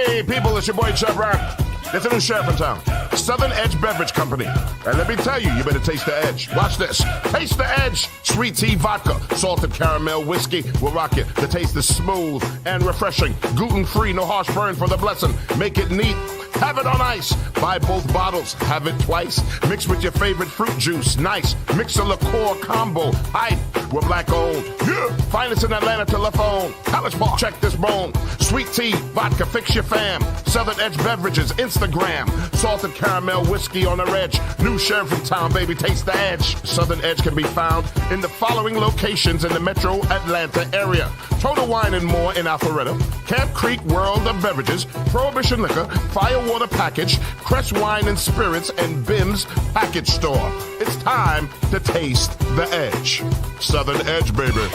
Hey, people, it's your boy, Chubb Rock. There's a new sheriff in town, Southern Edge Beverage Company. And let me tell you, you better taste the edge. Watch this. Taste the edge. Sweet tea vodka, salted caramel whiskey will rock it. The taste is smooth and refreshing. Gluten-free, no harsh burn for the blessing. Make it neat. Have it on ice. Buy both bottles. Have it twice. Mix with your favorite fruit juice. Nice. Mix a liqueur combo. Hype. We're black owned. Yeah. Finest in Atlanta telephone. College Park. Check this bone. Sweet tea, vodka, fix your fam. Southern Edge Beverages, Instagram. Salted caramel whiskey on the edge. New sheriff in town, baby. Taste the edge. Southern Edge can be found in the following locations in the metro Atlanta area. Total Wine and More in Alpharetta. Camp Creek World of Beverages. Prohibition Liquor. Firewater Package. Crest Wine and Spirits. And Bim's Package Store. It's time to taste the edge. Southern Edge, baby.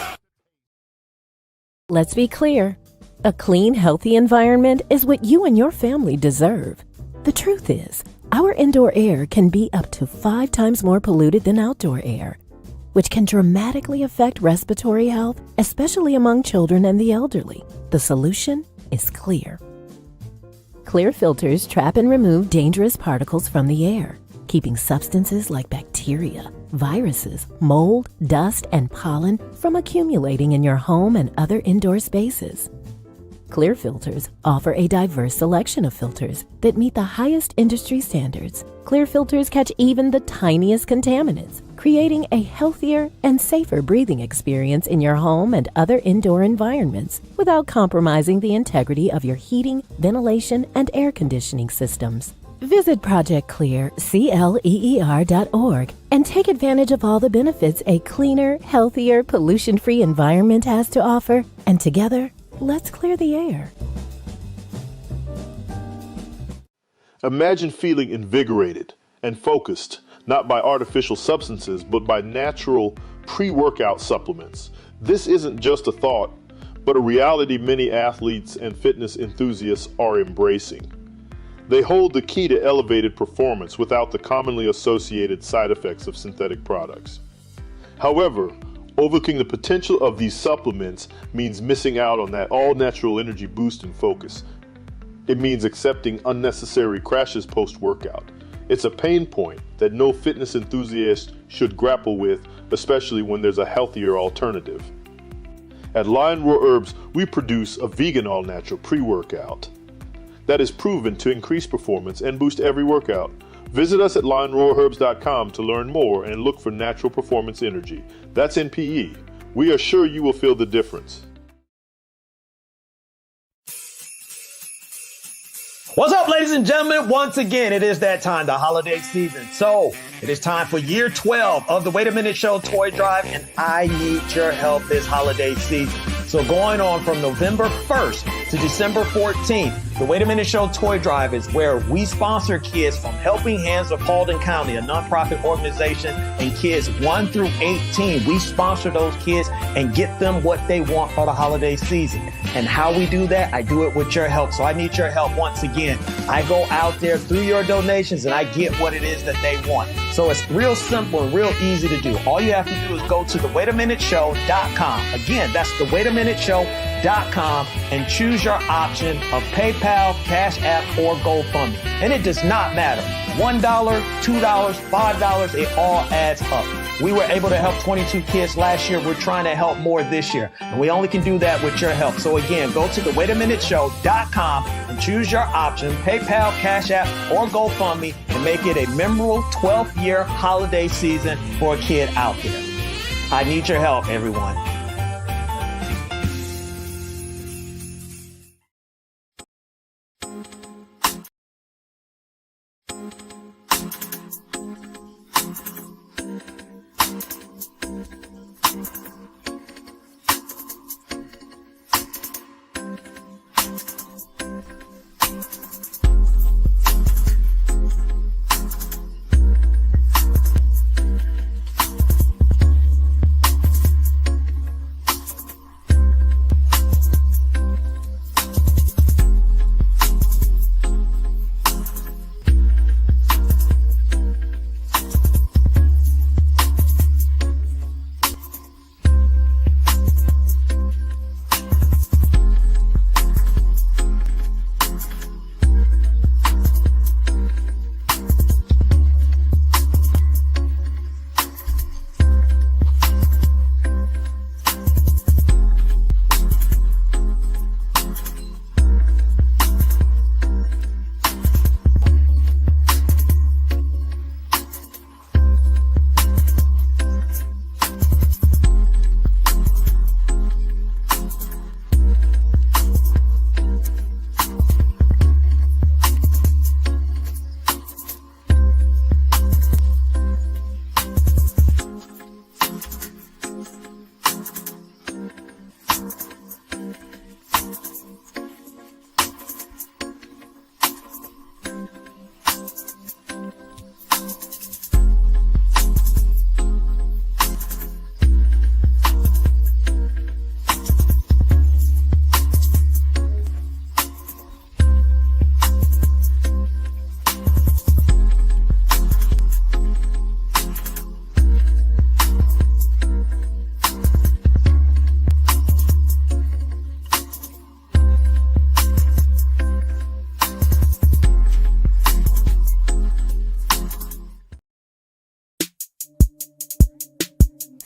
Let's be clear. A clean, healthy environment is what you and your family deserve. The truth is, our indoor air can be up to 5 times more polluted than outdoor air, which can dramatically affect respiratory health, especially among children and the elderly. The solution is CLEER. CLEER filters trap and remove dangerous particles from the air, keeping substances like bacteria, viruses, mold, dust, and pollen from accumulating in your home and other indoor spaces. CLEER filters offer a diverse selection of filters that meet the highest industry standards. CLEER filters catch even the tiniest contaminants, creating a healthier and safer breathing experience in your home and other indoor environments without compromising the integrity of your heating, ventilation, and air conditioning systems. Visit Project CLEER, CLEER.org, and take advantage of all the benefits a cleaner, healthier, pollution-free environment has to offer. And together, let's clear the air. Imagine feeling invigorated and focused, not by artificial substances, but by natural pre-workout supplements. This isn't just a thought, but a reality many athletes and fitness enthusiasts are embracing. They hold the key to elevated performance without the commonly associated side effects of synthetic products. However, overlooking the potential of these supplements means missing out on that all-natural energy boost and focus. It means accepting unnecessary crashes post-workout. It's a pain point that no fitness enthusiast should grapple with, especially when there's a healthier alternative. At Lion Roar Herbs, we produce a vegan all-natural pre-workout that is proven to increase performance and boost every workout. Visit us at lionroarherbs.com to learn more and look for natural performance energy. That's NPE. We are sure you will feel the difference. What's up, ladies and gentlemen? Once again, it is that time, the holiday season. So it is time for year 12 of the Wait a Minute Show toy drive, and I need your help this holiday season. So going on from November 1st to December 14th, the Wait a Minute Show toy drive is where we sponsor kids from Helping Hands of Paulding County, a nonprofit organization, and kids 1 through 18. We sponsor those kids and get them what they want for the holiday season. And how we do that, I do it with your help. So I need your help once again. I go out there through your donations and I get what it is that they want. So it's real simple and real easy to do. All you have to do is go to thewaitaminuteshow.com. Again, that's thewaitaminuteshow.com and choose your option of PayPal, Cash App, or GoFundMe. And it does not matter. $1, $2, $5, it all adds up. We were able to help 22 kids last year. We're trying to help more this year. And we only can do that with your help. So again, go to thewaitaminuteshow.com and choose your option, PayPal, Cash App, or GoFundMe, and make it a memorable 12th year holiday season for a kid out there. I need your help, everyone.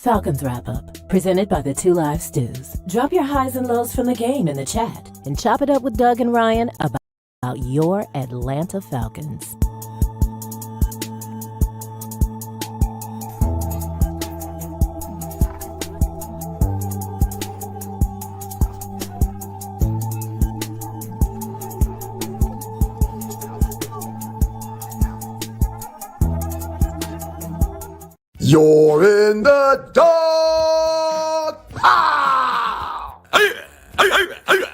Falcons Wrap-Up, presented by the Two Live Stews. Drop your highs and lows from the game in the chat and chop it up with Doug and Ryan about your Atlanta Falcons. You're in the dog pound.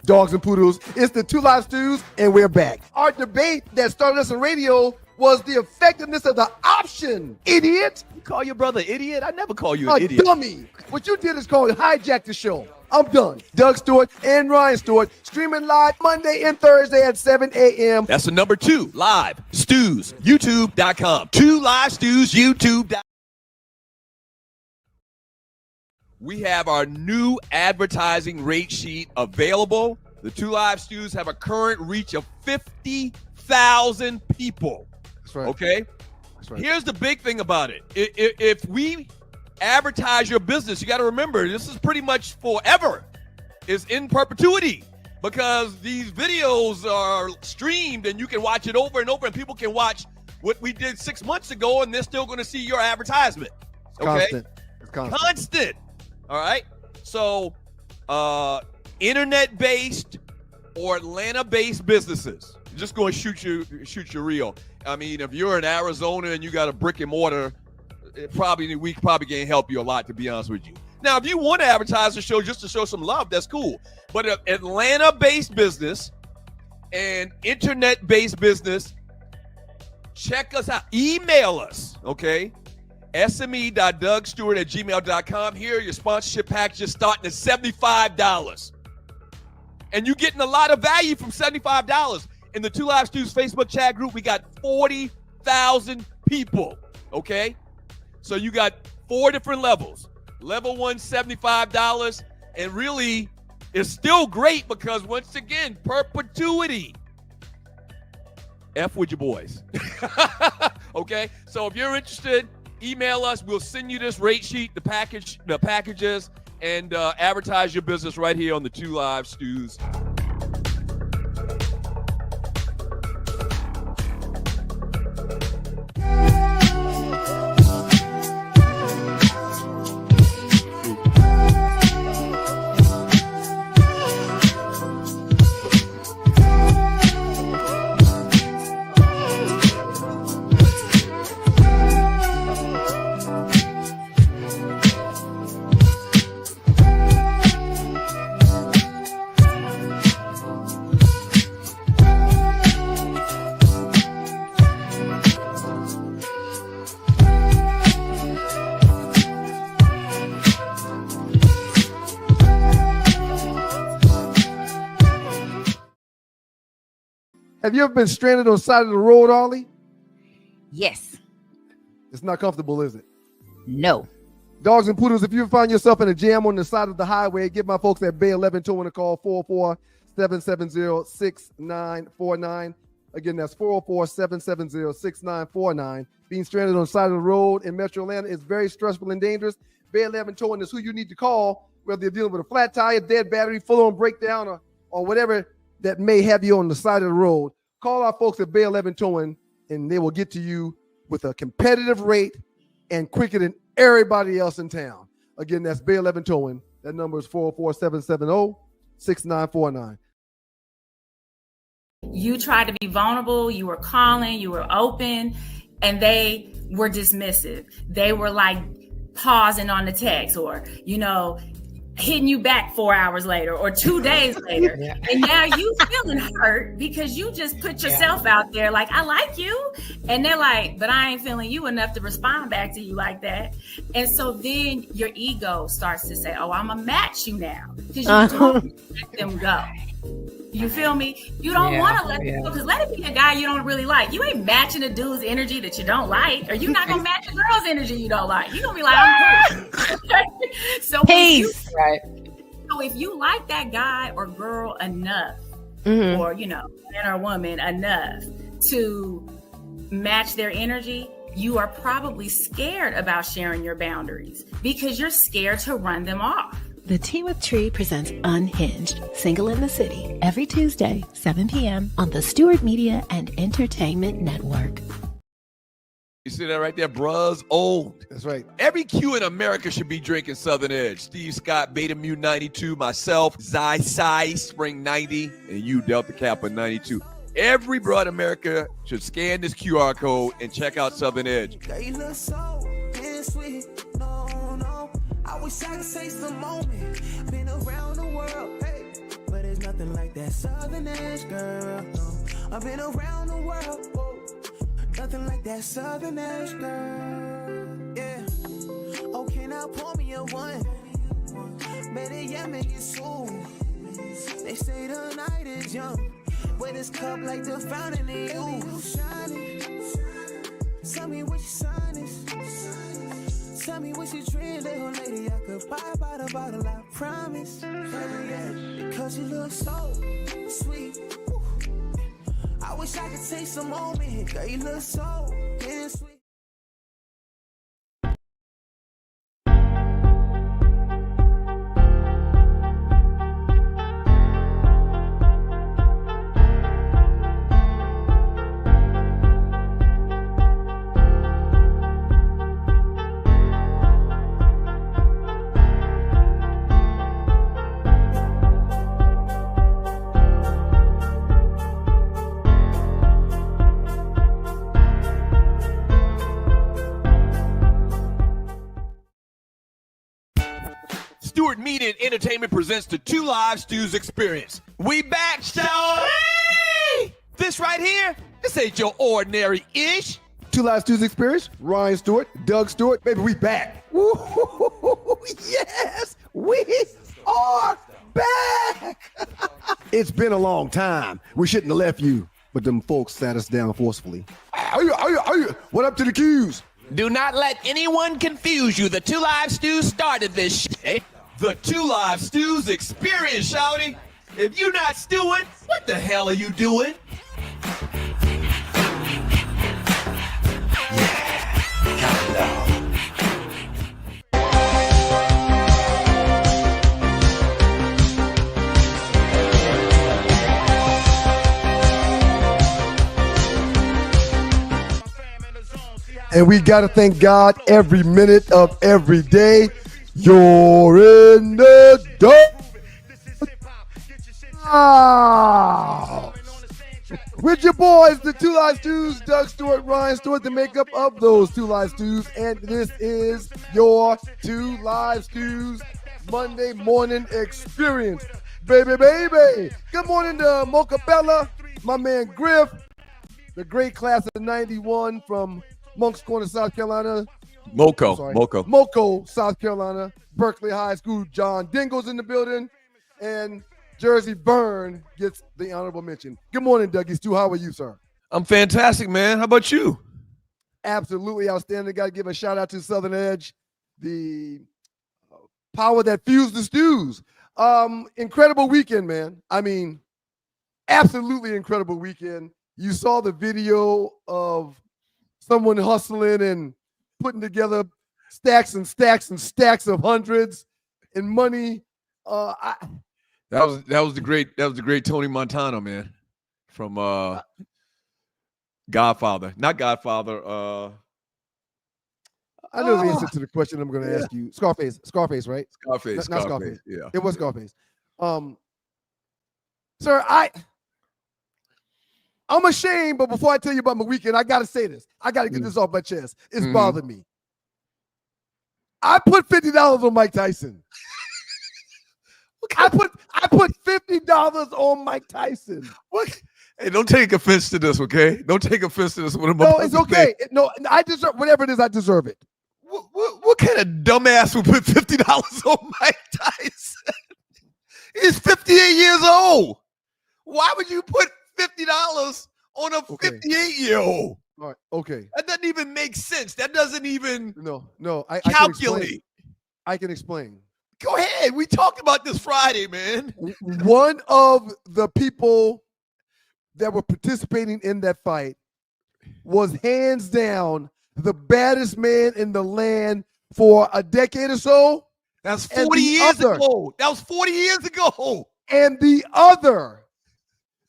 Dogs and poodles, it's the Two Live Stews, and we're back. Our debate that started us on radio was the effectiveness of the option, idiot. You call your brother idiot? I never call you an idiot. Dummy. What you did is called hijack the show. I'm done. Doug Stewart and Ryan Stewart, streaming live Monday and Thursday at 7 a.m. That's the number 2 live stews, youtube.com. 2 live stews, youtube.com. We have our new advertising rate sheet available. The 2 Live Stews have a current reach of 50,000 people. That's right. Okay? That's right. Here's the big thing about it. If we advertise your business, you got to remember, this is pretty much forever. It's in perpetuity because these videos are streamed and you can watch it over and over, and people can watch what we did 6 months ago and they're still going to see your advertisement. Okay? It's Constant. All right. So, internet-based or Atlanta-based businesses, just going to shoot you real. I mean, if you're in Arizona and you got a brick and mortar, we probably can't help you a lot, to be honest with you. Now, if you want to advertise the show just to show some love, that's cool. But an Atlanta-based business and internet-based business, check us out. Email us, okay? sme.dougstewart@gmail.com. Here, your sponsorship packages starting at $75. And you're getting a lot of value from $75. In the 2 Live Stews Facebook chat group, we got 40,000 people, okay? So you got 4 different levels. Level 1, $75. And really, it's still great because, once again, perpetuity. F with your boys. Okay? So if you're interested, email us. We'll send you this rate sheet, the packages, and advertise your business right here on the 2 Live Stews. Have you ever been stranded on the side of the road, Ollie? Yes. It's not comfortable, is it? No. Dogs and poodles, if you find yourself in a jam on the side of the highway, give my folks at Bay 11 Towing a call, 404-770-6949. Again, that's 404-770-6949. Being stranded on the side of the road in Metro Atlanta is very stressful and dangerous. Bay 11 Towing is who you need to call, whether you're dealing with a flat tire, dead battery, full-on breakdown, or whatever that may have you on the side of the road. Call our folks at Bay 11 Towing, and they will get to you with a competitive rate and quicker than everybody else in town. Again, that's Bay 11 Towing. That number is 404-770-6949. You tried to be vulnerable, you were calling, you were open, and they were dismissive. They were like pausing on the text, or, hitting you back 4 hours later or 2 days later. Yeah. And now you feeling hurt because you just put yourself out there like, I like you. And they're like, but I ain't feeling you enough to respond back to you like that. And so then your ego starts to say, oh, I'm going to match you now. Because you don't let them go. You feel me? You don't want to let them go, because let it be a guy you don't really like. You ain't matching a dude's energy that you don't like, or you're not going to match a girl's energy you don't like. You're going to be like, I'm cool. So if you like that guy or girl enough, or, man or woman enough to match their energy, you are probably scared about sharing your boundaries because you're scared to run them off. The Tea with Tree presents Unhinged, Single in the City, every Tuesday, 7 p.m. on the Stewart Media and Entertainment Network. You see that right there? Bruh's old. That's right. Every Q in America should be drinking Southern Edge. Steve Scott, Beta Mu 92, myself, Zai Spring 90, and you, Delta Kappa 92. Every broad America should scan this QR code and check out Southern Edge. I wish I could taste the moment. Been around the world, hey, but there's nothing like that Southern Edge, girl. No, I've been around the world, whoa. Nothing like that Southern Edge, girl. Yeah. Okay, now pour me a one. Better yet, make it soon. They say the night is young, but this cup like the fountain in you. Tell me what your sign is. Tell me what you drink, little lady. I could buy by the bottle, I promise. Yeah, because you look so sweet. Woo. I wish I could taste a moment. Girl, you look so damn sweet. Stewart Media and Entertainment presents the Two Live Stews experience. We back, show. This right here, this ain't your ordinary ish. Two Live Stews Experience, Ryan Stewart, Doug Stewart. Baby, we back. Woo-hoo-hoo-hoo. Yes, we are back. It's been a long time. We shouldn't have left you, but them folks sat us down forcefully. What up to the Qs? Do not let anyone confuse you. The Two Live Stews started this shit. The Two Live Stews experience, shouty. If you're not stewing, what the hell are you doing? And we got to thank God every minute of every day. You're in the dark. Wow. With your boys, the Two Live Stews, Doug Stewart, Ryan Stewart, the makeup of those Two Live Stews. And this is your Two Live Stews Monday morning experience. Baby, baby. Good morning to Mocha Bella, my man Griff, the great class of 91 from Moncks Corner, South Carolina. Moco, South Carolina. Berkeley High School, John Dingle's in the building. And Jersey Byrne gets the honorable mention. Good morning, Dougie Stew. How are you, sir? I'm fantastic, man. How about you? Absolutely outstanding. Got to give a shout out to Southern Edge, the power that fused the stews. Incredible weekend, man. I mean, absolutely incredible weekend. You saw the video of someone hustling and putting together stacks and stacks and stacks of hundreds and money. That was the great Tony Montana, man, from Godfather. Not Godfather. I know the answer to the question I'm going to ask you. Scarface, right? Scarface. Not Scarface. Yeah, it was Scarface. Sir, I'm ashamed, but before I tell you about my weekend, I got to say this. I got to get this off my chest. It's bothered me. I put $50 on Mike Tyson. I put $50 on Mike Tyson. What? Hey, don't take offense to this, okay? Don't take offense to this. No, it's okay. No, I deserve whatever it is. I deserve it. What kind of dumbass would put $50 on Mike Tyson? He's 58 years old. Why would you put $50 on a 58-year-old? All right, okay. That doesn't even make sense. That doesn't even I calculate. I can explain. Go ahead. We talked about this Friday, man. One of the people that were participating in that fight was hands down the baddest man in the land for a decade or so. That's 40 years ago. That was 40 years ago. And the other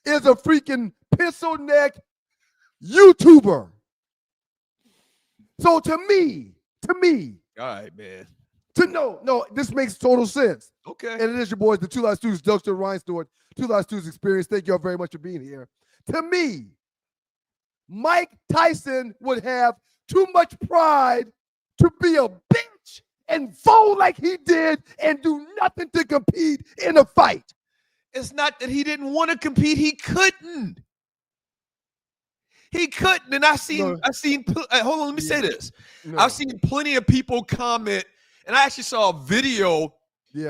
is a freaking pencil neck YouTuber. So to me, all right, man. No, this makes total sense. Okay. And it is your boys, the Two Live Stews, Dougster Rhinestone, Two Live Stews Experience. Thank you all very much for being here. To me, Mike Tyson would have too much pride to be a bitch and fold like he did and do nothing to compete in a fight. It's not that he didn't want to compete. He couldn't. He couldn't. And I've seen, hold on, let me say this. No. I've seen plenty of people comment, and I actually saw a video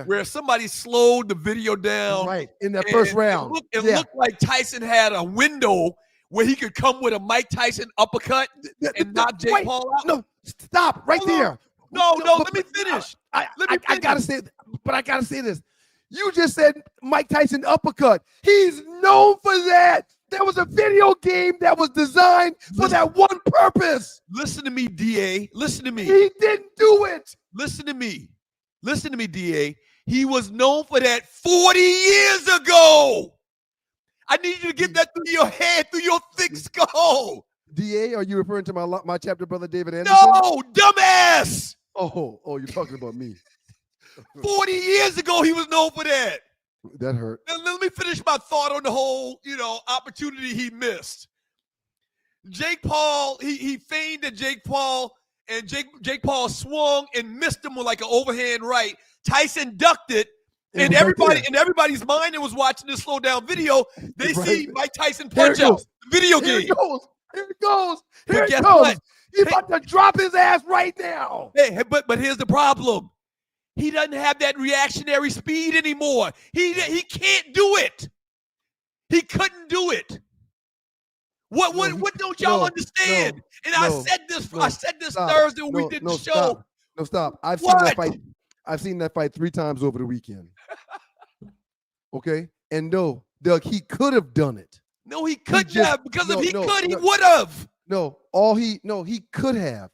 where somebody slowed the video down. Right, in that first round. It looked like Tyson had a window where he could come with a Mike Tyson uppercut and knock Jake Paul out. No, stop right there. No, let me finish. I gotta say this. You just said Mike Tyson uppercut. He's known for that. There was a video game that was designed for that one purpose. Listen to me, DA. Listen to me. He didn't do it. Listen to me. Listen to me, DA. He was known for that 40 years ago. I need you to get that through your head, through your thick skull. DA, are you referring to my chapter brother David Anderson? No, dumbass. Oh, you're talking about me. 40 years ago, he was known for that. That hurt. Now, let me finish my thought on the whole, opportunity he missed. Jake Paul, he feigned that Jake Paul, and Jake Paul swung and missed him with like an overhand right. Tyson ducked it, and everybody's mind that was watching this slow down video, they see Mike Tyson punch out the video game. Here it goes. What? He's about to drop his ass right now. Hey, but here's the problem. He doesn't have that reactionary speed anymore. He can't do it. He couldn't do it. What don't y'all understand? I said this Thursday when we did the show. Stop. I've seen that fight 3 times over the weekend. Okay? And no, Doug, he could have done it. No, he couldn't have, because if he could, he would have. He could have.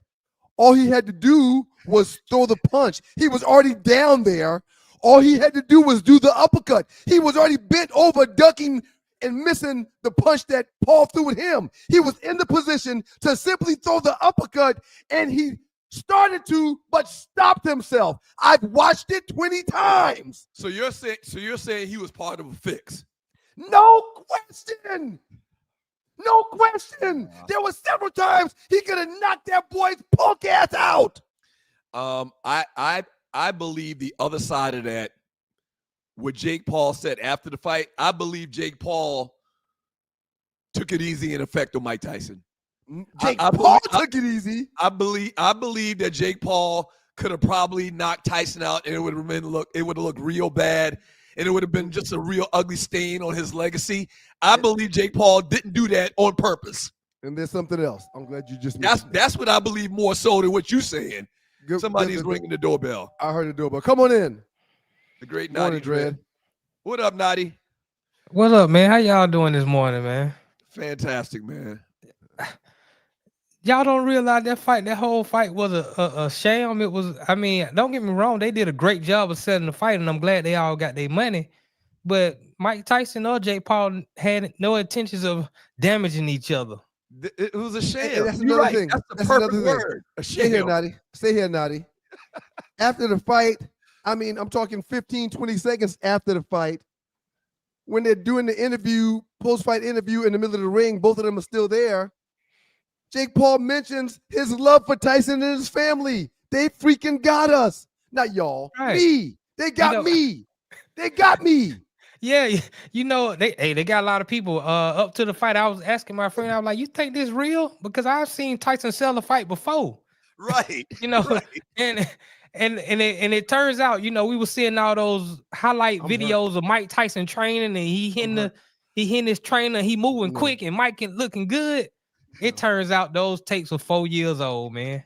All he had to do was throw the punch. He was already down there. All he had to do was do the uppercut. He was already bent over, ducking and missing the punch that Paul threw at him. He was in the position to simply throw the uppercut, and he started to, but stopped himself. I've watched it 20 times. So you're saying he was part of a fix? No question. No question. There were several times he could have knocked that boy's punk ass out. I believe the other side of that, what Jake Paul said after the fight, I believe Jake Paul took it easy and effect on Mike Tyson. Paul took it easy. I believe that Jake Paul could have probably knocked Tyson out, and it would have looked real bad, and it would have been just a real ugly stain on his legacy. I believe Jake Paul didn't do that on purpose. And there's something else. I'm glad you just that's what I believe more so than what you're saying. Somebody's ringing the doorbell. I heard the doorbell. Come on in. The great Naughty Dread. What up, Naughty? What up, man? How y'all doing this morning, man? Fantastic, man. Y'all don't realize that whole fight was a sham. It was, don't get me wrong, they did a great job of setting the fight, and I'm glad they all got their money. But Mike Tyson or Jake Paul had no intentions of damaging each other. It was a sham. That's another thing. That's the perfect word. A sham. Stay here, Naughty. After the fight, I'm talking 15, 20 seconds after the fight, when they're doing the interview, post-fight interview in the middle of the ring, both of them are still there. Jake Paul mentions his love for Tyson and his family. They freaking got us. Not y'all. Right. Me. They got me. They got me. Yeah, they got a lot of people up to the fight. I was asking my friend, I was like, you think this real? Because I've seen Tyson sell the fight before. Right. Right. And it turns out, we were seeing all those highlight videos of Mike Tyson training, and he hitting his trainer, he moving quick, and Mike looking good. It turns out those tapes were 4 years old, man.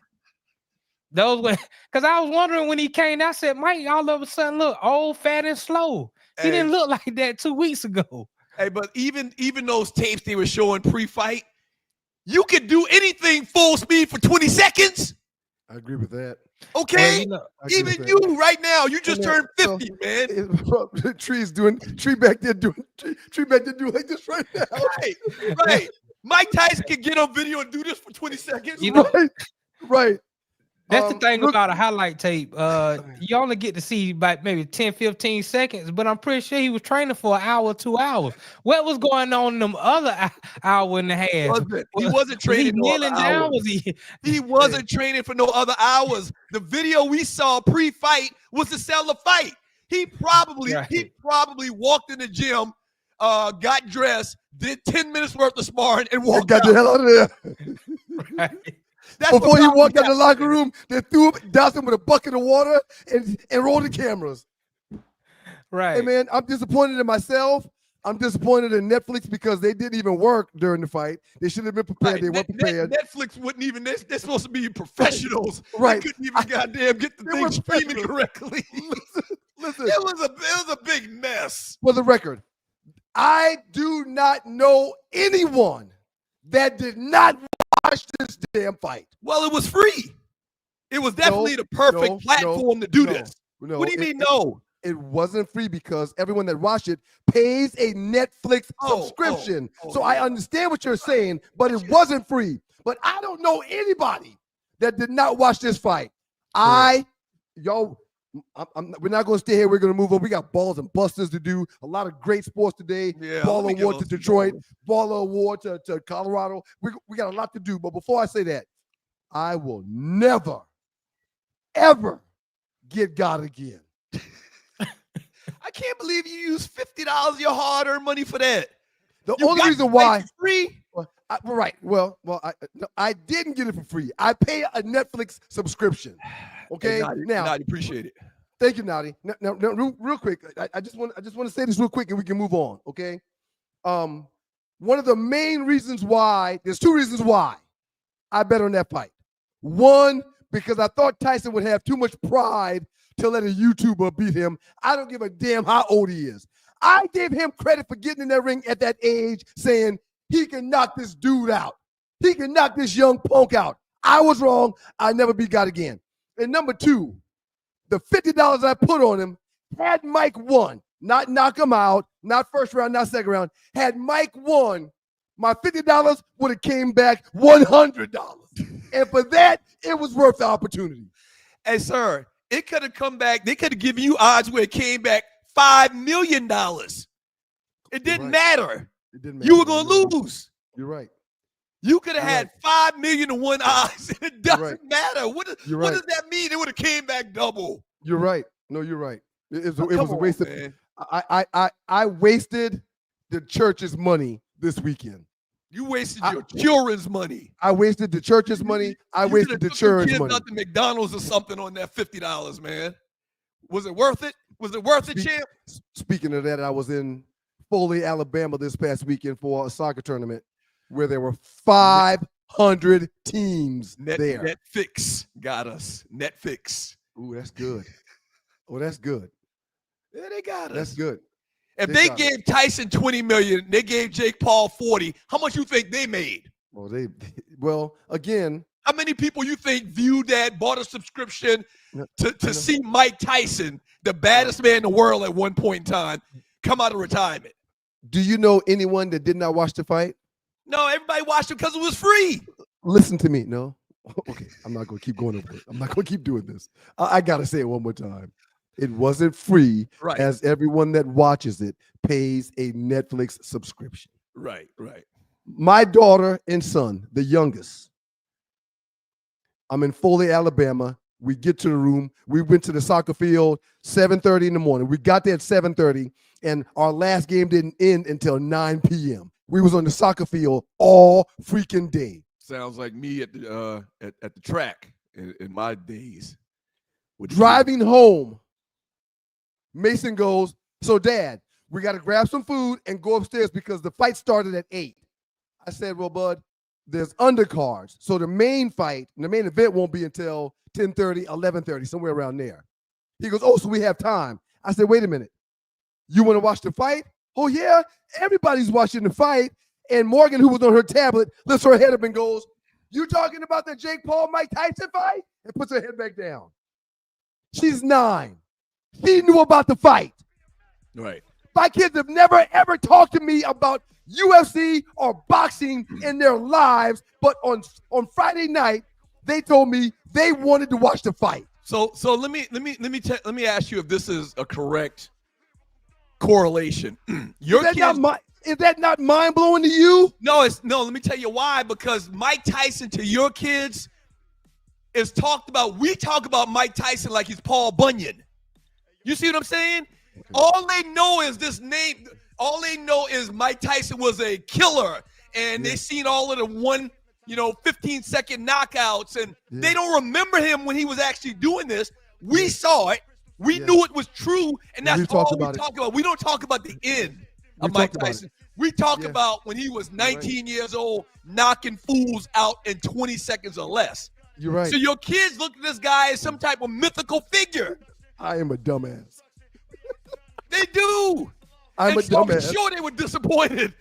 Those were, because I was wondering when he came, I said, Mike, all of a sudden look old, fat, and slow. He didn't look like that 2 weeks ago. Hey, but even those tapes they were showing pre-fight, You can do anything full speed for 20 seconds. I agree with that. Okay, Well, even you right now, you just turned 50, man. The tree back there doing like this right now. Right. Mike Tyson can get on video and do this for 20 seconds. You know, right. That's the thing about a highlight tape. You only get to see about maybe 10, 15 seconds, but I'm pretty sure he was training for an hour, 2 hours. What was going on in them other hour and a half? He wasn't training. Was he kneeling down? Was he? He wasn't training for no other hours. The video we saw pre-fight was to sell the fight. He probably walked in the gym, got dressed, did 10 minutes worth of sparring, and walked got out. the hell out of there. Right. Before he walked out the locker room, they threw him, doused him with a bucket of water and rolled the cameras. Right. Hey, man, I'm disappointed in myself. I'm disappointed in Netflix because they didn't even work during the fight. They should have been prepared. They weren't prepared. Netflix wouldn't even, they're supposed to be professionals. Right. They couldn't even goddamn get the thing streaming correctly. Listen. It was a big mess. For the record, I do not know anyone that did not watch this damn fight. Well, it was free. It was definitely the perfect platform to do this. No, what do you mean no? It wasn't free because everyone that watched it pays a Netflix subscription. So I understand what you're saying, but it wasn't free. But I don't know anybody that did not watch this fight. We're not going to stay here. We're going to move on. We got balls and busters to do. A lot of great sports today. Ball award to Detroit. Ball award to Colorado. We got a lot to do. But before I say that, I will never, ever get God again. I can't believe you used $50 of your hard-earned money for that. The only reason why free. I didn't get it for free. I pay a Netflix subscription. Okay, now I appreciate it. Thank you, Naughty. Now, real quick, I just want to say this real quick, and we can move on. Okay, one of the main reasons why there's two reasons why I bet on that fight. One, because I thought Tyson would have too much pride to let a YouTuber beat him. I don't give a damn how old he is. I gave him credit for getting in that ring at that age, saying he can knock this dude out. He can knock this young punk out. I was wrong. I never beat God again. And number two, the $50 I put on him, had Mike won, not knock him out, not first round, not second round, had Mike won, my $50 would have came back $100. And for that, it was worth the opportunity. Hey, sir, it could have come back. They could have given you odds where it came back $5 million. It didn't matter. It didn't matter. You were going to lose. You're right. You could have had 5 million to 1 odds. It doesn't matter. What does that mean? It would have came back double. You're right. No, you're right. It was a waste of. I wasted the church's money this weekend. You wasted your children's money. I wasted the church's money. I wasted the church's money. Nothing McDonald's or something on that $50, man. Was it worth it? Was it worth it, champ? Speaking of that, I was in Foley, Alabama this past weekend for a soccer tournament where there were 500 teams there. NetFix got us. NetFix. Ooh, that's good. Oh, that's good. Yeah, they got us. That's good. If they gave Tyson $20 million, they gave Jake Paul 40. How much you think they made? Well, again, how many people you think viewed that, bought a subscription to see Mike Tyson, the baddest man in the world at one point in time, come out of retirement? Do you know anyone that did not watch the fight? No, everybody watched it because it was free. Listen to me. No. Okay, I'm not going to keep going over it. I'm not going to keep doing this. I got to say it one more time. It wasn't free, as everyone that watches it pays a Netflix subscription. Right. My daughter and son, the youngest, I'm in Foley, Alabama. We get to the room. We went to the soccer field 7:30 in the morning. We got there at 7:30, and our last game didn't end until 9 p.m. We was on the soccer field all freaking day. Sounds like me at the track in my days. Driving home, Mason goes, "So, Dad, we got to grab some food and go upstairs because the fight started at 8. I said, "Well, bud, there's undercards. So the main fight, the main event won't be until 10:30, 11:30, somewhere around there." He goes, "Oh, so we have time." I said, "Wait a minute. You want to watch the fight?" "Oh, yeah, everybody's watching the fight. And Morgan, who was on her tablet, lifts her head up and goes, "You talking about the Jake Paul, Mike Tyson fight?" And puts her head back down. She's 9. She knew about the fight. Right. My kids have never, ever talked to me about UFC or boxing in their lives, but on Friday night, they told me they wanted to watch the fight. So let me ask you if this is a correct correlation. Is that not mind blowing to you? No. Let me tell you why. Because Mike Tyson to your kids is talked about. We talk about Mike Tyson like he's Paul Bunyan. You see what I'm saying? Okay. All they know is this name. All they know is Mike Tyson was a killer, and they seen all of the 15-second knockouts, and they don't remember him when he was actually doing this. We saw it. We knew it was true, and that's all we talk about. We don't talk about the end of Mike Tyson. We talk about when he was 19 years old, knocking fools out in 20 seconds or less. You're right. So your kids look at this guy as some type of mythical figure. I am a dumbass. They do. I'm a dumbass. I'm sure they were disappointed.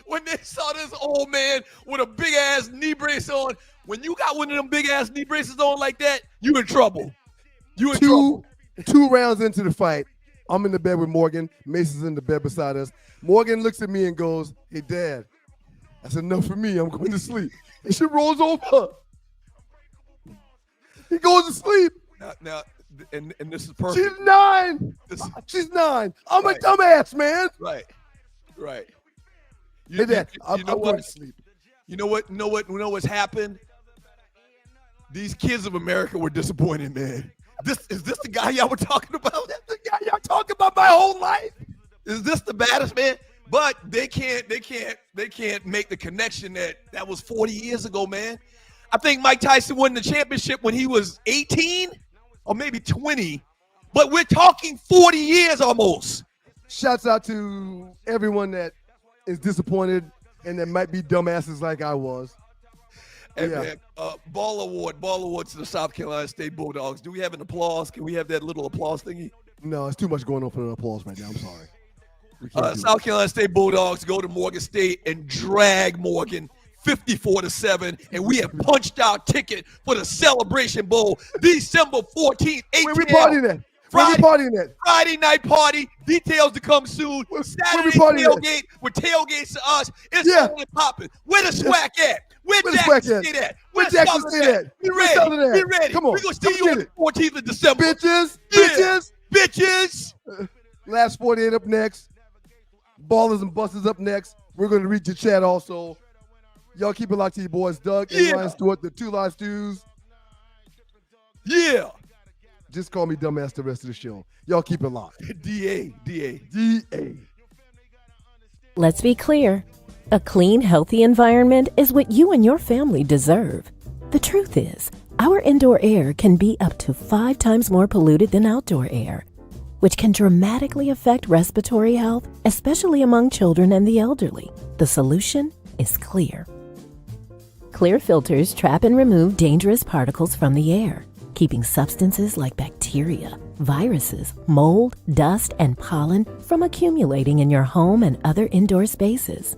When they saw this old man with a big-ass knee brace on. When you got one of them big-ass knee braces on like that, you in trouble. Trouble. 2 rounds into the fight, I'm in the bed with Morgan. Mason's in the bed beside us. Morgan looks at me and goes, "Hey, Dad, that's enough for me. I'm going to sleep." And she rolls over. He goes to sleep. Now, and this is perfect. She's 9. She's 9. I'm a dumbass, man. Right. Hey, Dad, I'm going to sleep. You know what's happened? These kids of America were disappointed, man. Is this the guy y'all were talking about? That's the guy y'all talking about my whole life. Is this the baddest man? But they can't make the connection that was 40 years ago, man. I think Mike Tyson won the championship when he was 18 or maybe 20, but we're talking 40 years almost. Shouts out to everyone that is disappointed and that might be dumbasses like I was. And man, ball award to the South Carolina State Bulldogs. Do we have an applause? Can we have that little applause thingy? No, it's too much going on for an applause right now. I'm sorry. South Carolina State Bulldogs go to Morgan State and drag Morgan 54-7, and we have punched our ticket for the Celebration Bowl December 14th, 18th. Where we partying at? Friday night party. Details to come soon. Saturday tailgate with tailgates to us. It's only popping. Where the swag at? Where Jackson State at? Where Jackson State at? Be ready. Come on. We're going to see you on the 14th of December. Bitches. Last 48 up next. Ballers and Busters up next. We're going to read your chat also. Y'all keep it locked to your boys. Doug and Ryan Stewart, the 2 Live Stews. Yeah. Just call me dumbass the rest of the show. Y'all keep it locked. DA. Let's be clear. A clean, healthy environment is what you and your family deserve. The truth is, our indoor air can be up to 5 times more polluted than outdoor air, which can dramatically affect respiratory health, especially among children and the elderly. The solution is CLEER. CLEER filters trap and remove dangerous particles from the air, keeping substances like bacteria, viruses, mold, dust, and pollen from accumulating in your home and other indoor spaces.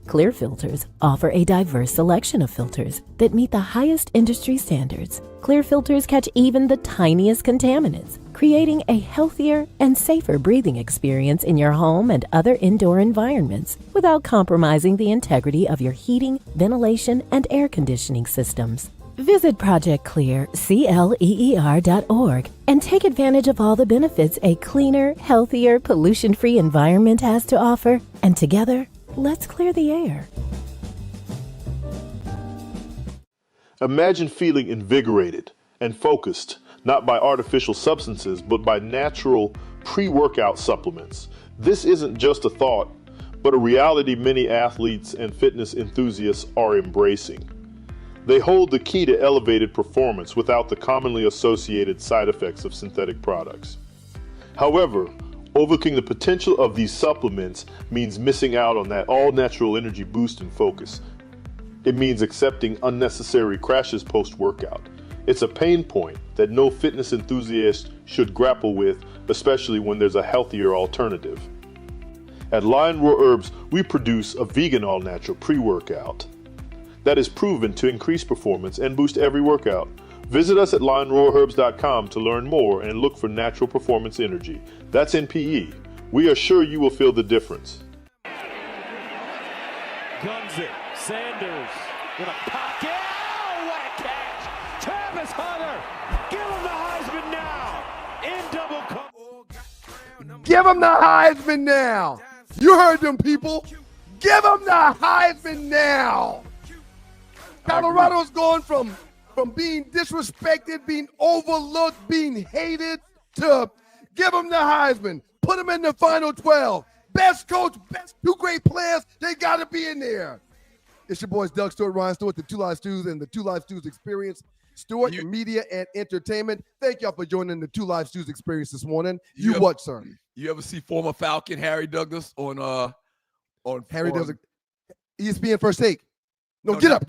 CLEER filters offer a diverse selection of filters that meet the highest industry standards. CLEER filters catch even the tiniest contaminants, creating a healthier and safer breathing experience in your home and other indoor environments without compromising the integrity of your heating, ventilation, and air conditioning systems. Visit Project CLEER, CLEER.org, and take advantage of all the benefits a cleaner, healthier, pollution-free environment has to offer. And together, let's clear the air. Imagine feeling invigorated and focused, not by artificial substances, but by natural pre-workout supplements. This isn't just a thought, but a reality many athletes and fitness enthusiasts are embracing. They hold the key to elevated performance without the commonly associated side effects of synthetic products. However, overlooking the potential of these supplements means missing out on that all-natural energy boost and focus. It means accepting unnecessary crashes post-workout. It's a pain point that no fitness enthusiast should grapple with, especially when there's a healthier alternative. At Lion Roar Herbs, we produce a vegan all-natural pre-workout that is proven to increase performance and boost every workout. Visit us at lionroarherbs.com to learn more and look for natural performance energy. That's NPE. We are sure you will feel the difference. Guns it. Sanders in a pocket. Oh, what a catch. Travis Hunter. Give him the Heisman now. In double cover. Give him the Heisman now. You heard them, people. Give him the Heisman now. Colorado's going from being disrespected, being overlooked, being hated to give him the Heisman. Put him in the final 12. Best coach, best 2 great players, they got to be in there. It's your boys, Doug Stewart, Ryan Stewart, the 2 Live Stews and the 2 Live Stews Experience. Stewart, Media and Entertainment. Thank y'all for joining the 2 Live Stews Experience this morning. You what, sir? You ever see former Falcon Harry Douglas on Harry Douglas, ESPN First Take? No, get up.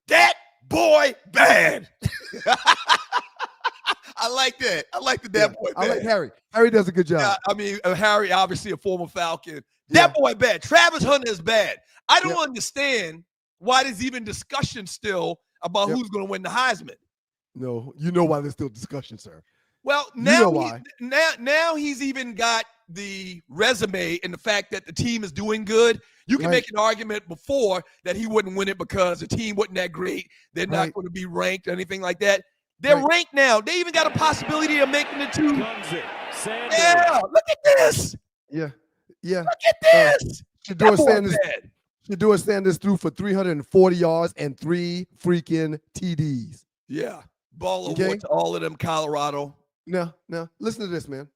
That boy bad. I like that. I like the that boy bad. I like Harry. Harry does a good job. Yeah, I mean, Harry, obviously a former Falcon. That boy bad. Travis Hunter is bad. I don't understand why there's even discussion still about who's going to win the Heisman. No, you know why there's still discussion, sir. Well, now he's even got the resume and the fact that the team is doing good. You can make an argument before that he wouldn't win it because the team wasn't that great. They're not going to be ranked or anything like that. They're ranked now. They even got a possibility of making the 2. Yeah, look at this. Yeah. Look at this. Shedeur Sanders threw for 340 yards and 3 freaking TDs. Yeah. Ball award to all of them, Colorado. Now, listen to this, man.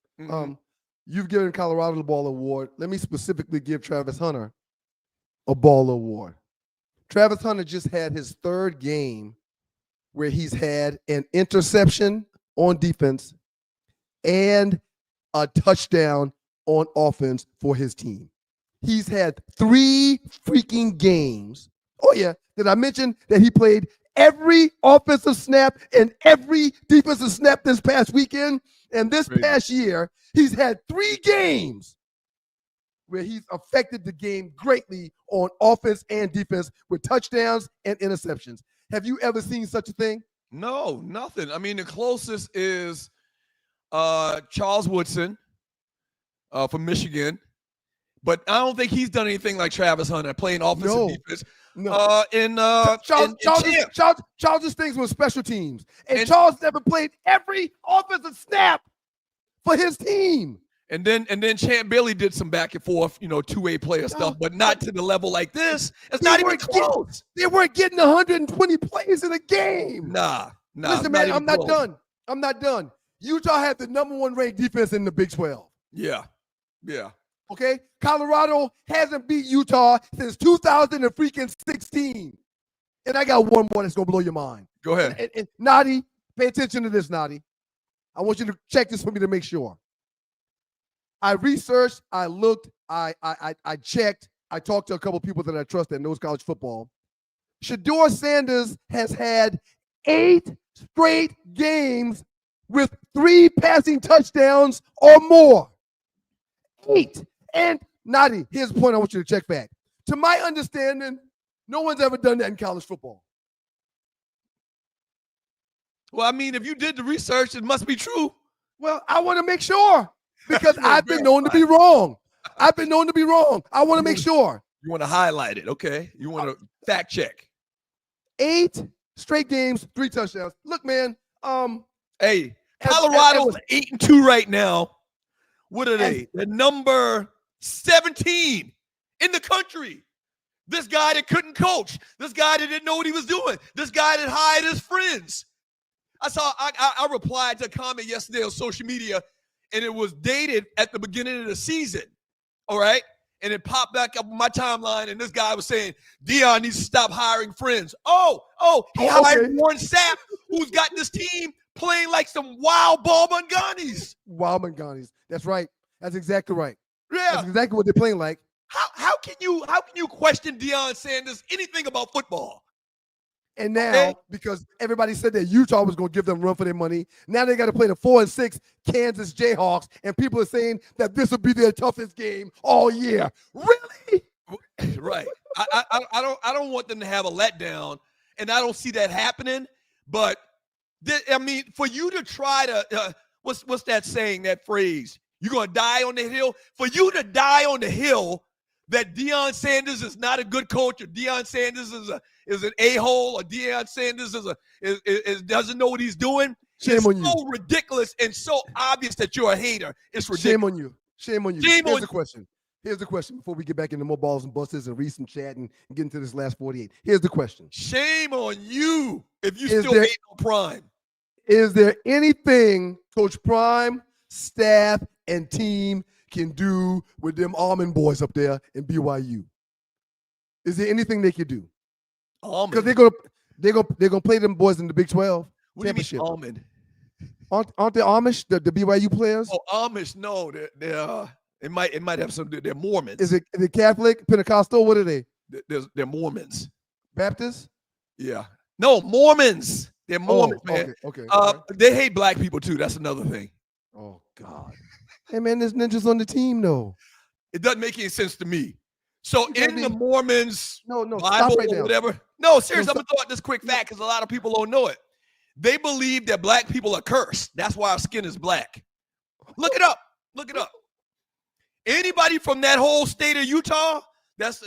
You've given Colorado the ball award. Let me specifically give Travis Hunter a ball award. Travis Hunter just had his 3rd game where he's had an interception on defense and a touchdown on offense for his team. He's had 3 freaking games. Oh, yeah. Did I mention that he played every offensive snap and every defensive snap this past weekend? And this past year, he's had 3 games where he's affected the game greatly on offense and defense with touchdowns and interceptions. Have you ever seen such a thing? No, nothing. I mean, the closest is Charles Woodson from Michigan. But I don't think he's done anything like Travis Hunter playing offensive defense. No. Charles' things with special teams. And Charles never played every offensive snap for his team. And then Champ Bailey did some back and forth, 2-way player stuff, but not to the level like this. It's not even close. They weren't getting 120 plays in a game. Nah. Listen, man, I'm not done. Utah had the #1 ranked defense in the Big 12. Yeah. Okay? Colorado hasn't beat Utah since 2016. And I got one more that's going to blow your mind. Go ahead. And Nadi, pay attention to this, Nadi. I want you to check this for me to make sure. I researched, I looked, I checked, I talked to a couple people that I trust that knows college football. Shedeur Sanders has had 8 straight games with 3 passing touchdowns or more. 8. And Nadi, here's the point I want you to check back. To my understanding, no one's ever done that in college football. Well, I mean, if you did the research, it must be true. Well, I want to make sure because I've been known to be wrong. I want to make sure. You want to highlight it, okay? You want to fact check. 8 straight games, 3 touchdowns. Look, man. Hey, Colorado is 8-2 right now. What are they? They're number 17 in the country. This guy that couldn't coach. This guy that didn't know what he was doing. This guy that hired his friends. I replied to a comment yesterday on social media, and it was dated at the beginning of the season. All right? And it popped back up on my timeline, and this guy was saying, Deion needs to stop hiring friends. He hired Warren Sapp, who's got this team playing like some wild ball Munganis. Wild Munganis. That's right. That's exactly right. Yeah. That's exactly what they're playing like. How can you question Deion Sanders anything about football? And now, because everybody said that Utah was going to give them run for their money, now they got to play the 4-6 Kansas Jayhawks, and people are saying that this will be their toughest game all year. Really? Right. I don't want them to have a letdown, and I don't see that happening. But I mean, for you to try to what's that saying? That phrase? You're gonna die on the hill. For you to die on the hill that Deion Sanders is not a good coach, or Deion Sanders is an a-hole, or Deion Sanders doesn't know what he's doing. Shame on you. It's so ridiculous and so obvious that you're a hater. It's ridiculous. Shame on you. Shame on you. Shame Here's on the question. Here's the question before we get back into more balls and busters and read some chat and get into this last 48. Here's the question. Shame on you if you still hate on Prime. Is there anything Coach Prime, staff, and team can do with them almond boys up there in BYU? Is there anything they can do? Because they're gonna play them boys in the Big 12 championship. What do you mean almond? Aren't they Amish, the BYU players? Oh, Amish? No, they're it might have some. They're Mormons. Is it Catholic, Pentecostal? What are they? They're Mormons. Baptists? Yeah. No, Mormons. They're Mormons, man. Okay. They hate black people too. That's another thing. Oh God. Hey man, there's ninjas on the team though. It doesn't make any sense to me. So in the Mormons Bible stop right or now. whatever. No, seriously, I'm gonna throw out this quick fact because a lot of people don't know it. They believe that black people are cursed. That's why our skin is black. Look it up. Look it up. Anybody from that whole state of Utah that's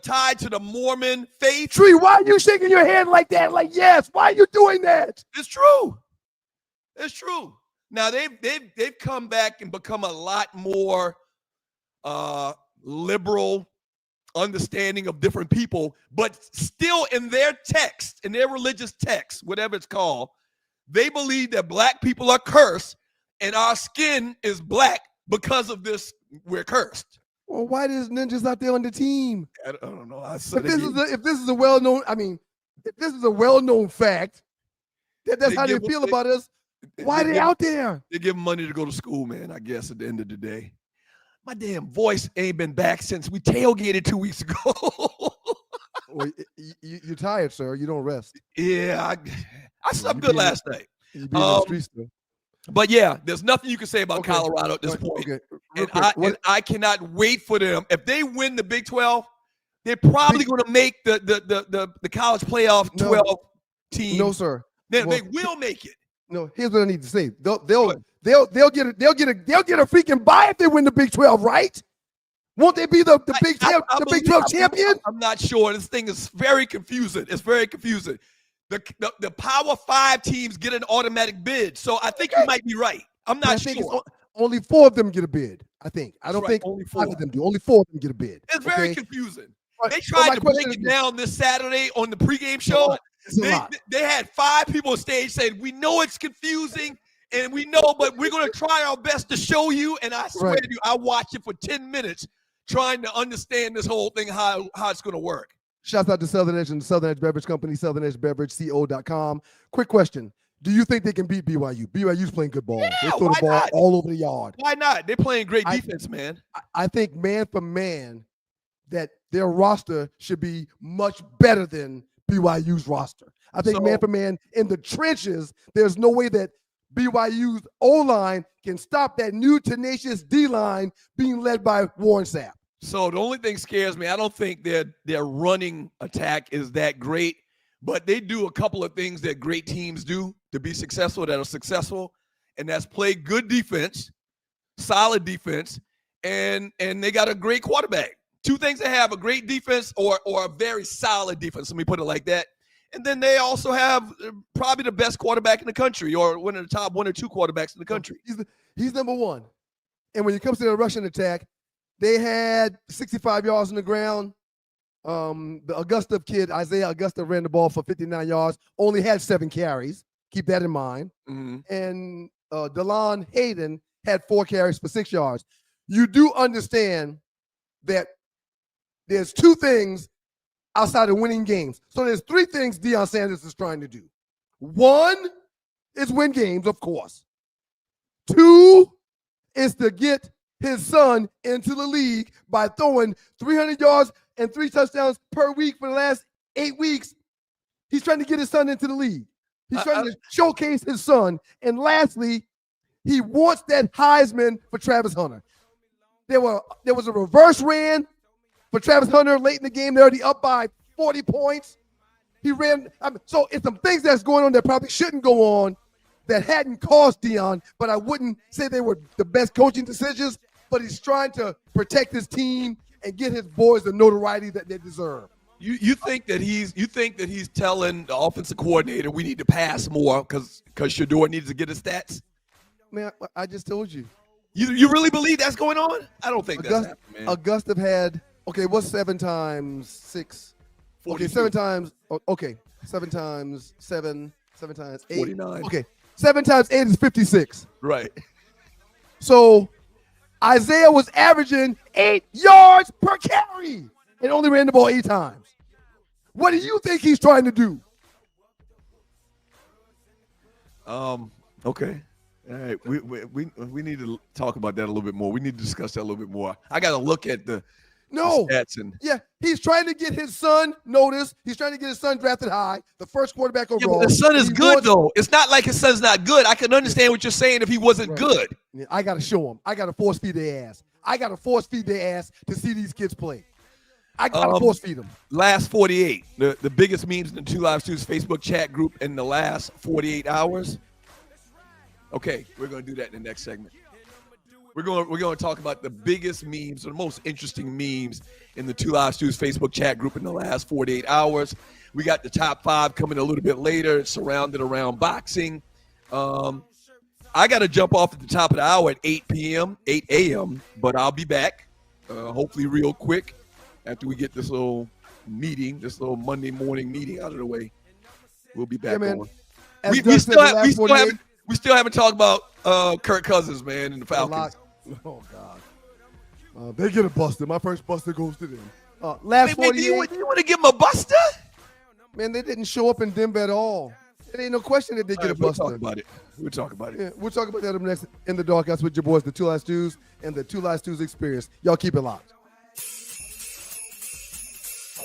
tied to the Mormon faith. Tree, why are you shaking your head like that? Like, yes, why are you doing that? It's true. It's true. Now they've come back and become a lot more liberal, understanding of different people, but still in their text, in their religious text, whatever it's called, they believe that black people are cursed and our skin is black because of this. We're cursed. Well, why is ninjas out there on the team? I don't know. If this is a well-known, if this is a well-known fact, that's how they feel about us. Why are they out there? They give them money to go to school, man, I guess, at the end of the day. My damn voice ain't been back since we tailgated 2 weeks ago. Well, you're tired, sir. You don't rest. Yeah, I slept good last night. You be in the streets, though. But yeah, there's nothing you can say about Colorado at this point. And I cannot wait for them. If they win the Big 12, they're probably going to make the college playoff 12 team. No, sir. They will make it. No, here's what I need to say. They'll get a freaking bye if they win the Big 12, right? Won't they be the Big 12 champion? I'm not sure. This thing is very confusing. It's very confusing. The Power 5 teams get an automatic bid, so I think you might be right. I'm not sure. Only 4 of them get a bid. I think. I don't think only 5 of them do. Only 4 of them get a bid. It's very confusing. They tried to break it down this Saturday on the pregame show. They had 5 people on stage saying, "We know it's confusing, and we know, but we're going to try our best to show you." And I swear to you, I watched it for 10 minutes trying to understand this whole thing, how it's going to work. Shouts out to Southern Edge and Southern Edge Beverage Company, Southern Edge Beverage, CO.com. Quick question. Do you think they can beat BYU? BYU's playing good ball. Yeah, they throw the ball all over the yard. Why not? They're playing great defense, man. I think man for man that their roster should be much better than BYU's roster. I think man for man in the trenches, there's no way that BYU's O-line can stop that new tenacious D-line being led by Warren Sapp. So the only thing scares me, I don't think their running attack is that great, but they do a couple of things that great teams do to be successful, that are successful, and that's play good defense, solid defense, and they got a great quarterback. 2 things they have: a great defense or a very solid defense. Let me put it like that. And then they also have probably the best quarterback in the country, or one of the top 1 or 2 quarterbacks in the country. He's number 1. And when it comes to the rushing attack, they had 65 yards on the ground. The Augusta kid, Isaiah Augusta, ran the ball for 59 yards, only had 7 carries. Keep that in mind. Mm-hmm. And DeLon Hayden had 4 carries for 6 yards. You do understand that there's 2 things outside of winning games. So there's 3 things Deion Sanders is trying to do. 1 is win games, of course. 2 is to get his son into the league by throwing 300 yards and 3 touchdowns per week for the last 8 weeks. He's trying to get his son into the league. He's trying to showcase his son. And lastly, he wants that Heisman for Travis Hunter. There was a reverse ran for Travis Hunter late in the game. They're already up by 40 points. He ran. So it's some things that's going on that probably shouldn't go on that hadn't caused Deion, but I wouldn't say they were the best coaching decisions, but he's trying to protect his team and get his boys the notoriety that they deserve. You think that he's telling the offensive coordinator we need to pass more because Shedeur needs to get his stats? Man, I just told you. You really believe that's going on? I don't think that's happening, man. Augusta had, what's 7 times 6? 42. 7 times, 7 times 7, 7 times 8. 49. 7 times 8 is 56. Right. So Isaiah was averaging 8 yards per carry and only ran the ball 8 times. What do you think he's trying to do? Okay. All right. We need to talk about that a little bit more. We need to discuss that a little bit more. I got to look at the stats he's trying to get his son noticed. He's trying to get his son drafted high, the first quarterback overall. But the son is good, though. It's not like his son's not good. I can understand what you're saying if he wasn't good. Yeah, I got to show him. I got to force feed their ass. I got to force feed their ass to see these kids play. I got to force feed them. Last 48, the biggest memes in the Two Live Stews Facebook chat group in the last 48 hours. Okay, we're going to do that in the next segment. We're going to talk about the biggest memes or the most interesting memes in the Two Live Stews Facebook chat group in the last 48 hours. We got the top 5 coming a little bit later, surrounded around boxing. I got to jump off at the top of the hour at 8 a.m., but I'll be back, hopefully real quick after we get this little meeting, this little Monday morning meeting out of the way. We'll be back on. We still haven't talked about Kirk Cousins, man, and the Falcons. Oh, God. They get a buster. My first buster goes to them. Last 48. Do you want to give them a buster? Man, they didn't show up in Denver at all. There ain't no question that they get a buster. We'll talk about it. Yeah, we'll talk about that up next in the Doghouse with your boys, the Two Live Stews and the Two Live Stews Experience. Y'all keep it locked.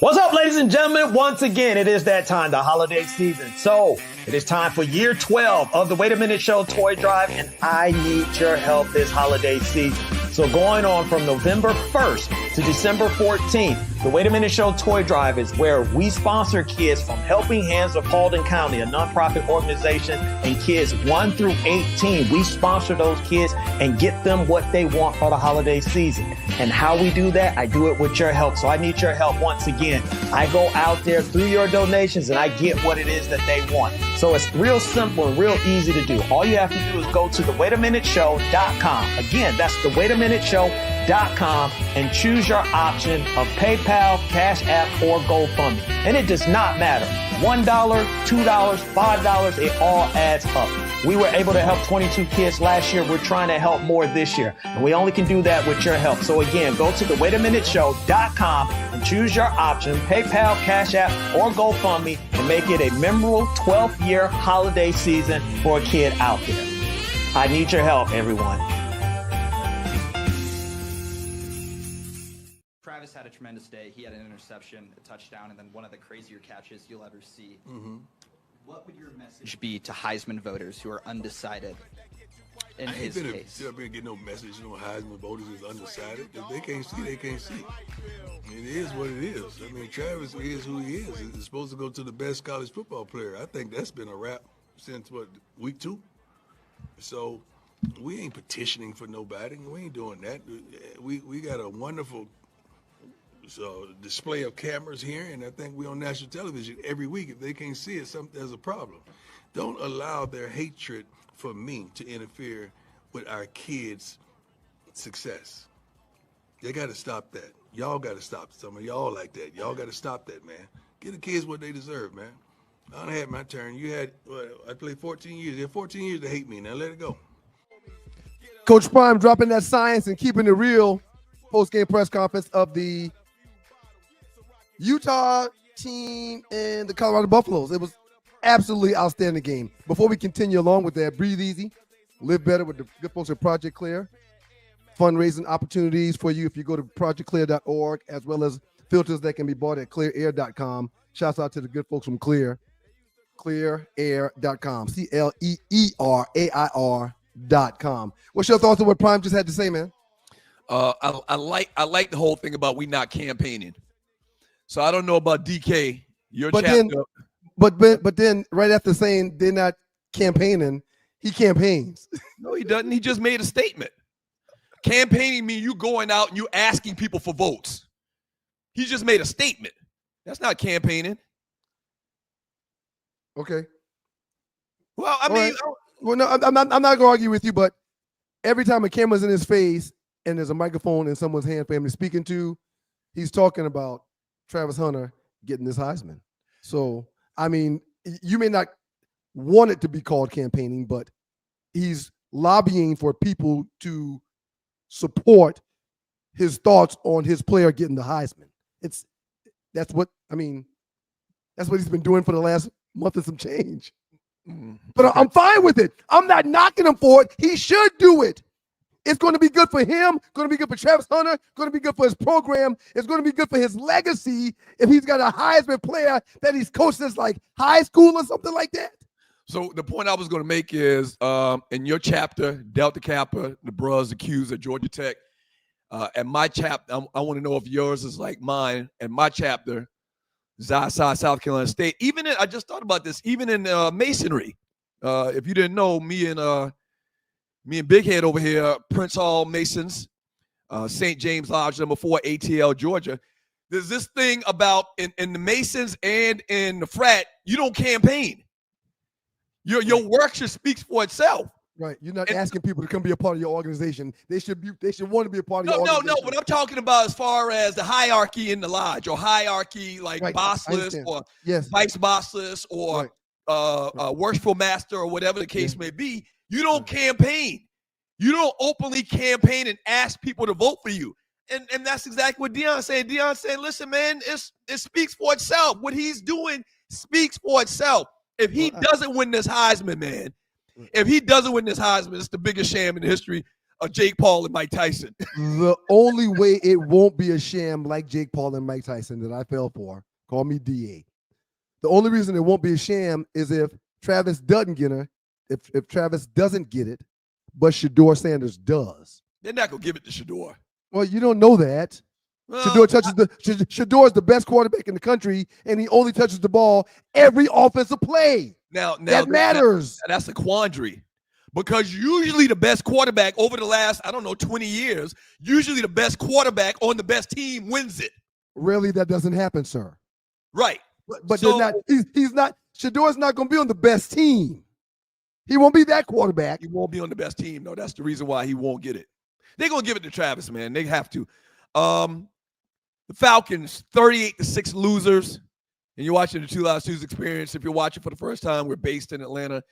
What's up, ladies and gentlemen? Once again, it is that time, the holiday season. So it is time for year 12 of the Wait a Minute Show toy drive, and I need your help this holiday season. So going on from November 1st to December 14th, the Wait a Minute Show toy drive is where we sponsor kids from Helping Hands of Paulding County, a nonprofit organization, and kids 1 through 18. We sponsor those kids and get them what they want for the holiday season. And how we do that, I do it with your help. So I need your help once again. I go out there through your donations and I get what it is that they want. So it's real simple and real easy to do. All you have to do is go to thewaitaminuteshow.com. Again, that's thewaitaminuteshow.com and choose your option of PayPal, Cash App, or GoFundMe. And it does not matter. $1, $2, $5, it all adds up. We were able to help 22 kids last year. We're trying to help more this year. And we only can do that with your help. So again, go to thewaitaminuteshow.com and choose your option, PayPal, Cash App, or GoFundMe, and make it a memorable 12th year holiday season for a kid out there. I need your help, everyone. Travis had a tremendous day. He had an interception, a touchdown, and then one of the crazier catches you'll ever see. Mm-hmm. What would your message be to Heisman voters who are undecided in his case? Sit up here and get no message. Heisman voters is undecided. If they can't see, they can't see. I mean, it is what it is. I mean, Travis is who he is. He's supposed to go to the best college football player. I think that's been a wrap since, week 2? So we ain't petitioning for nobody. We ain't doing that. We got a wonderful display of cameras here, and I think we on national television every week. If they can't see it, there's a problem. Don't allow their hatred for me to interfere with our kids' success. They got to stop that. Y'all got to stop. Some of y'all like that. Y'all got to stop that, man. Give the kids what they deserve, man. I done had my turn. You had, I played 14 years. You had 14 years to hate me. Now let it go. Coach Prime dropping that science and keeping it real. Post-game press conference of the Utah team and the Colorado Buffaloes. It was absolutely outstanding game. Before we continue along with that, breathe easy, live better with the good folks at Project CLEER. Fundraising opportunities for you if you go to projectcleer.org, as well as filters that can be bought at clearair.com. Shouts out to the good folks from CLEER. CLEERair.com. CLEERAIR.com. What's your thoughts on what Prime just had to say, man? I like the whole thing about we not campaigning. So I don't know about DK. But then right after saying they're not campaigning, he campaigns. No, he doesn't. He just made a statement. Campaigning means you going out and you asking people for votes. He just made a statement. That's not campaigning. Okay. Well, I mean, well, no, I'm not gonna argue with you, but every time a camera's in his face and there's a microphone in someone's hand for him to speaking to, he's talking about Travis Hunter getting this Heisman. So, I mean, you may not want it to be called campaigning, but he's lobbying for people to support his thoughts on his player getting the Heisman. That's what he's been doing for the last month and some change. But I'm fine with it. I'm not knocking him for it. He should do it. It's going to be good for him, going to be good for Travis Hunter, going to be good for his program. It's going to be good for his legacy if he's got a Heisman player that he's coached since like high school or something like that. So the point I was going to make is in your chapter, Delta Kappa, the Bros accused at Georgia Tech, and my chapter, I want to know if yours is like mine, and my chapter, Zion, South Carolina State. I just thought about this, even in Masonry. If you didn't know, me and Big Head over here, Prince Hall Masons, St. James Lodge, number 4, ATL, Georgia. There's this thing about in the Masons and in the frat, you don't campaign. Your work should speak for itself. Right. You're not asking people to come be a part of your organization. They should want to be a part of your organization. No. What I'm talking about as far as the hierarchy in the lodge or hierarchy like bossless or vice bossless or worshipful master or whatever the case may be. You don't campaign. You don't openly campaign and ask people to vote for you. And that's exactly what Deion's saying. Deion's saying, listen, man, it speaks for itself. What he's doing speaks for itself. If he doesn't win this Heisman, man, it's the biggest sham in the history of Jake Paul and Mike Tyson. The only way it won't be a sham like Jake Paul and Mike Tyson that I fell for, call me DA. The only reason it won't be a sham is if Travis doesn't get it, if Travis doesn't get it, but Shedeur Sanders does. They're not going to give it to Shedeur. Well, you don't know that. Shedeur is the best quarterback in the country, and he only touches the ball every offensive play. Now that matters. That's a quandary, because usually the best quarterback over the last 20 years, usually the best quarterback on the best team wins it. Really, that doesn't happen, sir. Right, but so, they're not. He's not. Shedeur's not going to be on the best team. He won't be that quarterback. He won't be on the best team. No, that's the reason why he won't get it. They're going to give it to Travis, man. They have to. The Falcons, 38-6 losers. And you're watching the Two Live Stews experience. If you're watching for the first time, we're based in Atlanta.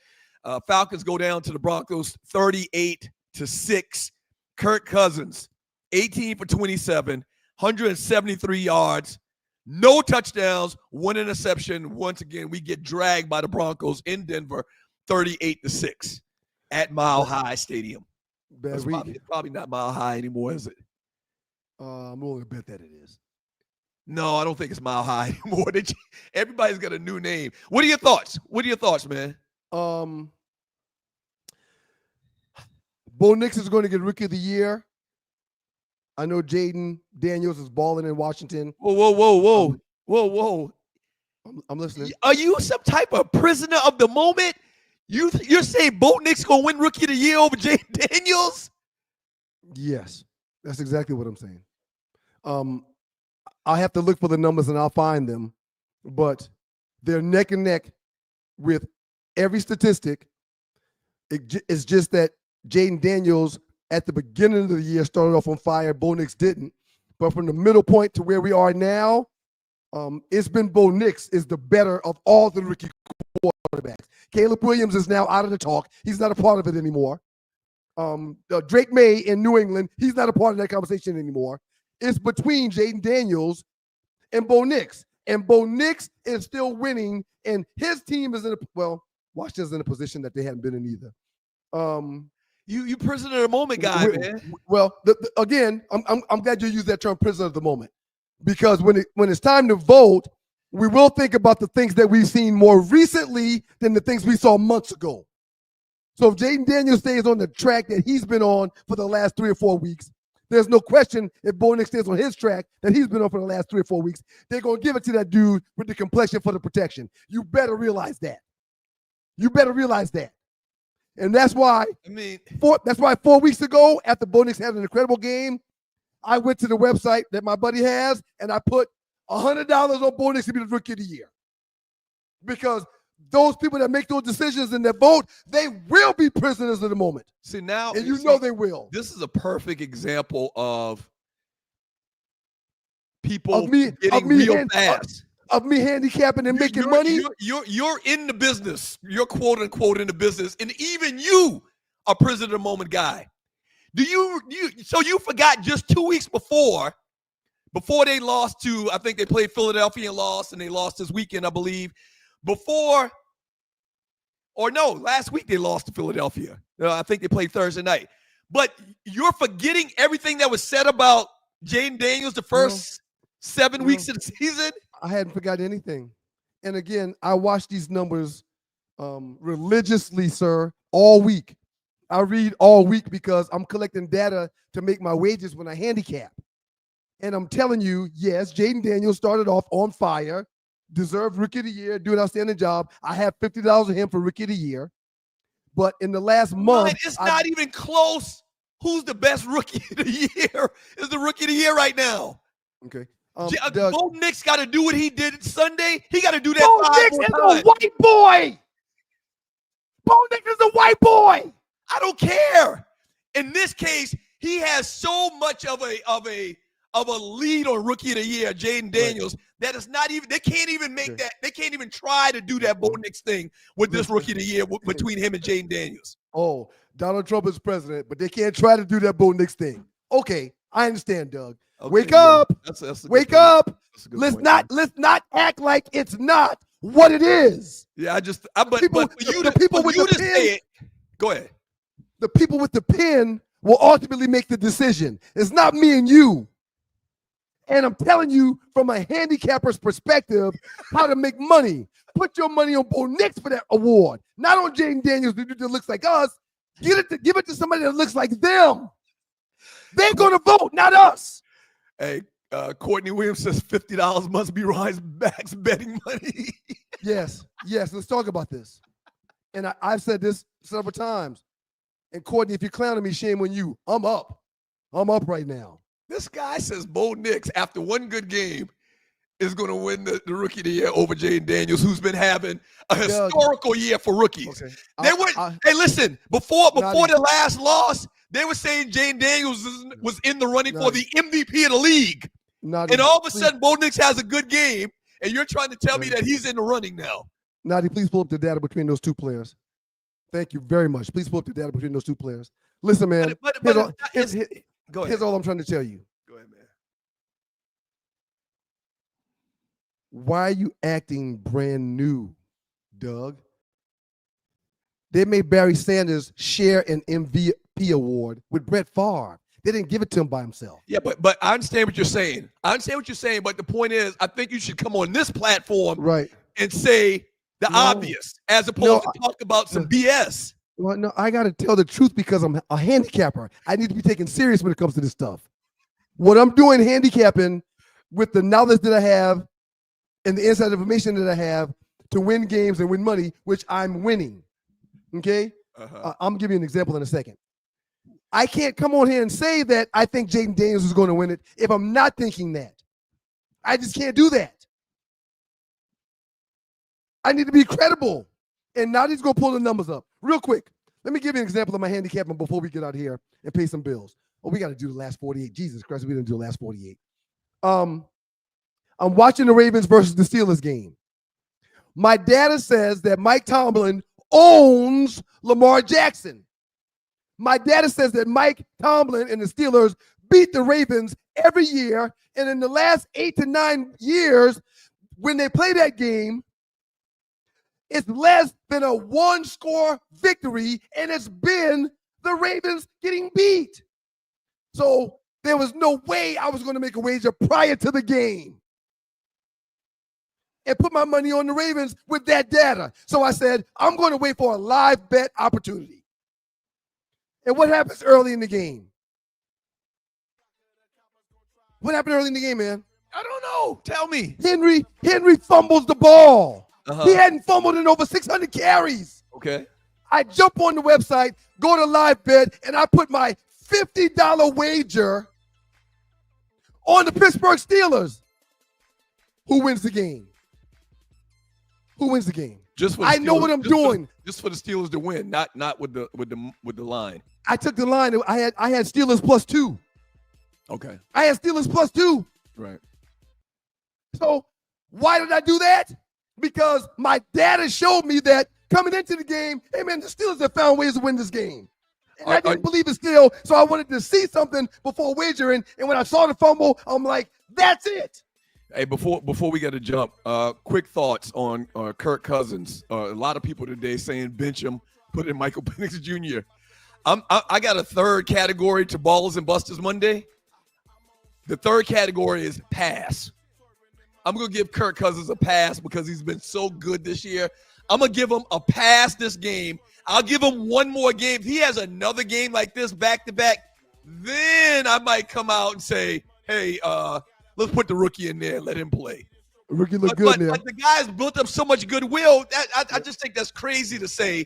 Falcons go down to the Broncos, 38-6. Kirk Cousins, 18 for 27, 173 yards, no touchdowns, 1 interception. Once again, we get dragged by the Broncos in Denver, 38-6 at Mile High Stadium. Probably not Mile High anymore, is it? I'm willing to bet that it is. No, I don't think it's Mile High anymore. Everybody's got a new name. What are your thoughts? Man? Bo Nix is going to get Rookie of the Year. I know Jaden Daniels is balling in Washington. Whoa. I'm listening. Are you some type of prisoner of the moment? You're saying Bo Nix going to win Rookie of the Year over Jaden Daniels? Yes, that's exactly what I'm saying. I have to look for the numbers and I'll find them, but they're neck and neck with every statistic. It's just that Jaden Daniels at the beginning of the year started off on fire. Bo Nix didn't. But from the middle point to where we are now, it's been Bo Nix is the better of all the rookie quarterbacks. Caleb Williams is now out of the talk. He's not a part of it anymore. Drake May in New England, he's not a part of that conversation anymore. It's between Jaden Daniels and Bo Nix. And Bo Nix is still winning, and his team is Washington's in a position that they hadn't been in either. You prisoner of the moment guy, man. Well, again, I'm glad you used that term, prisoner of the moment, because when it's time to vote, we will think about the things that we've seen more recently than the things we saw months ago. So if Jaden Daniels stays on the track that he's been on for the last 3 or 4 weeks, there's no question if Bo Nix stays on his track that he's been on for the last 3 or 4 weeks, they're going to give it to that dude with the complexion for the protection. You better realize that. You better realize that. And that's why, that's why 4 weeks ago, after Bo Nix had an incredible game, I went to the website that my buddy has, and I put $100 on Bo Nix to be the Rookie of the Year. Because those people that make those decisions and that vote, they will be prisoners of the moment. See, now, and you know they will. This is a perfect example of people getting real fast. Of me handicapping and making money. You're in the business. You're quote unquote in the business, and even you are prisoner of the moment guy. So you forgot just 2 weeks before they lost to, I think they played Philadelphia and lost, and they lost this weekend, I believe. Last week they lost to Philadelphia. I think they played Thursday night. But you're forgetting everything that was said about Jaden Daniels the first 7 weeks of the season. I hadn't forgotten anything. And again, I watch these numbers religiously, sir, all week. I read all week because I'm collecting data to make my wages when I handicap. And I'm telling you, yes, Jaden Daniels started off on fire, deserved Rookie of the Year, do an outstanding job. I have $50 of him for Rookie of the Year. But in the last month, it's not even close. Who's the best Rookie of the Year? Is the Rookie of the Year right now? Okay. Bo Nix got to do what he did Sunday. He got to do that. Bo Nix is a white boy. Bo Nix is a white boy. I don't care. In this case, he has so much of a lead on Rookie of the Year, Jaden Daniels, that it's not even. They can't even make that. They can't even try to do that Bo Nix thing with this Rookie of the Year between him and Jaden Daniels. Oh, Donald Trump is president, but they can't try to do that Bo Nix thing. Okay, I understand, Doug. Okay, Wake up! That's Wake up! Let's not act like it's not what it is. Yeah, but for you to say it, go ahead. The people with the pen will ultimately make the decision. It's not me and you. And I'm telling you from a handicapper's perspective how to make money. Put your money on Bo Nix for that award, not on Jaden Daniels that looks like us. Give it to somebody that looks like them. They're going to vote, not us. Hey, Courtney Williams says $50 must be Riceback's betting money. Yes, let's talk about this. And I've said this several times. And Courtney, if you're clowning me, shame on you. I'm up right now. This guy says Bo Nix, after one good game, is going to win the Rookie of the Year over Jaden Daniels, who's been having a historical year for rookies. Okay. Hey, listen, before the last loss, they were saying Jaden Daniels was in the running for the MVP of the league. And all of a sudden, Bo Nix has a good game, and you're trying to tell me that he's in the running now. Nadi, please pull up the data between those two players. Thank you very much. Please pull up the data between those two players. Listen, man. Here's all I'm trying to tell you. Go ahead, man. Why are you acting brand new, Doug? They made Barry Sanders share an MVP award with Brett Favre. They didn't give it to him by himself. Yeah, but I understand what you're saying. But the point is, I think you should come on this platform and say the obvious as opposed to talk about some BS. Well, no, I got to tell the truth because I'm a handicapper. I need to be taken serious when it comes to this stuff. What I'm doing handicapping with the knowledge that I have and the inside information that I have to win games and win money, which I'm winning. Okay? I'm giving you an example in a second. I can't come on here and say that I think Jaden Daniels is going to win it if I'm not thinking that. I just can't do that. I need to be credible. And now he's going to pull the numbers up. Real quick, let me give you an example of my handicapping before we get out here and pay some bills. Oh, we got to do the last 48. Jesus Christ, we didn't do the last 48. I'm watching the Ravens versus the Steelers game. My data says that Mike Tomlin owns Lamar Jackson. My data says that Mike Tomlin and the Steelers beat the Ravens every year. And in the last 8 to 9 years, when they play that game, it's less than a one-score victory, and it's been the Ravens getting beat. So there was no way I was going to make a wager prior to the game. and put my money on the Ravens with that data. So I said, I'm going to wait for a live bet opportunity. And what happens early in the game? What happened early in the game, man? I don't know. Tell me. Henry fumbles the ball. Uh-huh. He hadn't fumbled in over 600 carries. Okay. I jump on the website, go to live bet, and I put my $50 wager on the Pittsburgh Steelers. Who wins the game? Who wins the game? Just for the I know Steelers- what I'm just for- doing. Just for the Steelers to win, not with the line. I took the line. I had Steelers +2. Okay. I had Steelers +2. Right. So why did I do that? Because my data showed me that coming into the game, hey man, the Steelers have found ways to win this game. And I didn't believe it still, so I wanted to see something before wagering. And when I saw the fumble, I'm like, that's it. Hey, before we get to jump, quick thoughts on Kirk Cousins. A lot of people today saying bench him, put in Michael Penix Jr. I got a third category to Ballers and Busters Monday. The third category is pass. I'm going to give Kirk Cousins a pass because he's been so good this year. I'm going to give him a pass this game. I'll give him one more game. If he has another game like this back-to-back, then I might come out and say, hey, let's put the rookie in there and let him play. Rookie look good now. But the guy's built up so much goodwill. I just think that's crazy to say.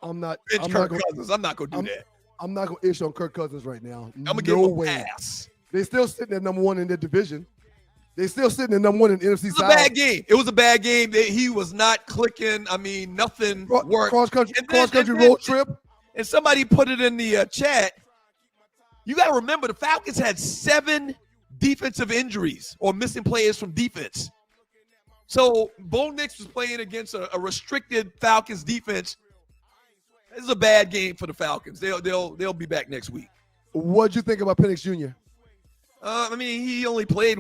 I'm not Cousins. I'm not going to do that. I'm not going to issue on Kirk Cousins right now. I'm going to give him a pass. They still sitting at number one in their division. They still sitting at number one in NFC South. It was a bad game. It was a bad game. He was not clicking. I mean, nothing worked. Cross-country road trip. And somebody put it in the chat. You got to remember, the Falcons had 7 defensive injuries or missing players from defense. So Bo Nix was playing against a restricted Falcons defense. This is a bad game for the Falcons. They'll be back next week. What'd you think about Penix Jr.? I mean, he only played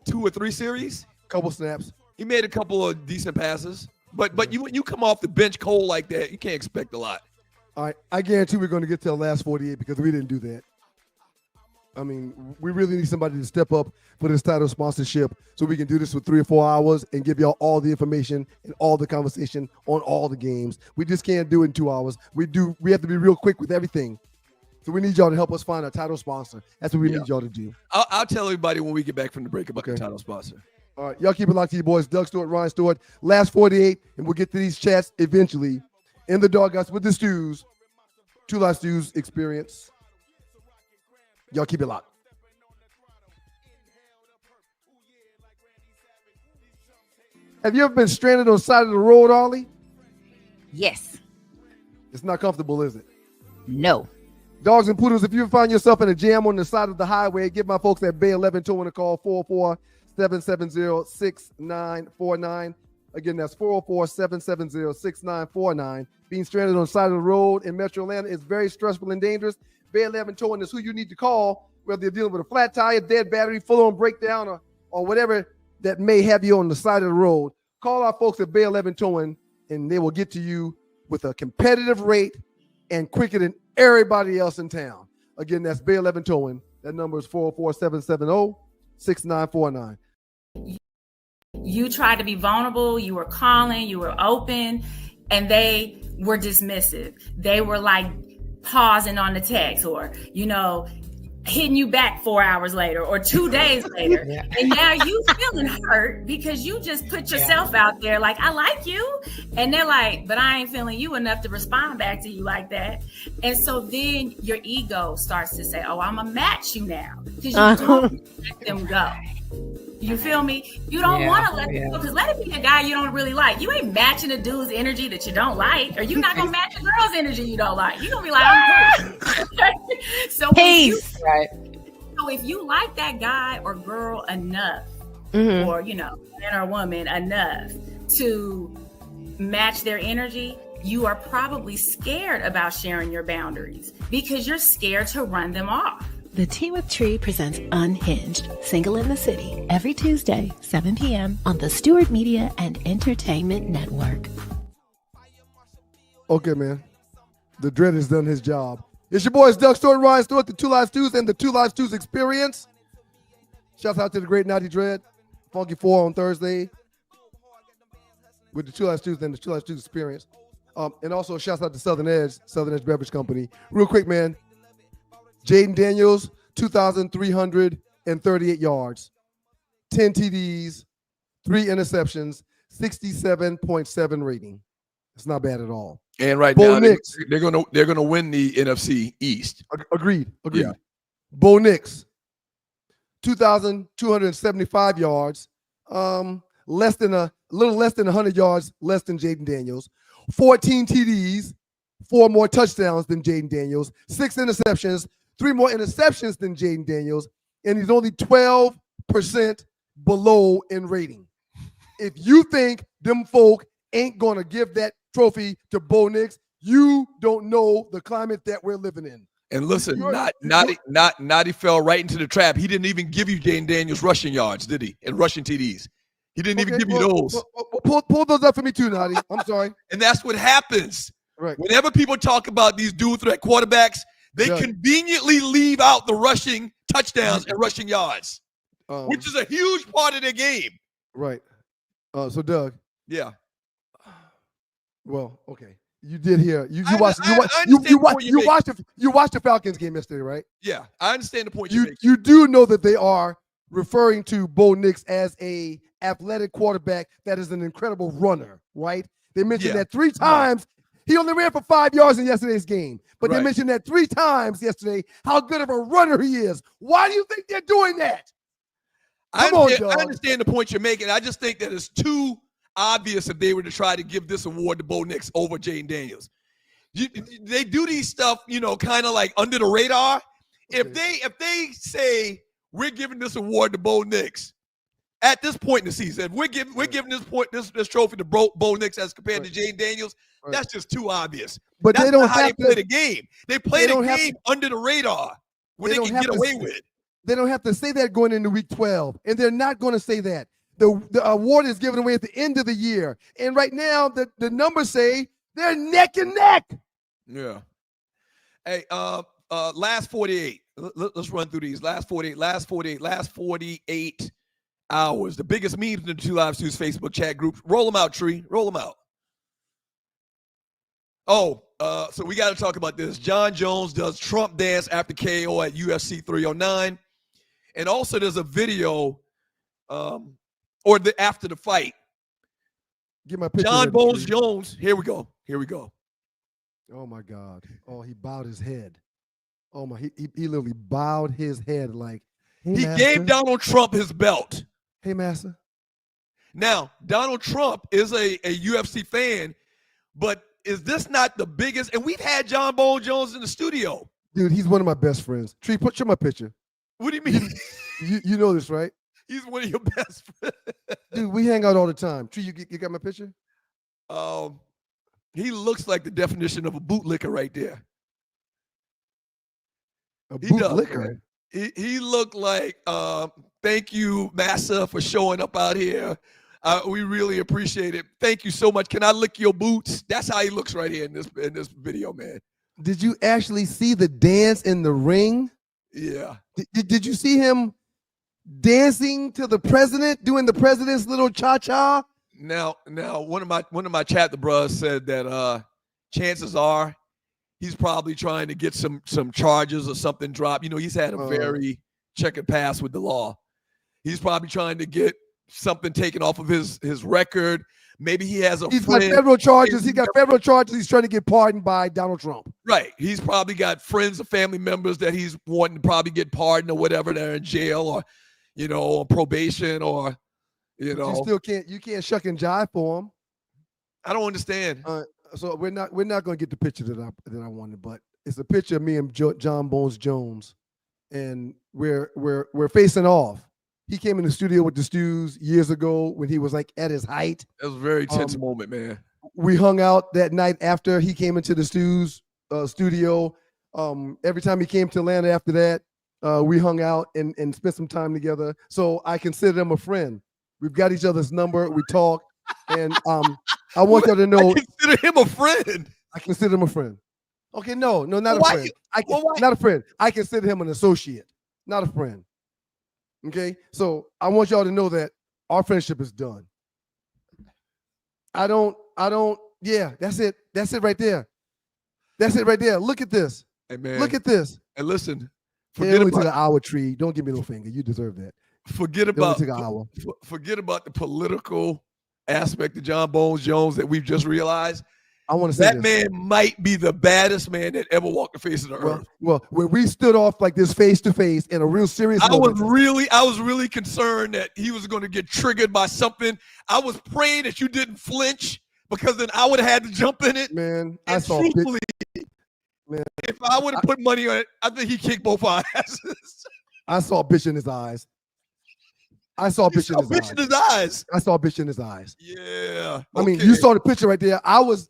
2 or 3 series? Couple snaps. He made a couple of decent passes. But you come off the bench cold like that, you can't expect a lot. All right, I guarantee we're going to get to the last 48 because we didn't do that. I mean, we really need somebody to step up for this title sponsorship so we can do this for 3 or 4 hours and give y'all all the information and all the conversation on all the games. We just can't do it in 2 hours. We have to be real quick with everything. So we need y'all to help us find a title sponsor. That's what we need y'all to do. I'll tell everybody when we get back from the break about the title sponsor. All right, y'all keep it locked to you boys. Doug Stewart, Ryan Stewart. Last 48, and we'll get to these chats eventually. In the Doghouse with the Stews. 2 Live Stews experience. Y'all keep it locked. Have you ever been stranded on the side of the road, Ollie? Yes. It's not comfortable, is it? No. Dogs and Poodles, if you find yourself in a jam on the side of the highway, give my folks at Bay 11 Towing a call, 404-770-6949. Again, that's 404-770-6949. Being stranded on the side of the road in Metro Atlanta is very stressful and dangerous. Bay 11 Towing is who you need to call, whether you're dealing with a flat tire, dead battery, full-on breakdown, or whatever that may have you on the side of the road. Call our folks at Bay 11 Towing, and they will get to you with a competitive rate and quicker than everybody else in town. Again, that's Bay 11 Towing. That number is 404-770-6949. You tried to be vulnerable. You were calling. You were open. And they were dismissive. They were like pausing on the text or, hitting you back 4 hours later or 2 days later. Yeah. And now you feeling hurt because you just put yourself out there like, I like you. And they're like, but I ain't feeling you enough to respond back to you like that. And so then your ego starts to say, oh, I'm going to match you now. Because you don't let them go. You feel me? You don't want to let them go because let it be a guy you don't really like. You ain't matching a dude's energy that you don't like, or you're not going to match a girl's energy you don't like. You're going to be like, I'm cool. So if you like that guy or girl enough, or, man or woman enough to match their energy, you are probably scared about sharing your boundaries because you're scared to run them off. The Tea with Tree presents Unhinged, Single in the City, every Tuesday, 7 p.m. on the Stewart Media and Entertainment Network. Okay, man. The dread has done his job. It's your boys, Doug Stewart, Ryan Stewart, the 2 Live Stews and the 2 Live Stews Experience. Shouts out to the great Naughty Dread, Funky 4 on Thursday. with the Two Live Stews and the Two Live Stews experience. And also shouts out to Southern Edge Beverage Company. Real quick, man. Jaden Daniels, 2,338 yards, 10 TDs, 3 interceptions, 67.7 rating. It's not bad at all. And right Bo now Nix, they're gonna win the NFC East. Agreed. Yeah. Bo Nix, 2,275 yards, a little less than 100 yards less than Jaden Daniels, 14 TDs, 4 more touchdowns than Jaden Daniels, 6 interceptions, 3 more interceptions than Jaden Daniels, and he's only 12% below in rating. If you think them folk ain't gonna give that trophy to Bo Nix, you don't know the climate that we're living in. And listen, Naughty fell right into the trap. He didn't even give you Jaden Daniels rushing yards, did he? And rushing TDs. He didn't even give you those. Pull those up for me too, Naughty. I'm sorry. And that's what happens. Right. Whenever people talk about these dual threat quarterbacks, they conveniently leave out the rushing touchdowns and rushing yards, which is a huge part of their game. Right. So Doug. Yeah. Well, okay. You did hear you watched the Falcons game yesterday, right? Yeah, I understand the point you do know that they are referring to Bo Nix as a athletic quarterback that is an incredible runner, right? They mentioned that 3 times. He only ran for 5 yards in yesterday's game, but they mentioned that 3 times yesterday how good of a runner he is. Why do you think they're doing that? I understand the point you're making. I just think that it's too obvious if they were to try to give this award to Bo Nix over Jaden Daniels. They do these stuff, kind of like under the radar. Okay. If they say we're giving this award to Bo Nix at this point in the season, if we're giving this trophy to Bo Nix as compared to Jaden Daniels, that's just too obvious. But that's they don't not how have they play the game. They play the game under the radar where they can get away with. They don't have to say that going into week 12, and they're not going to say that. The award is given away at the end of the year. And right now, the numbers say they're neck and neck. Yeah. Hey, last 48. Let's run through these. Last 48 hours. The biggest memes in the Two Live Stews Facebook chat group. Roll them out, Tree. Roll them out. Oh, so we got to talk about this. John Jones does Trump dance after KO at UFC 309. And also there's a video after the fight. Get my picture. John Bones Jones. Here we go. Oh my God. Oh, he bowed his head. Oh my, he literally bowed his head like, hey, he gave Donald Trump his belt. Hey, master. Now, Donald Trump is a UFC fan, but is this not the biggest? And we've had John Bones Jones in the studio. Dude, he's one of my best friends. Tree, show my picture. What do you mean? You know this, right? He's one of your best friends. Dude, we hang out all the time. Tree, you got my picture? He looks like the definition of a bootlicker right there. A bootlicker? He looked like, thank you, Massa, for showing up out here. We really appreciate it. Thank you so much. Can I lick your boots? That's how he looks right here in this video, man. Did you actually see the dance in the ring? Yeah. Did you see him dancing to the president, doing the president's little cha-cha? Now, one of my chapter bros said that chances are he's probably trying to get some charges or something dropped. He's had a very checkered past with the law. He's probably trying to get something taken off of his record. Maybe he has He's got federal charges. He got federal charges. He's trying to get pardoned by Donald Trump. Right. He's probably got friends or family members that he's wanting to probably get pardoned or whatever. They're in jail or, on probation or, You can't shuck and jive for him. I don't understand. So we're not going to get the picture that I wanted, but it's a picture of me and John Bones Jones, and we're facing off. He came in the studio with the Stews years ago when he was like at his height. It was a very tense moment, man. We hung out that night after he came into the Stews studio. Every time he came to Atlanta after that, we hung out and spent some time together. So I consider him a friend. We've got each other's number. We talk, and I want y'all to know. I consider him a friend. I consider him a friend. Okay, no, not a friend. Not a friend. I consider him an associate, not a friend. Okay, so I want y'all to know that our friendship is done. Yeah, that's it. That's it right there. That's it right there. Look at this. Hey, man. Look at this. And listen, It only took an hour, Tree. Don't give me no finger. You deserve that. Forget about the political aspect of John Bones Jones that we've just realized. I want to say that man might be the baddest man that ever walked the face of the earth. Well, when we stood off like this face to face in a real serious moment, I was really concerned that he was going to get triggered by something. I was praying that you didn't flinch because then I would have had to jump in it. Man, and truthfully, if I would have put money on it, I think he kicked both our asses. I saw a bitch in his eyes. I saw a bitch in his eyes. I saw a bitch in his eyes. Yeah. I mean, you saw the picture right there. I was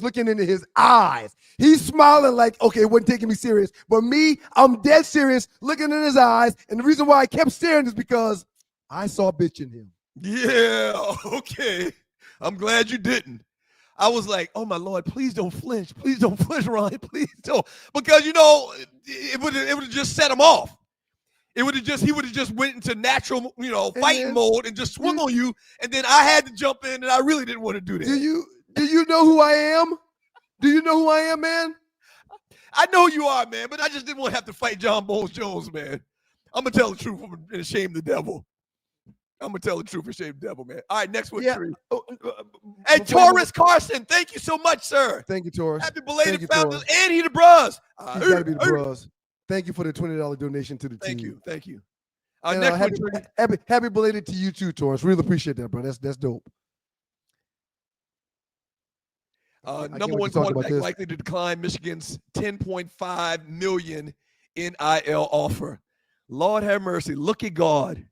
looking into his eyes. He's smiling like, okay, it wasn't taking me serious. But me, I'm dead serious, looking in his eyes. And the reason why I kept staring is because I saw a bitch in him. Yeah, okay. I'm glad you didn't. I was like, oh my Lord, please don't flinch. Please don't flinch, Ryan. Please don't. Because it would have just set him off. He would have just went into natural, fighting mode and just swung on you. And then I had to jump in and I really didn't want to do that. Do you know who I am? Do you know who I am, man? I know you are, man, but I just didn't want to have to fight John Bones Jones, man. I'm going to tell the truth and shame the devil. I'm going to tell the truth and shame the devil, man. All right, next one, Tree. Hey, Taurus Carson, thank you so much, sir. Thank you, Taurus. Happy belated Founders, and he the bros. He's got to be the bros. Thank you for the $20 donation to the team. Thank you. Next happy belated to you too, Taurus. Really appreciate that, bro. That's dope. Number one quarterback likely to decline Michigan's $10.5 million NIL offer. Lord have mercy. Look at God.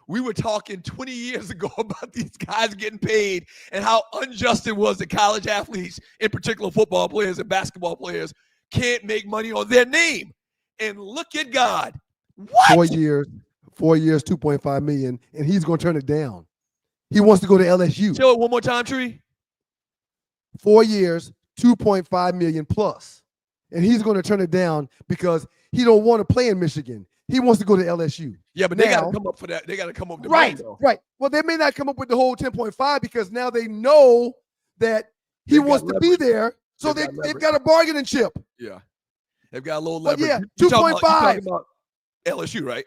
We were talking 20 years ago about these guys getting paid and how unjust it was that college athletes, in particular football players and basketball players, can't make money on their name. And look at God. What? 4 years, 2.5 million, and he's going to turn it down. He wants to go to LSU. Show it one more time, Tree. 4 years, 2.5 million plus, and he's going to turn it down because he don't want to play in Michigan. He wants to go to LSU. Yeah, but they got to come up for that. They got to come up with the right, money, though. Right. Well, they may not come up with the whole 10.5 because now they know that he wants to be there, so they've got a bargaining chip. Yeah. They've got a little leverage. Yeah, 2.5. Talking about LSU, right?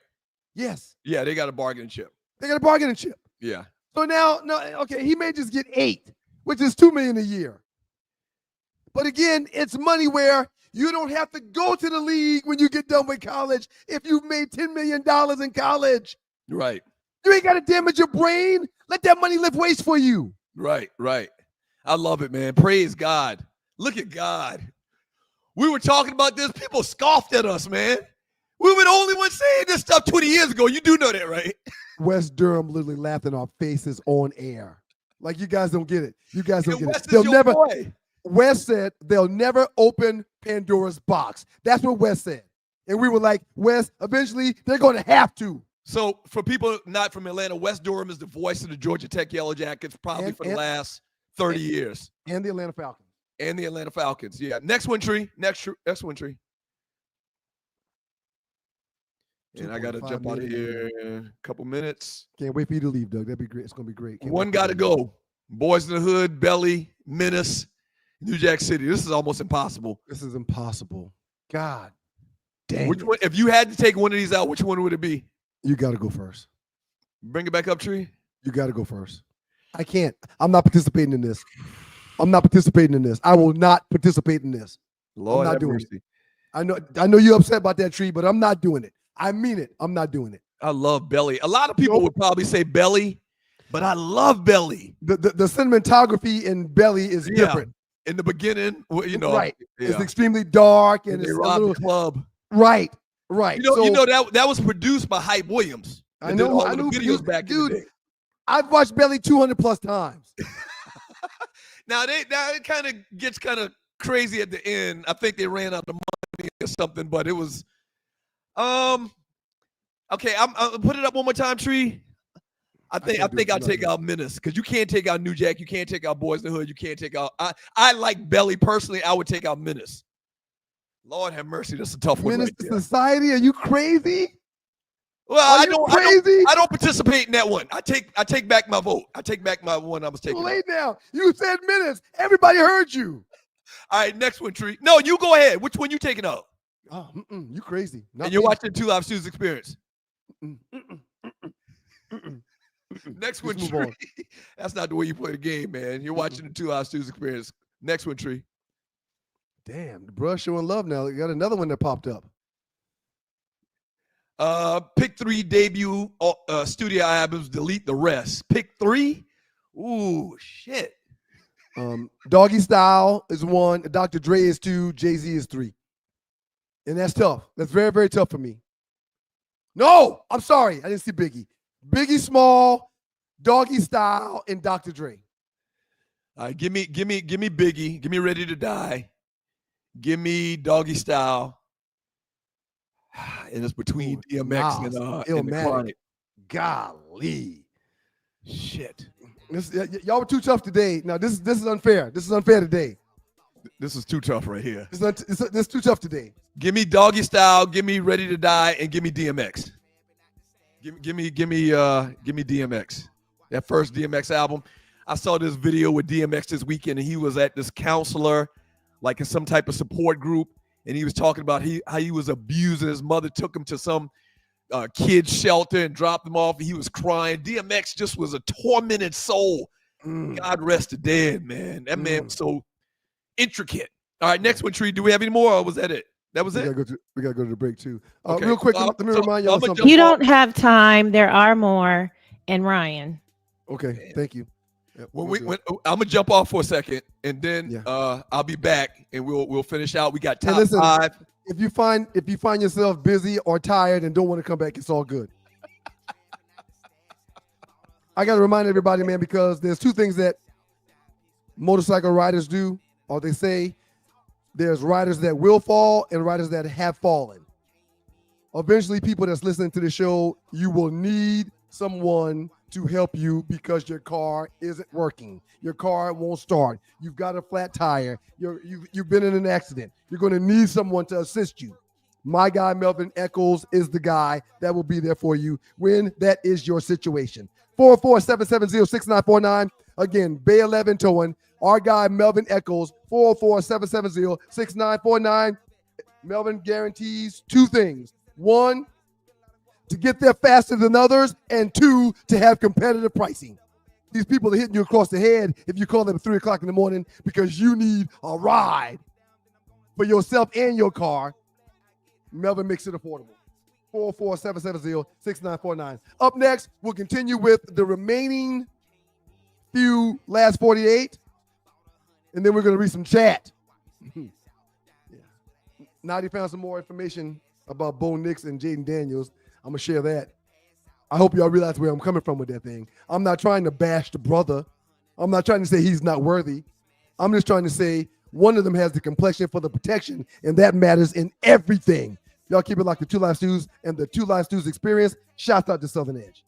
Yes. Yeah, they got a bargaining chip. They got a bargaining chip. Yeah. So now, he may just get 8, which is $2 million a year. But again, it's money where you don't have to go to the league when you get done with college if you've made $10 million in college. Right. You ain't got to damage your brain. Let that money lift weights for you. Right. I love it, man. Praise God. Look at God. We were talking about this. People scoffed at us, man. We were the only ones saying this stuff 20 years ago. You do know that, right? West Durham literally laughed in our faces on air. Like, you guys don't get it. You guys don't get it. They'll never. Boy. Wes said they'll never open Pandora's box. That's what Wes said. And we were like, Wes, eventually they're going to have to. So for people not from Atlanta, Wes Durham is the voice of the Georgia Tech Yellow Jackets probably for the last 30 years. And the Atlanta Falcons. Yeah. Next one, Tree. Next one, Tree. And I got to jump out of here in a couple minutes. Can't wait for you to leave, Doug. That'd be great. It's going to be great. One got to go. Boys in the Hood, Belly, Menace, New Jack City. This is almost impossible. This is impossible. God dang. Which one? If you had to take one of these out, which one would it be? You got to go first. Bring it back up, Tree. You got to go first. I can't. I'm not participating in this. I will not participate in this. Lord, I'm not doing it. I know you're upset about that, Tree, but I'm not doing it. I mean it. I'm not doing it. I love Belly. A lot of people would probably say Belly, but I love Belly. The cinematography in Belly is different. In the beginning, right? Yeah. It's extremely dark and it's the club. Right. You know that was produced by Hype Williams. I know. I know videos back in the day. I've watched Belly 200 plus times. Now it kind of gets kind of crazy at the end. I think they ran out of money or something, but it was okay. I'll put it up one more time, Tree. I think I'll take out Menace because you can't take out New Jack. You can't take out Boys in the Hood. You can't take out. I like Belly personally. I would take out Menace. Lord have mercy. That's a tough one. Menace to Society? Are you crazy? Well, Are you crazy? I don't participate in that one. I take back my vote. I take back my one I was taking. Too late now. You said minutes. Everybody heard you. All right, next one, Tree. No, you go ahead. Which one you taking out? Oh, you crazy. Not And you're me. watching Two Live Students Experience. Next one, Let's move Tree. on. That's not the way you play the game, man. You're watching the Two Live Students Experience. Next one, Tree. Damn, the bruh showing love now. You got another one that popped up. Pick 3 debut studio albums, delete the rest. Pick 3? Ooh, shit. Doggy Style is 1. Dr. Dre is 2. Jay-Z is 3. And that's tough. That's very, very tough for me. No, I'm sorry. I didn't see Biggie. Biggie Small, Doggy Style, and Dr. Dre. All right, give me Biggie. Give me Ready to Die. Give me Doggy Style. And it's between DMX and the Chronic. Golly. Shit. Y'all were too tough today. Now, this is unfair. This is unfair today. This is too tough right here. This is too tough today. Give me Doggy Style, give me Ready to Die, and give me DMX. Give me DMX. That first DMX album. I saw this video with DMX this weekend, and he was at this counselor, like in some type of support group, and he was talking about how he was abused, and his mother took him to some kid's shelter and dropped him off, and he was crying. DMX just was a tormented soul. God rest the dead, man. That man was so intricate. All right, next one, Tree. Do we have any more, or was that it? That was it? We gotta go to the break, too. Okay. Real quick, let me remind y'all of something. You don't have time. There are more. And Ryan. Okay, thank you. Yep, I'm gonna jump off for a second, and then I'll be back, and we'll finish out. We got top Hey, listen, 5. If you find yourself busy or tired and don't want to come back, it's all good. I got to remind everybody, man, because there's 2 things that motorcycle riders do, or they say. There's riders that will fall and riders that have fallen. Eventually, people that's listening to the show, you will need someone to help you because your car isn't working. Your car won't start. You've got a flat tire. You've been in an accident. You're going to need someone to assist you. My guy, Melvin Eccles, is the guy that will be there for you when that is your situation. 404-770-6949. Again, Bay 11 Towing. Our guy, Melvin Eccles, 404-770-6949. Melvin guarantees 2 things. 1, to get there faster than others, and 2, to have competitive pricing. These people are hitting you across the head if you call them at 3 o'clock in the morning because you need a ride for yourself and your car. Melvin makes it affordable. 404-770-6949. Up next, we'll continue with the remaining few last 48. And then we're going to read some chat. Nadi found some more information about Bo Nix and Jaden Daniels. I'm going to share that. I hope y'all realize where I'm coming from with that thing. I'm not trying to bash the brother. I'm not trying to say he's not worthy. I'm just trying to say one of them has the complexion for the protection, and that matters in everything. Y'all keep it like the Two Live Stews and the Two Live Stews experience. Shout out to Southern Edge.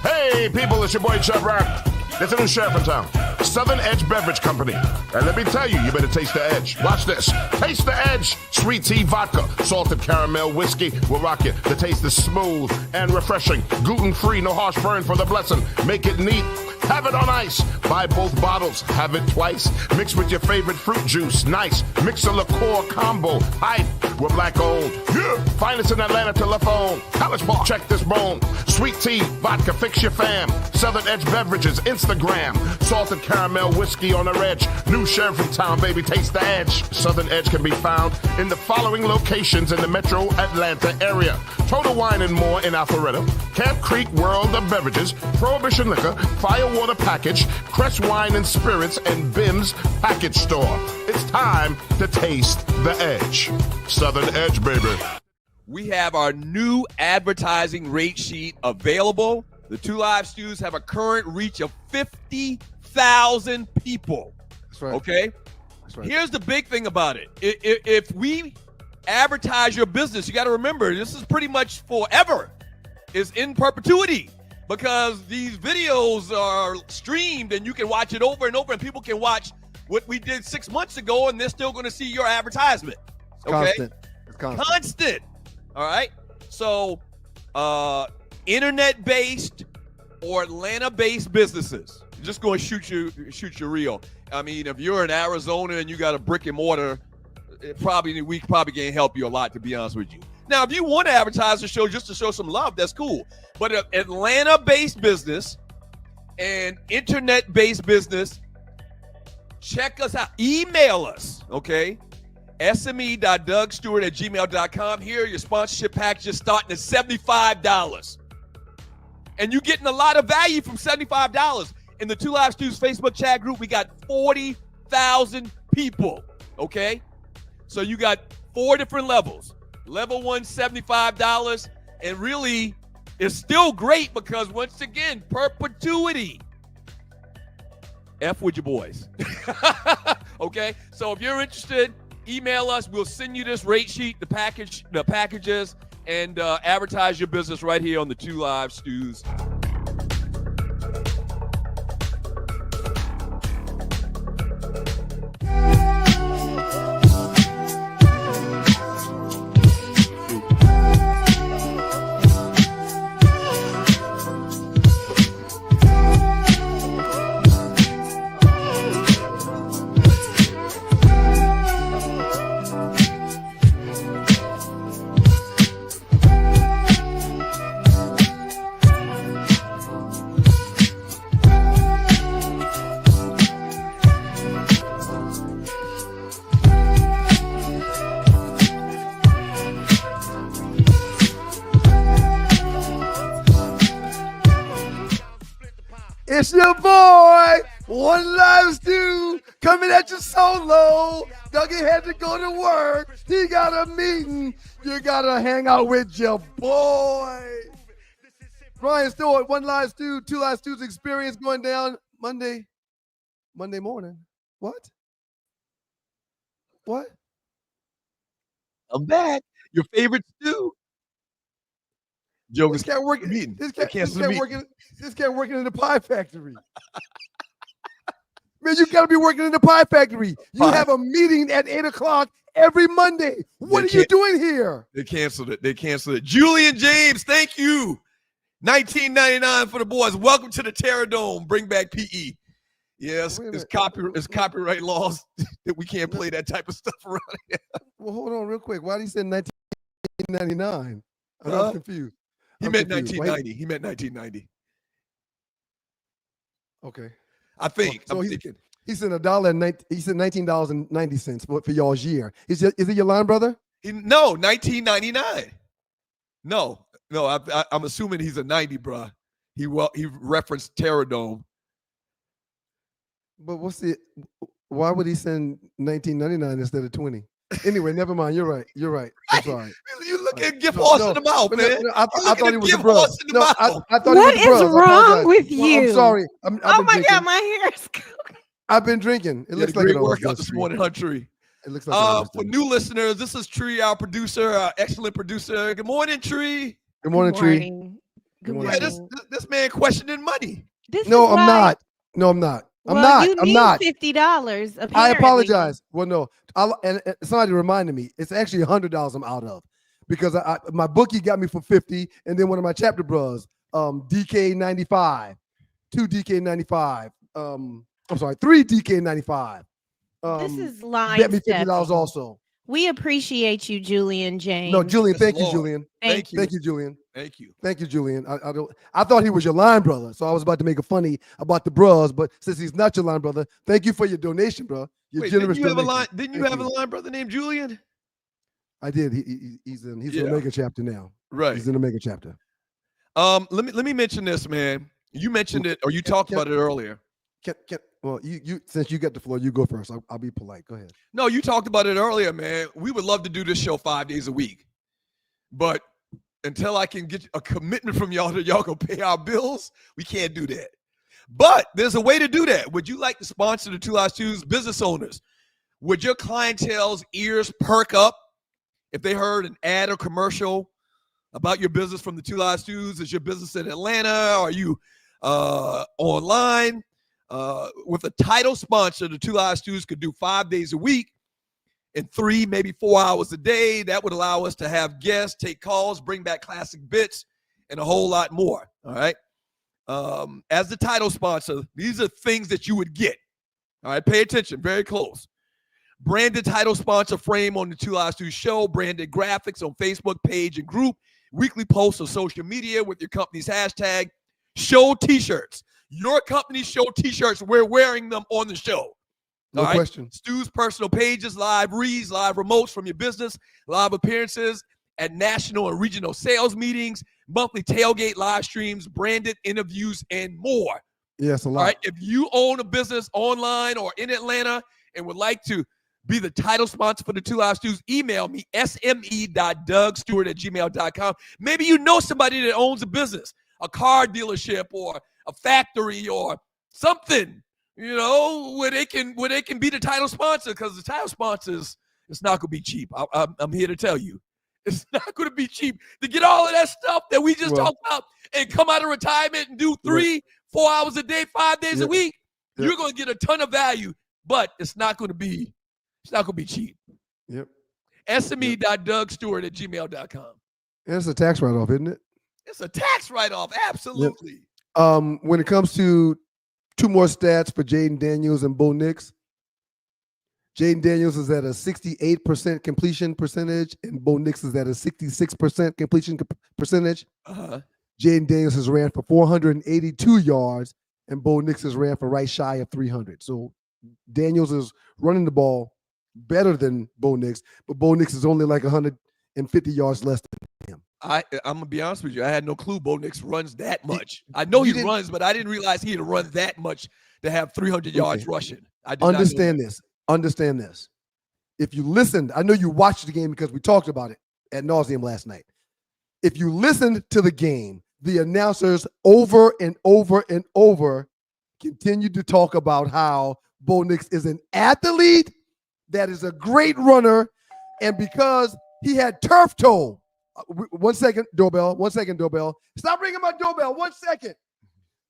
Hey, people, it's your boy Chubb Rock. There's a new sheriff in town, Southern Edge Beverage Company. And let me tell you, you better taste the edge. Watch this. Taste the edge. Sweet tea vodka, salted caramel whiskey will rock you. The taste is smooth and refreshing. Gluten-free, no harsh burn for the blessing. Make it neat. Have it on ice. Buy both bottles. Have it twice. Mix with your favorite fruit juice. Nice. Mix a liqueur combo. Hype. We're black owned. Yeah. Finest in Atlanta telephone. College Park. Check this bone. Sweet tea, vodka, fix your fam. Southern Edge Beverages, Instagram. Salted caramel whiskey on the edge. New sheriff in town, baby. Taste the edge. Southern Edge can be found in the following locations in the metro Atlanta area. Total Wine and More in Alpharetta. Camp Creek World of Beverages. Prohibition Liquor. Firewater Package. Crest Wine and Spirits. And Bim's Package Store. It's time to taste the edge. Southern Edge, baby. We have our new advertising rate sheet available. The Two Live Stews have a current reach of 50,000 people. That's right. Okay? That's right. Here's the big thing about it. If we advertise your business, you got to remember, this is pretty much forever. It's in perpetuity because these videos are streamed and you can watch it over and over, and people can watch what we did 6 months ago and they're still going to see your advertisement. Okay? It's constant. Constant. All right. So internet-based or Atlanta-based businesses. Just going to shoot you real. I mean, if you're in Arizona and you got a brick and mortar, we probably can't help you a lot, to be honest with you. Now, if you want to advertise the show just to show some love, that's cool. But an Atlanta-based business and internet-based business, check us out. Email us, okay? sme.dougstewart@gmail.com. Here, your sponsorship packages starting at $75. And you're getting a lot of value from $75. In the Two Live Stews Facebook chat group, we got 40,000 people, okay? So you got 4 different levels. Level 1, $75. And really, it's still great because, once again, perpetuity. F with your boys. Okay? So if you're interested, email us. We'll send you this rate sheet, the packages, and advertise your business right here on the Two Live Stews. It's your boy, One Live Stew, coming at you solo. Dougie had to go to work. He got a meeting. You got to hang out with your boy. Brian Stewart, One Live Stew, Two Live Stews experience going down Monday morning. What? I'm back. Your favorite stew. Joe This cat working in the pie factory. Man, you gotta be working in the pie factory. You have a meeting at 8:00 every Monday. What are you doing here? They canceled it. Julian James, thank you. $19.99 for the boys. Welcome to the Terror Dome. Bring back PE. Yes, it's copyright laws that we can't play that type of stuff around here. Well, hold on real quick. Why did he say 1999? I'm confused. He meant 1990. He meant 1990. Okay. I think. So he said $19.90 for y'all's year. Is it your line brother? No, 1999. No. I'm assuming he's a 90, bro. He referenced Terror Dome. But why would he send 1999 instead of 20? Anyway, never mind. You're right. I'm sorry. You look at give horse in the mouth, man. I thought he was a bro. I thought what he was a is bro. wrong with you? I'm sorry. Oh my God, my hair is I've been drinking. It looks like a great workout this morning, huh, Tree? It looks like for new listeners, this is Tree, our producer, our excellent producer. Good morning, Tree. Good morning, Tree. Good morning. Yeah, this man questioning money. No, I'm not. I'm not. $50. I apologize. Well, no. And somebody reminded me. It's actually $100 I'm out of because my bookie got me for $50, and then one of my chapter bros, DK95, 2 DK95. I'm sorry, 3 DK95. This is line. Bet me $50 also. We appreciate you, Julian James. No, Julian, thank you, Julian. Thank you. Thank you, Julian. Thank you. Thank you, Julian. I thought he was your line brother, so I was about to make a funny about the bros, but since he's not your line brother, thank you for your donation, bro. Your generous donation. Didn't you have a line brother named Julian? I did. He's in Omega chapter now. Right. He's in Omega chapter. Let me mention this, man. You mentioned it, or you talked about it earlier. Well, you since you got the floor, you go first. I'll be polite. Go ahead. No, you talked about it earlier, man. We would love to do this show 5 days a week, but until I can get a commitment from y'all that y'all gonna pay our bills, we can't do that. But there's a way to do that. Would you like to sponsor the Two Live Stews business owners? Would your clientele's ears perk up if they heard an ad or commercial about your business from the Two Live Stews? Is your business in Atlanta? Are you online? With a title sponsor, the Two Live Stews could do 5 days a week and 3, maybe 4 hours a day. That would allow us to have guests, take calls, bring back classic bits, and a whole lot more. All right. As the title sponsor, these are things that you would get. All right. Pay attention. Very close. Branded title sponsor frame on the Two Live Stew show, branded graphics on Facebook page and group, weekly posts on social media with your company's hashtag, show t-shirts. Your company's show t-shirts, we're wearing them on the show. No question. Stew's personal pages, live reads, live remotes from your business, live appearances at national and regional sales meetings, monthly tailgate live streams, branded interviews, and more. Yes, a lot. All right. If you own a business online or in Atlanta and would like to be the title sponsor for the Two Live Stews, email me, sme.dougstewart@gmail.com. Maybe you know somebody that owns a business, a car dealership or a factory or something, where they can be the title sponsor, because the title sponsors, it's not going to be cheap. I'm here to tell you. It's not going to be cheap to get all of that stuff that we just talked about and come out of retirement and do 3-4 hours a day, 5 days a week. You're going to get a ton of value, but it's not going to be cheap. Yep. sme.dougstewart@gmail.com. It's a tax write-off, isn't it? It's a tax write-off. Absolutely. Yep. When it comes to 2 more stats for Jaden Daniels and Bo Nix, Jaden Daniels is at a 68% completion percentage, and Bo Nix is at a 66% completion percentage. Jaden Daniels has ran for 482 yards, and Bo Nix has ran for right shy of 300. So Daniels is running the ball better than Bo Nix, but Bo Nix is only like 150 yards less than him. I'm going to be honest with you. I had no clue Bo Nix runs that much. I know he runs, but I didn't realize he had run that much to have 300 yards rushing. I did Understand this. Understand this. If you listened, I know you watched the game because we talked about it ad nauseum last night. If you listened to the game, the announcers over and over and over continued to talk about how Bo Nix is an athlete that is a great runner, and because he had turf toe. 1 second, doorbell. 1 second, doorbell. Stop ringing my doorbell. 1 second.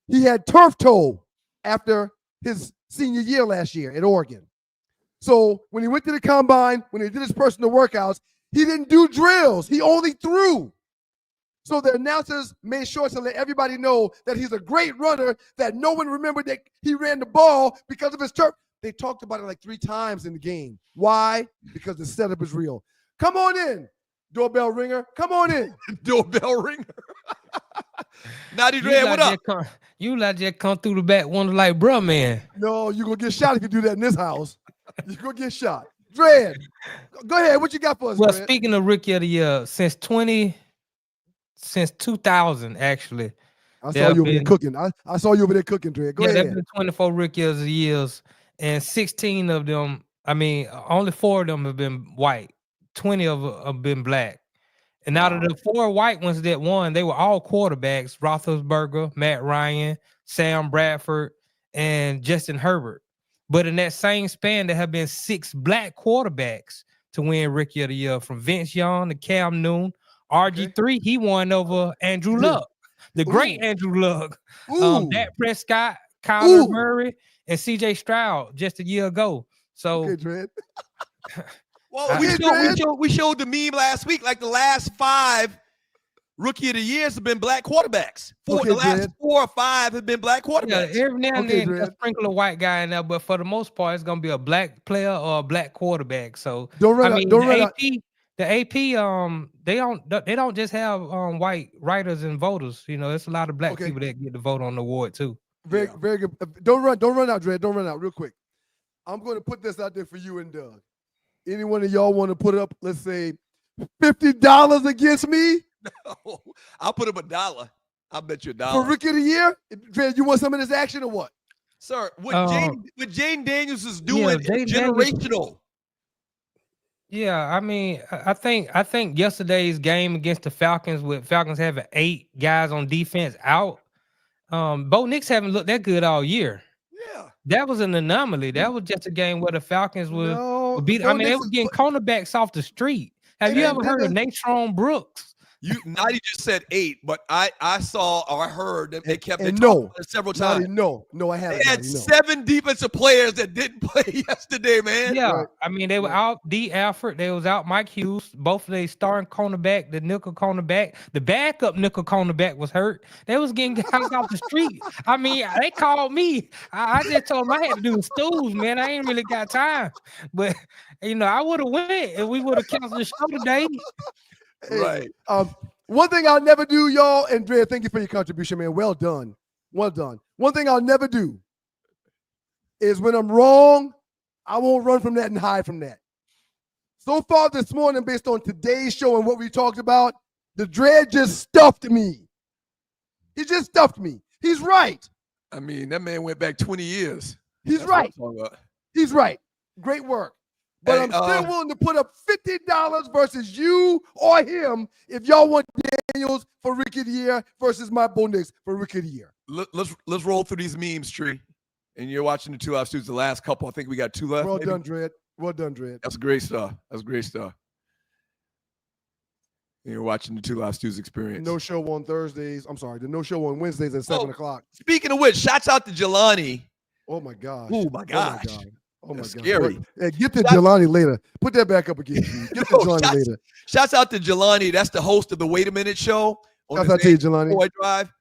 He had turf toe after his senior year last year at Oregon. So when he went to the combine, when he did his personal workouts, he didn't do drills. He only threw. So the announcers made sure to let everybody know that he's a great runner, that no one remembered that he ran the ball because of his turf. They talked about it like 3 times in the game. Why? Because the setup is real. Come on in. Doorbell ringer. Come on in. Doorbell ringer. Naughty Dread, what up? You like just come through the back one like, bruh, man. No, you're going to get shot if you do that in this house. You're going to get shot. Dread, go ahead. What you got for us, Well, Dread? speaking of Rookie of the Year, since 2000, actually. I saw you over there cooking. I saw you over there cooking, Dread. Go ahead. There have been 24 Rookie of the Years, and 16 of them, only 4 of them have been white. 20 of them have been black. And out of the 4 white ones that won, they were all quarterbacks: Roethlisberger, Matt Ryan, Sam Bradford, and Justin Herbert. But in that same span, there have been 6 black quarterbacks to win Rookie of the Year, from Vince Young to Cam Newton. RG3, he won over Andrew Luck, the great Andrew Luck. Dak Prescott, Kyler Murray, and CJ Stroud just a year ago. So Well, we showed the meme last week. Like the last 5 Rookie of the Years have been black quarterbacks. The last 4 or 5 have been black quarterbacks. Yeah, every now and then a sprinkle a white guy in there, but for the most part, it's gonna be a black player or a black quarterback. So the AP, they don't just have white writers and voters. It's a lot of black people that get to vote on the award too. Very good. Don't run out, Dread. Don't run out real quick. I'm going to put this out there for you and Doug. Any one of y'all want to put up, let's say, $50 against me? No, I'll put up $1. I'll bet you $1. For Rookie of the Year? Dread, you want some of this action or what? Sir, what Jaden Daniels is doing is generational. Yeah, I think yesterday's game against the Falcons, with Falcons having 8 guys on defense out, Bo Nix haven't looked that good all year. Yeah, that was an anomaly. That was just a game where the Falcons were beat. They were getting cornerbacks off the street. Have you ever heard of Natron Brooks? Naughty just said 8, but I saw or I heard that they kept it several times. No, I haven't. They had 7 defensive players that didn't play yesterday, man. Yeah, right. I mean they were out D. Alfred, they was out Mike Hughes, both of they starting cornerback, the nickel cornerback, the backup nickel cornerback was hurt. They was getting guys off the street. I mean, they called me. I just told them I had to do stools, man. I ain't really got time, but I would have went and we would have canceled the show today. Right. One thing I'll never do, y'all, and Dre, thank you for your contribution, man. Well done. Well done. One thing I'll never do is when I'm wrong, I won't run from that and hide from that. So far this morning, based on today's show and what we talked about, the Dread just stuffed me. He just stuffed me. He's right. I mean, that man went back 20 years. He's right. He's right. Great work. But I'm still willing to put up $50 versus you or him if y'all want Daniels for Rookie of the Year versus my Bo Nix for Rookie of the Year. Let's roll through these memes, Tree. And you're watching the 2 Live Studios, the last couple. I think we got 2 left. Well done, Dredd. Well done, Dredd. That's great stuff. That's great stuff. And you're watching the 2 Live Studios experience. No show on Thursdays. I'm sorry. The no show on Wednesdays at 7 o'clock. Speaking of which, shouts out to Jelani. Oh, my gosh. Oh, my gosh. Oh my God. Scary. Hey, get to Jelani later. Put that back up again. Get to Jelani later. Shouts out to Jelani. That's the host of the Wait a Minute Show. Shouts out to you, Jelani. Toy Drive.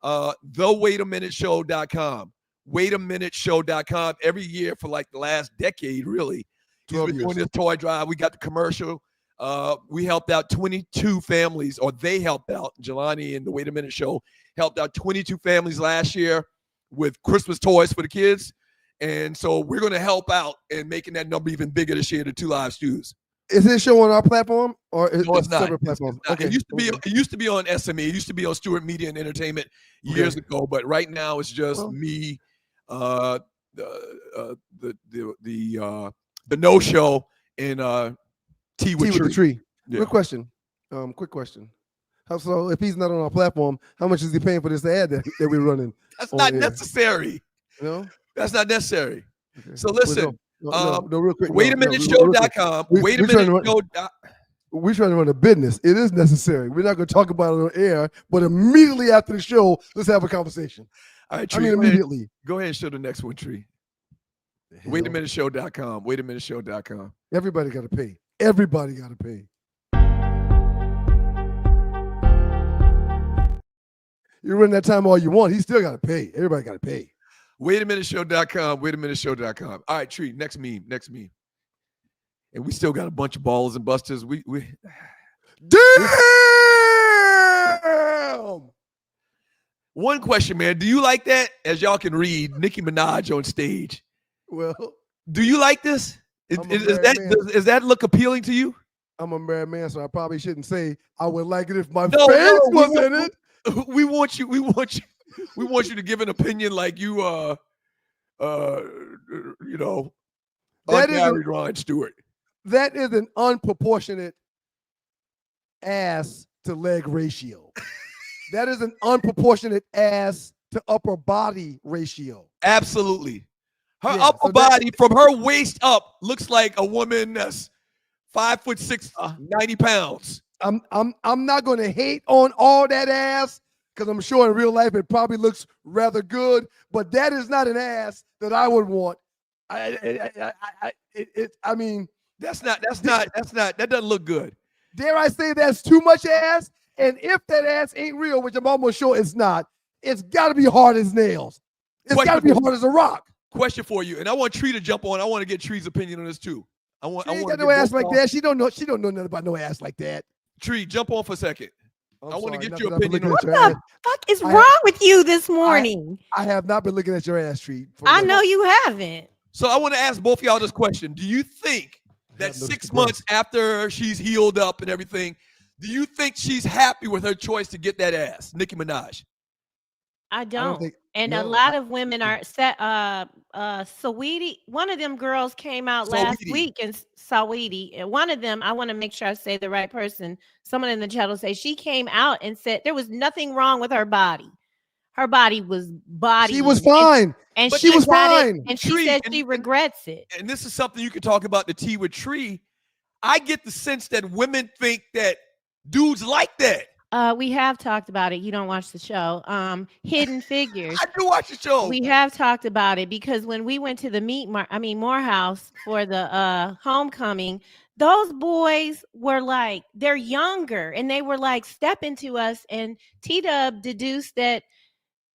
TheWaitAMinuteShow.com. WaitAMinuteShow.com. Every year for like the last decade, really. He's been doing this toy drive. We got the commercial. We helped out 22 families, or they helped out. Jelani and the Wait a Minute Show helped out 22 families last year with Christmas toys for the kids. And so we're going to help out and making that number even bigger this year to 2 Live Stews. Is this show on our platform or is no, it's not. Separate platform? Okay. It used to be on SME. It used to be on Stewart Media and Entertainment years ago, but right now it's just me, the No Show, and Tea with the Tree. Yeah. Quick question. So if he's not on our platform, how much is he paying for this ad that we're running? That's not necessary. No? That's not necessary. Okay. So listen, real quick. WaitAMinuteShow.com. We're trying to run a business. It is necessary. We're not going to talk about it on air, but immediately after the show, let's have a conversation. All right, Tree. Immediately. Go ahead and show the next one, Tree. WaitAMinuteShow.com. WaitAMinuteShow.com. Everybody got to pay. Everybody got to pay. You run that time all you want. He still got to pay. Everybody got to pay. WaitAMinuteShow.com. WaitAMinuteShow.com. All right, Tree. Next meme. And we still got a bunch of ballers and busters. Damn! One question, man. Do you like that? As y'all can read, Nicki Minaj on stage. Well, do you like this? Is that look appealing to you? I'm a married man, so I probably shouldn't say I would like it if my face was in it. We want you to give an opinion like you unmarried Ryan Stewart. That is an unproportionate ass to leg ratio. That is an unproportionate ass to upper body ratio. Absolutely. Her upper body from her waist up looks like a woman that's 5'6", 90 pounds. I'm not going to hate on all that ass because I'm sure in real life it probably looks rather good, but that is not an ass that I would want. I mean, that doesn't look good. Dare I say that's too much ass? And if that ass ain't real, which I'm almost sure it's not, it's got to be hard as nails. It's got to be hard as a rock. Question for you, and I want Tree to jump on. I want to get Tree's opinion on this too. She ain't got no ass like that. She don't know nothing about no ass like that. Tree, jump on for a second. I want to get your opinion. opinion. What the fuck is wrong with you this morning? I have not been looking at your ass, Tree. I know you haven't. So I want to ask both of y'all this question. Do you think that 6 months after she's healed up and everything, do you think she's happy with her choice to get that ass, Nicki Minaj? I don't. A lot of women are set. Saweetie, one of them girls came out last week, and Saweetie, and one of them, I want to make sure I say the right person. Someone in the chat will say she came out and said there was nothing wrong with her body. Her body was body. She was fine. And she was fine. And she said she regrets it. And this is something you could talk about the tea with Tree. I get the sense that women think that Dudes like that. We have talked about it. You don't watch the show. Hidden Figures. I do watch the show. We have talked about it because when we went to the Morehouse for the homecoming, those boys were like, they're younger and they were like stepping to us, and T-Dub deduced that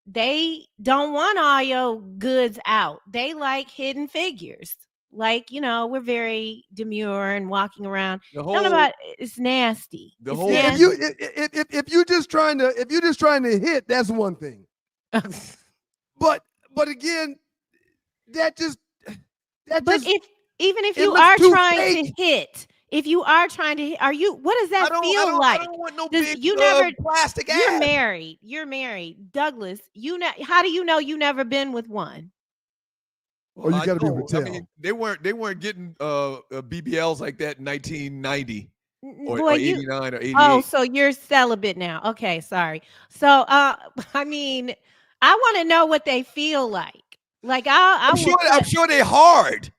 they don't want all your goods out. They like Hidden Figures. Like, we're very demure and walking around. It's nasty. Nasty. If you're just trying to hit, that's one thing. but again, if you are trying to hit, what does that feel like? I don't want no big plastic ass. You're married. Douglas, how do you know you never been with one? Well, you got to be able to tell. I mean, they weren't getting BBLs like that in 1990 or 89 or 88. Oh, so you're celibate now. Okay, sorry. So, I want to know what they feel like. Like, I'm sure they're hard.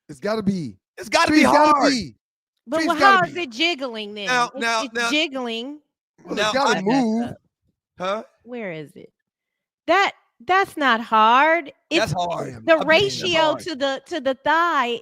It's got to be. It's got to be hard. But how is it jiggling then? It's jiggling. Well, it's got to move. Huh? Where is it? That's not hard. That's hard. The ratio to the thigh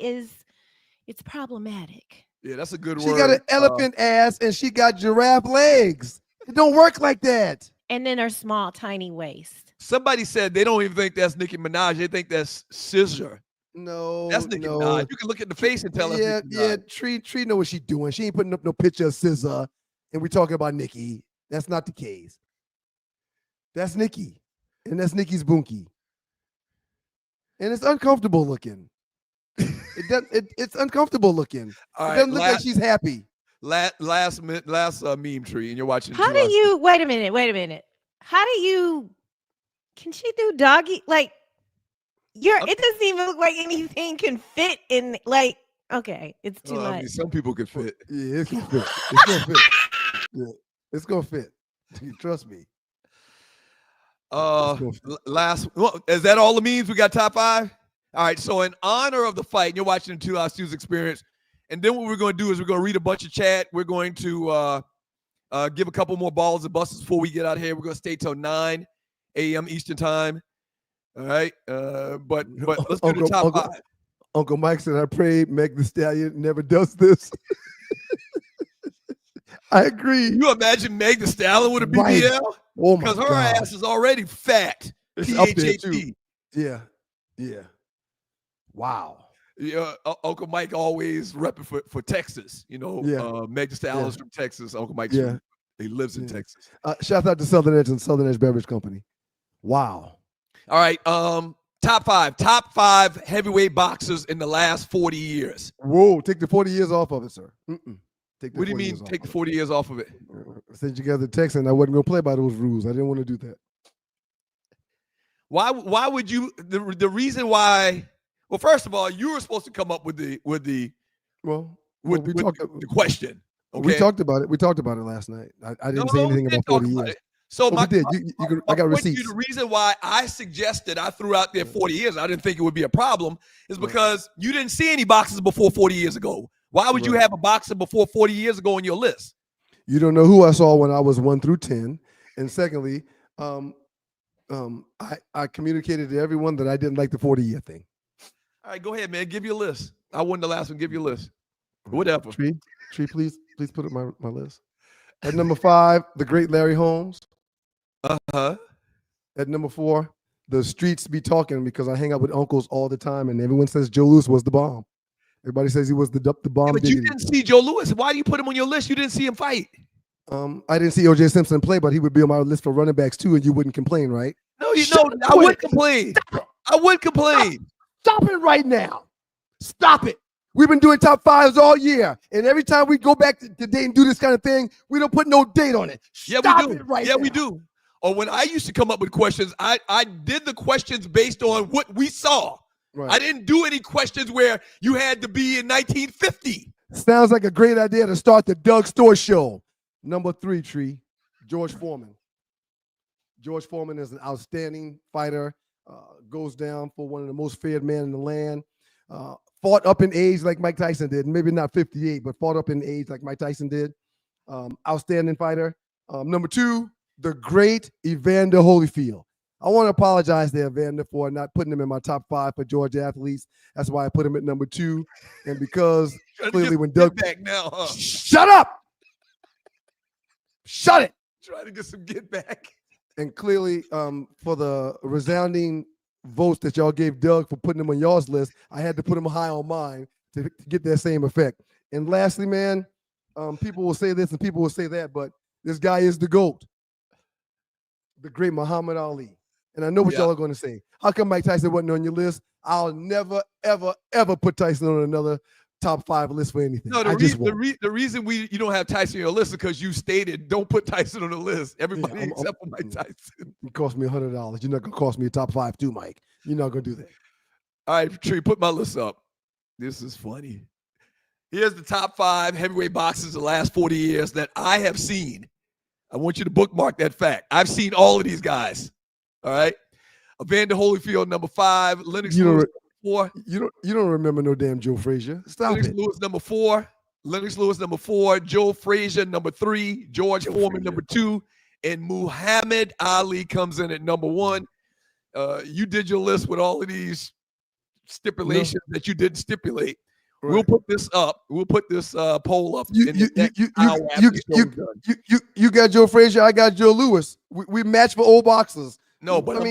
it's problematic. Yeah, that's a good word. She got an elephant ass and she got giraffe legs. It don't work like that. And then her small, tiny waist. Somebody said they don't even think that's Nicki Minaj. They think that's Scissor. No, that's Nicki Minaj. You can look at the face and tell us. Yeah. Tree know what she's doing. She ain't putting up no picture of SZA, and we talking about Nicki. That's not the case. That's Nicki. And that's Nikki's bunkie. And it's uncomfortable looking. It's uncomfortable looking. All right, it doesn't look like she's happy. Last meme tree, and you're watching. How do you wait a minute? How do you can she do doggy? Like it doesn't even look like anything can fit in okay, it's too much. I mean, some people could fit. Yeah, it can fit. It's gonna fit. Yeah, it's gonna fit. Trust me. Is that all the memes? We got top 5. All right. So in honor of the fight, you're watching the 2 Hours News Experience, and then what we're going to do is we're going to read a bunch of chat. We're going to give a couple more balls and buses before we get out of here. We're going to stay till 9 a.m. Eastern time. All right. But let's do the top 5. Uncle Mike said, "I pray Meg the Stallion never does this." I agree. You imagine Meg the Stallion with a BBL? Right. Oh my because her God. ass is already fat. It's up there too. Yeah. Wow. Yeah, Uncle Mike always repping for Texas. Meg the Stallion's from Texas. Uncle Mike, he lives in Texas. Shout out to Southern Edge and Southern Edge Beverage Company. Wow. All right. Top 5 heavyweight boxers in the last 40 years. Whoa, take the 40 years off of it, sir. What do you mean take the 40 years off of it? Since you got the text and I wasn't going to play by those rules. I didn't want to do that. Why would you the reason why? Well, first of all, you were supposed to come up with the question. Okay? We talked about it. We talked about it last night. I didn't say anything about 40 years. So I got receipts. The reason why I suggested I threw out there 40 years, I didn't think it would be a problem, is because you didn't see any boxers before 40 years ago. Why would you have a boxer before 40 years ago on your list? You don't know who I saw when I was 1 through 10. And secondly, I communicated to everyone that I didn't like the 40-year thing. All right, go ahead, man. Give your list. I won the last one. Give your list. Whatever. Tree, please put up my list. At number 5, the great Larry Holmes. Uh-huh. At number 4, the streets be talking because I hang out with uncles all the time, and everyone says Joe Louis was the bomb. Everybody says he was the bomb. But you didn't see Joe Louis. Why do you put him on your list? You didn't see him fight. I didn't see O.J. Simpson play, but he would be on my list for running backs too, and you wouldn't complain, right? No, I would complain. I would complain. Stop it right now. Stop it. We've been doing top 5s all year, and every time we go back to date and do this kind of thing, we don't put no date on it. Stop we do. It right yeah, now. we do. Or when I used to come up with questions, I did the questions based on what we saw. Right. I didn't do any questions where you had to be in 1950. Sounds like a great idea to start the Doug Store Show. Number 3, Tree, George Foreman. George Foreman is an outstanding fighter, goes down for one of the most feared men in the land, fought up in age like Mike Tyson did. Maybe not 58, but fought up in age like Mike Tyson did. Outstanding fighter. Number 2, the great Evander Holyfield. I want to apologize to Evander for not putting him in my top 5 for Georgia athletes. That's why I put him at number 2. And because clearly when Doug back now, huh? Shut up! Shut it! Trying to get some get back. And clearly, for the resounding votes that y'all gave Doug for putting him on y'all's list, I had to put him high on mine to get that same effect. And lastly, man, people will say this and people will say that, but this guy is the GOAT, the great Muhammad Ali. And I know what y'all are going to say. How come Mike Tyson wasn't on your list? I'll never, ever, ever put Tyson on another top 5 list for anything. No, the reason you don't have Tyson on your list is because you stated don't put Tyson on the list. Everybody except for Mike Tyson. It cost me $100. You're not going to cost me a top 5 too, Mike. You're not going to do that. All right, Tree, put my list up. This is funny. Here's the top 5 heavyweight boxers the last 40 years that I have seen. I want you to bookmark that fact. I've seen all of these guys. All right. Evander Holyfield, number 5. Lennox Lewis, number 4. You don't remember no damn Joe Frazier. Stop Lennox it. Lewis, number 4. Lennox Lewis, number 4. Joe Frazier, number 3. George Foreman, number 2. And Muhammad Ali comes in at number 1. You did your list with all of these stipulations that you didn't stipulate. Right. We'll put this up. We'll put this poll up. You got Joe Frazier. I got Joe Lewis. We match for old boxers. No, but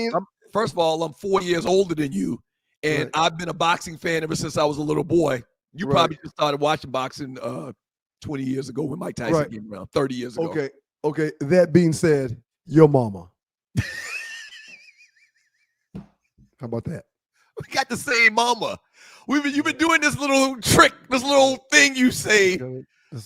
first of all, I'm 4 years older than you, and I've been a boxing fan ever since I was a little boy. You probably just started watching boxing 20 years ago when Mike Tyson came around, 30 years ago. Okay. That being said, your mama. How about that? We got the same mama. You've been doing this little trick, this little thing you say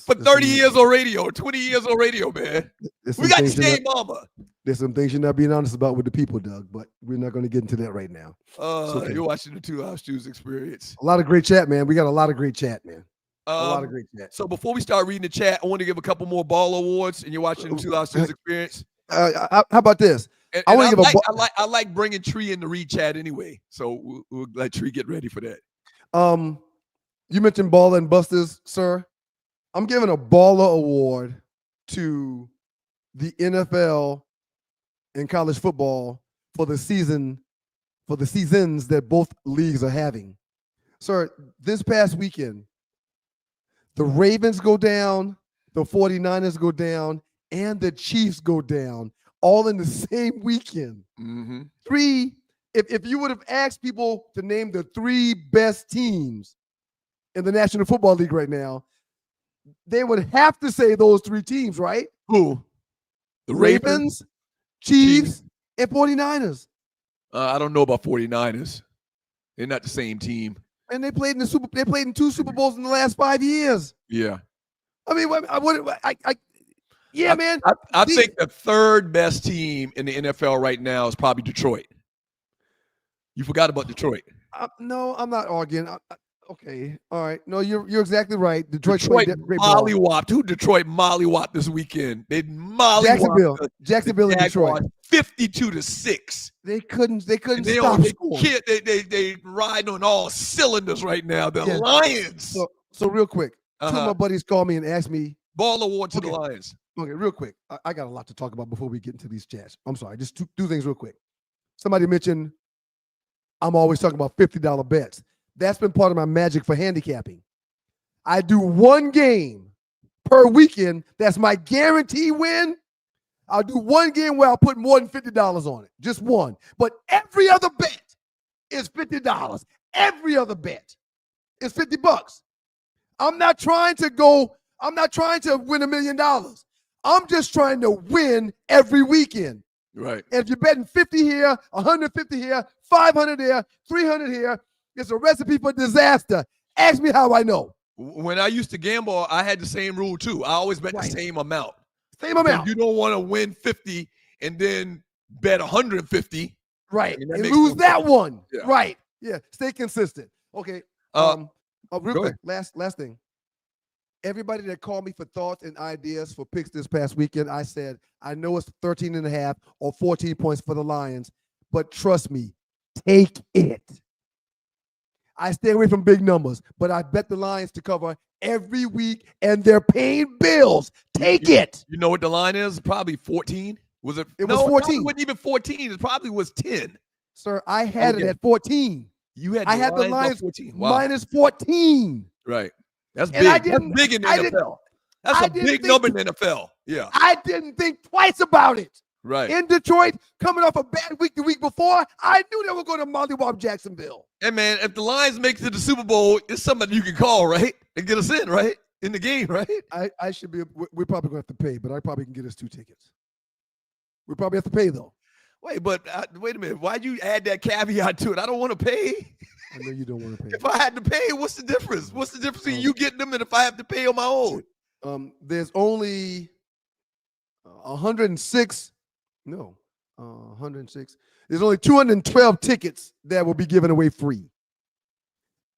for 30 years on radio, 20 years on radio, man. We got the same mama. There's some things you're not being honest about with the people, Doug, but we're not going to get into that right now. You're watching the 2 House Shoes Experience. A lot of great chat, man. We got a lot of great chat, man. A lot of great chat. So before we start reading the chat, I want to give a couple more ball awards, and you're watching the 2 House Shoes Experience. How about this? I like bringing Tree in the read chat anyway, so we'll let Tree get ready for that. You mentioned Baller and Busters, sir. I'm giving a Baller Award to the NFL and college football for the seasons that both leagues are having. Sir, this past weekend, the Ravens go down, the 49ers go down, and the Chiefs go down, all in the same weekend. Mm-hmm. 3, if you would have asked people to name the 3 best teams in the National Football League right now, they would have to say those 3 teams, right? Who? The Ravens, Chiefs, and 49ers. I don't know about 49ers. They're not the same team. And they played in 2 Super Bowls in the last 5 years. Yeah. I mean, man. I think the 3rd best team in the NFL right now is probably Detroit. You forgot about Detroit. No, I'm not arguing. Okay, all right. No, you're exactly right. Detroit mollywopped. Who Detroit mollywopped this weekend? They mollywopped Jacksonville and Detroit, 52-6. They couldn't stop scoring. They ride on all cylinders right now. The Lions. So real quick, 2 of my buddies called me and asked me ball award to the Lions. Okay, real quick. I got a lot to talk about before we get into these chats. I'm sorry. Just 2 things real quick. Somebody mentioned I'm always talking about $50 bets. That's been part of my magic for handicapping. I do 1 game per weekend. That's my guarantee win. I'll do 1 game where I'll put more than $50 on it. Just 1. But every other bet is $50. Every other bet is $50. I'm not trying to win $1 million. I'm just trying to win every weekend. Right. And if you're betting 50 here, 150 here, 500 here, 300 here, it's a recipe for disaster. Ask me how I know. When I used to gamble, I had the same rule too. I always bet the same amount. Same amount. You don't want to win 50 and then bet 150. Right. And lose that one. Yeah. Right. Yeah. Stay consistent. Okay. Real quick. Last thing. Everybody that called me for thoughts and ideas for picks this past weekend, I said, I know it's 13.5 or 14 points for the Lions, but trust me, take it. I stay away from big numbers, but I bet the Lions to cover every week, and they're paying bills. Take it. You know what the line is? Probably 14. Was it? It was 14. It wasn't even 14. It probably was 10. Sir, I had it at 14. You had I had the Lions 14. Wow. minus 14. Right. That's And big. That's big in the NFL. That's a big number in the NFL. Yeah. I didn't think twice about it. Right. In Detroit, coming off a bad week the week before, I knew they were going to mollywop Jacksonville. Hey, man, if the Lions make it to the Super Bowl, it's somebody you can call, right? And get us in, right? In the game, right? I should be, we're probably going to have to pay, but I probably can get us 2 tickets. We probably have to pay, though. Wait, but wait a minute. Why'd you add that caveat to it? I don't want to pay. I know you don't want to pay. If I had to pay, what's the difference? What's the difference between you getting them and if I have to pay on my own? There's only 106. No, 106. There's only 212 tickets that will be given away free.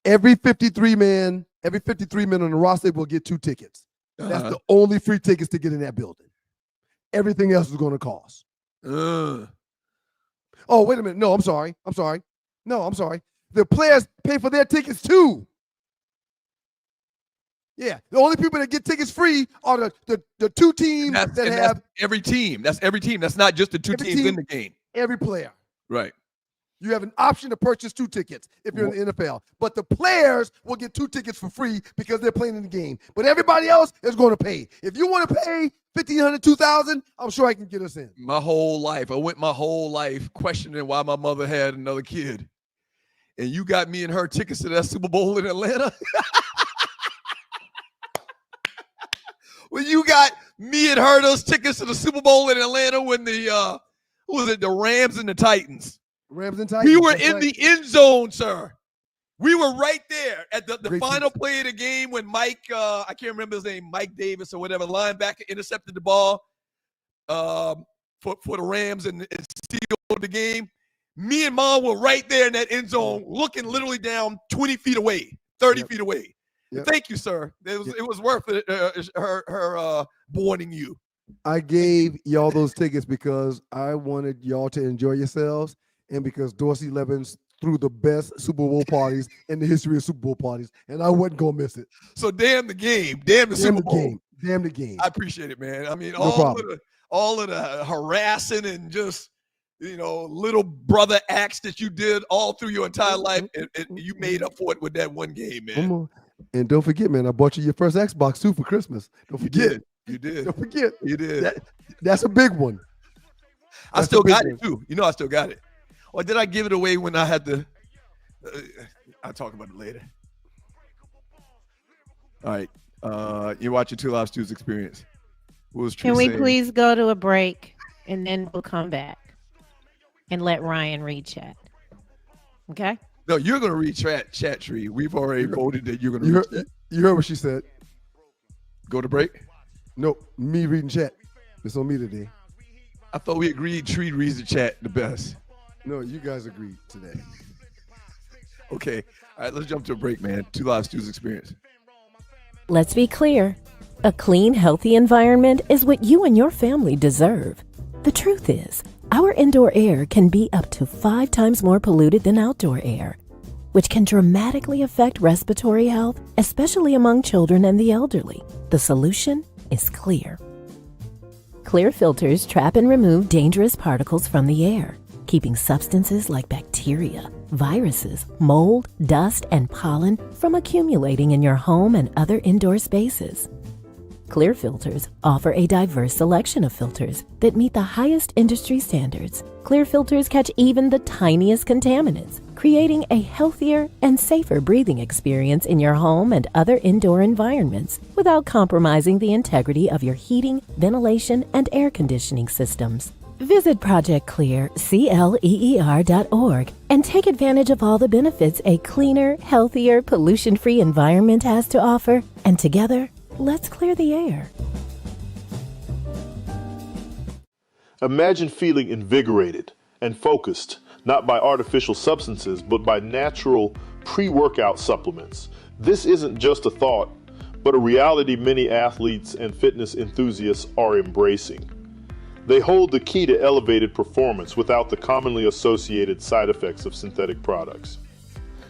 Every 53 men on the roster will get 2 tickets. That's the only free tickets to get in that building. Everything else is going to cost. Oh, wait a minute. No, I'm sorry. No, I'm sorry. The players pay for their tickets too. Yeah, the only people that get tickets free are the 2 teams that have. That's every team. That's every team. That's not just the 2 teams in the game. Every player. Right. You have an option to purchase 2 tickets if you're in the NFL. But the players will get 2 tickets for free because they're playing in the game. But everybody else is going to pay. If you want to pay $1,500, $2,000, I'm sure I can get us in. My whole life, I went my whole life questioning why my mother had another kid. And you got me and her tickets to that Super Bowl in Atlanta? When you got me and her those tickets to the Super Bowl in Atlanta when the who was it, the Rams and the Titans? Rams and Titans. We were in the end zone, sir. We were right there at the final play of the game when Mike, I can't remember his name, Mike Davis or whatever, linebacker intercepted the ball for the Rams and sealed the game. Me and Mom were right there in that end zone, looking literally down 20 feet away, 30 feet away. Yep. Thank you, sir. It was worth it. Her warning you. I gave y'all those tickets because I wanted y'all to enjoy yourselves, and because Dorsey Levens threw the best Super Bowl parties in the history of Super Bowl parties, and I wasn't gonna miss it. So damn the game, damn the Super Bowl, damn the game. I appreciate it, man. I mean, No all of the harassing and just little brother acts that you did all through your entire life, and you made up for it with that one game, man. And don't forget, man, I bought you your first Xbox too for Christmas. Don't forget. You did. Don't forget. You did. That's a big one. I still got it too. I still got it. Or did I give it away when I had to? I'll talk about it later. All right. You're watching Two Live Stews Experience. What was Can we please go to a break and then we'll come back and let Ryan read chat? Okay. No, you're going to read chat tree. We've already voted that you're going to read chat. You heard what she said. Go to break? No, me reading chat. It's on me today. I thought we agreed Tree reads the chat the best. No, you guys agreed today. Okay. All right, let's jump to a break, man. Two Live Stews Experience. Let's be clear. A clean, healthy environment is what you and your family deserve. The truth is, our indoor air can be up to 5 times more polluted than outdoor air, which can dramatically affect respiratory health, especially among children and the elderly. The solution is CLEER. CLEER filters trap and remove dangerous particles from the air, keeping substances like bacteria, viruses, mold, dust, and pollen from accumulating in your home and other indoor spaces. CLEER filters offer a diverse selection of filters that meet the highest industry standards. CLEER filters catch even the tiniest contaminants, creating a healthier and safer breathing experience in your home and other indoor environments without compromising the integrity of your heating, ventilation, and air conditioning systems. Visit Project CLEER, CLEER.org, and take advantage of all the benefits a cleaner, healthier, pollution-free environment has to offer. And together, let's clear the air. Imagine feeling invigorated and focused, not by artificial substances, but by natural pre-workout supplements. This isn't just a thought, but a reality many athletes and fitness enthusiasts are embracing. They hold the key to elevated performance without the commonly associated side effects of synthetic products.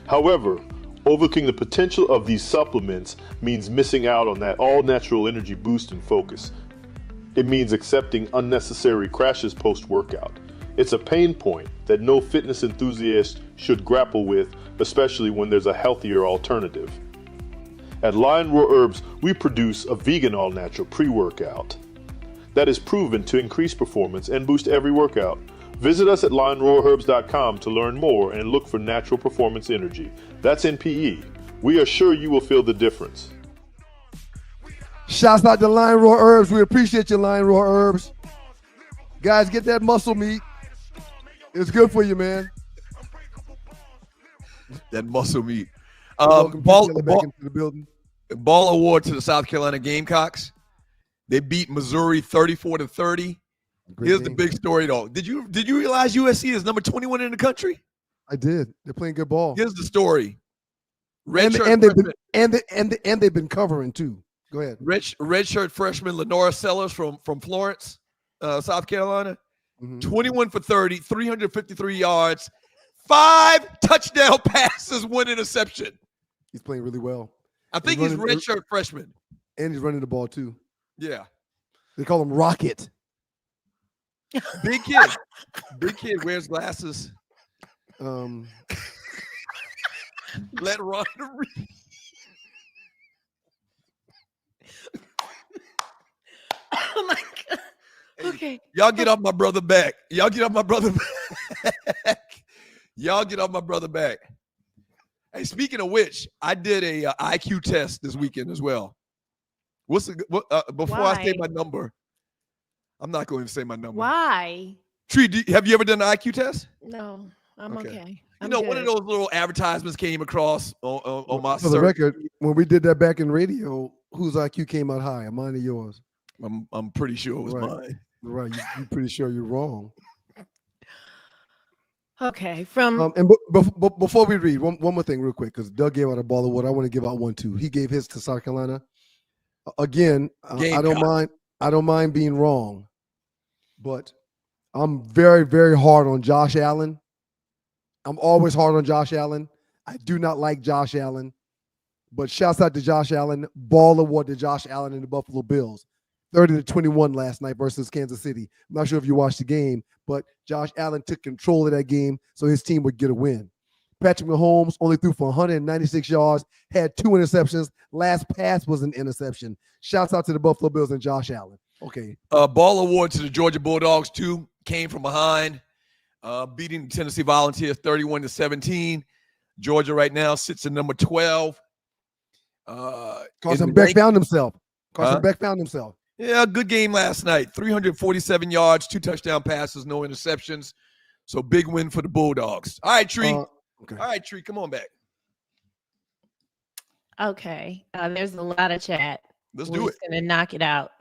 However, Overlooking the potential of these supplements means missing out on that all-natural energy boost and focus. It means accepting unnecessary crashes post-workout. It's a pain point that no fitness enthusiast should grapple with, especially when there's a healthier alternative. At Lion Roar Herbs, we produce a vegan all-natural pre-workout that is proven to increase performance and boost every workout. Visit us at lionroarherbs.com to learn more and look for natural performance energy. That's NPE. We are sure you will feel the difference. Shouts out to Lion Roar Herbs. We appreciate you, Lion Roar Herbs. Guys, get that muscle meat. It's good for you, man. That muscle meat. Back into the building. Ball award to the South Carolina Gamecocks. They beat Missouri 34-30. Here's the big story, though. Did you realize USC is number 21 in the country? I did. They're playing good ball. Here's the story. And they've been covering too. Go ahead. Redshirt freshman Lenora Sellers from Florence, South Carolina, 21 for 30, 353 yards, 5 touchdown passes, 1 interception. He's playing really well. I think he's redshirt freshman. And he's running the ball too. Yeah. They call him Rocket. Big kid. Big kid, wears glasses. Let Ron read. Oh my God. Okay. Y'all get off my brother back. Y'all get off my brother back. Y'all get off my brother back. Hey, speaking of which, I did a IQ test this weekend as well. Before I say my number, I'm not going to say my number. Why? Tree, have you ever done an IQ test? No, I'm okay. One of those little advertisements came across on my For the record, when we did that back in radio, whose IQ came out higher, mine or yours? I'm pretty sure it was mine. Right, you're pretty sure you're wrong. Okay, from before we read, one more thing real quick, because Doug gave out a ball of wood. I want to give out one too. He gave his to South Carolina. Again, I don't mind being wrong, but I'm very, very hard on Josh Allen. I'm always hard on Josh Allen. I do not like Josh Allen, but shouts out to Josh Allen. Ball award to Josh Allen and the Buffalo Bills. 30-21 last night versus Kansas City. I'm not sure if you watched the game, but Josh Allen took control of that game so his team would get a win. Patrick Mahomes only threw for 196 yards, had 2 interceptions. Last pass was an interception. Shouts out to the Buffalo Bills and Josh Allen. Okay. Ball award to the Georgia Bulldogs, too. Came from behind, beating the Tennessee Volunteers 31-17. Georgia right now sits at number 12. Carson Beck found himself. Beck found himself. Yeah, good game last night. 347 yards, 2 touchdown passes, no interceptions. So big win for the Bulldogs. All right, Tree. Okay. All right, Tree, come on back. Okay. There's a lot of chat. Let's do it. Gonna knock it out.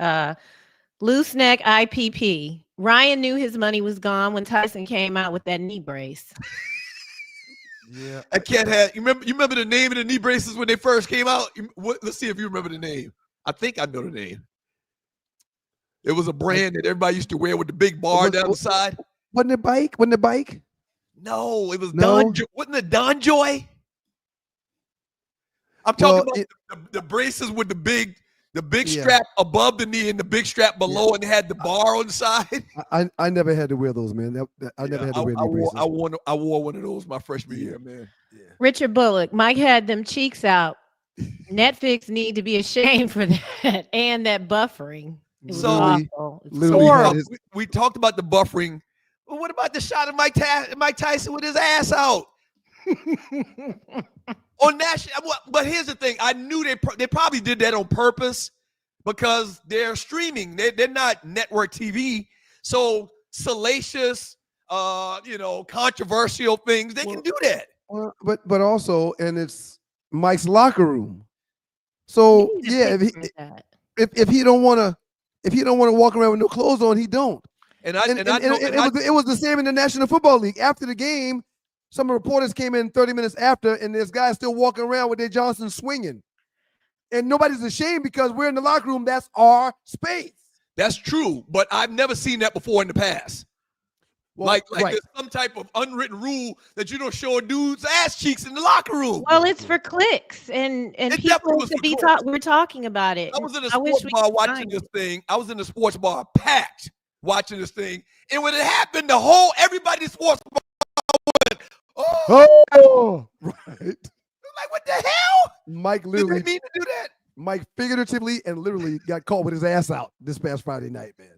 Loose neck IPP. Ryan knew his money was gone when Tyson came out with that knee brace. Yeah. I can't have you remember the name of the knee braces when they first came out? Let's see if you remember the name. I think I know the name. It was a brand that everybody used to wear with the big bar down the side. Wasn't it bike? Wasn't it bike? No, it was Don. Wasn't it Don Joy? I'm talking about the braces with the big strap above the knee and the big strap below, and they had the bar on the side. I never had to wear those, man. I never had to wear knee braces. I wore one of those my freshman year, man. Yeah. Richard Bullock, Mike had them cheeks out. NetFix need to be ashamed for that and that buffering. So we talked about the buffering. Well, what about the shot of Mike Tyson with his ass out? On national, but here's the thing: I knew they probably did that on purpose because they're streaming. They're not network TV, so salacious, controversial things they can do that. But also, and it's Mike's locker room. So yeah, if he don't want to walk around with no clothes on, he don't. It was the same in the National Football League. After the game, some reporters came in 30 minutes after, and this guy's still walking around with their Johnson swinging. And nobody's ashamed because we're in the locker room. That's our space. That's true, but I've never seen that before in the past. Well, like there's some type of unwritten rule that you don't show a dude's ass cheeks in the locker room. Well, it's for clicks, and people to be we're talking about it. I was in a sports bar watching this thing. I was in the sports bar packed watching this thing, and when it happened, everybody in the sports bar went, oh, right. Like, what the hell? Mike literally didn't mean to do that. Mike figuratively and literally got caught with his ass out this past Friday night, man.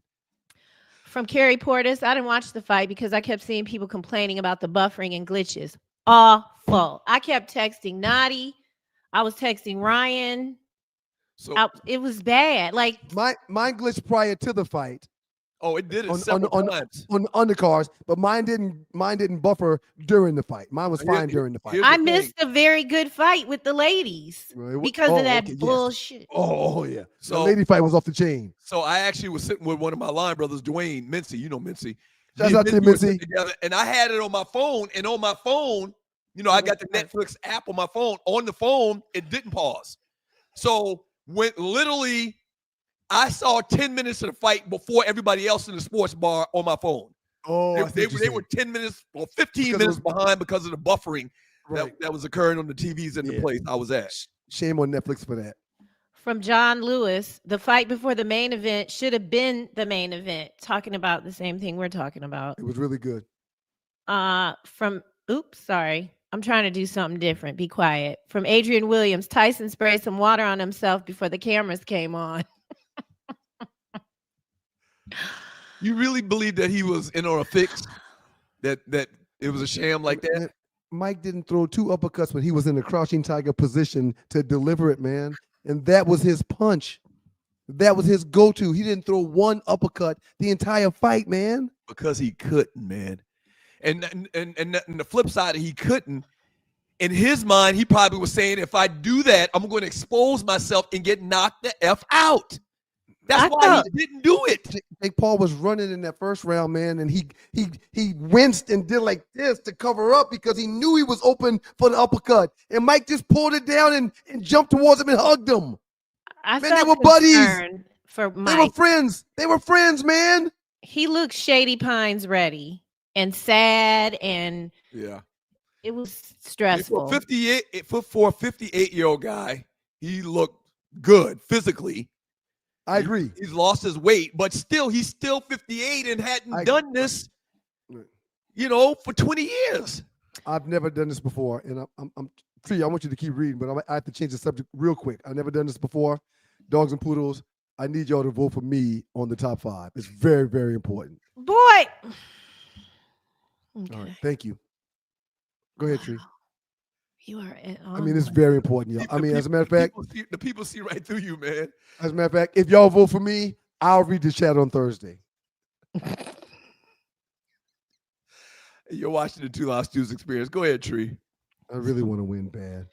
From Carrie Portis, I didn't watch the fight because I kept seeing people complaining about the buffering and glitches. Awful. I kept texting Nadi. I was texting Ryan. So it was bad. Like mine glitched prior to the fight. Oh, it did it several times on undercards, but mine didn't buffer during the fight. Mine was fine during the fight. I missed a very good fight with the ladies because of that bullshit. Yes. Oh yeah. So the lady fight was off the chain. So I actually was sitting with one of my line brothers, Dwayne Mincy. You know Mincy. Shout out to Mincy. And I had it on my phone, and on my phone, I got the Netflix app on my phone. On the phone, it didn't pause. So when literally I saw 10 minutes of the fight before everybody else in the sports bar on my phone. Oh, they were 10 minutes or 15 minutes behind because of the buffering that was occurring on the TVs in the place I was at. Shame on Netflix for that. From John Lewis, the fight before the main event should have been the main event. Talking about the same thing we're talking about. It was really good. Sorry. I'm trying to do something different. Be quiet. From Adrian Williams, Tyson sprayed some water on himself before the cameras came on. You really believe that he was in on a fix? That it was a sham like that? Mike didn't throw 2 uppercuts when he was in the crouching tiger position to deliver it, man. And that was his punch. That was his go-to. He didn't throw 1 uppercut the entire fight, man. Because he couldn't, man. And the flip side, he couldn't. In his mind, he probably was saying, if I do that, I'm going to expose myself and get knocked the F out. That's why he didn't do it. Jake Paul was running in that first round, man, and he winced and did like this to cover up because he knew he was open for the uppercut. And Mike just pulled it down and jumped towards him and hugged him. They were buddies. For Mike. They were friends. They were friends, man. He looked Shady Pines ready and sad, and it was stressful. For a 58-year-old guy, he looked good physically. I agree. He's lost his weight, but he's still 58 and hadn't done this, for 20 years. I've never done this before, and I'm Tree, I want you to keep reading, but I have to change the subject real quick. I've never done this before. Dogs and Poodles, I need y'all to vote for me on the top 5. It's very, very important. Boy. Okay. All right, thank you. Go ahead, Tree. You are. It's very important, y'all. As a matter of fact, the people see right through you, man. As a matter of fact, if y'all vote for me, I'll read the chat on Thursday. You're watching the Two Lost Stews experience. Go ahead, Tree. I really want to win bad.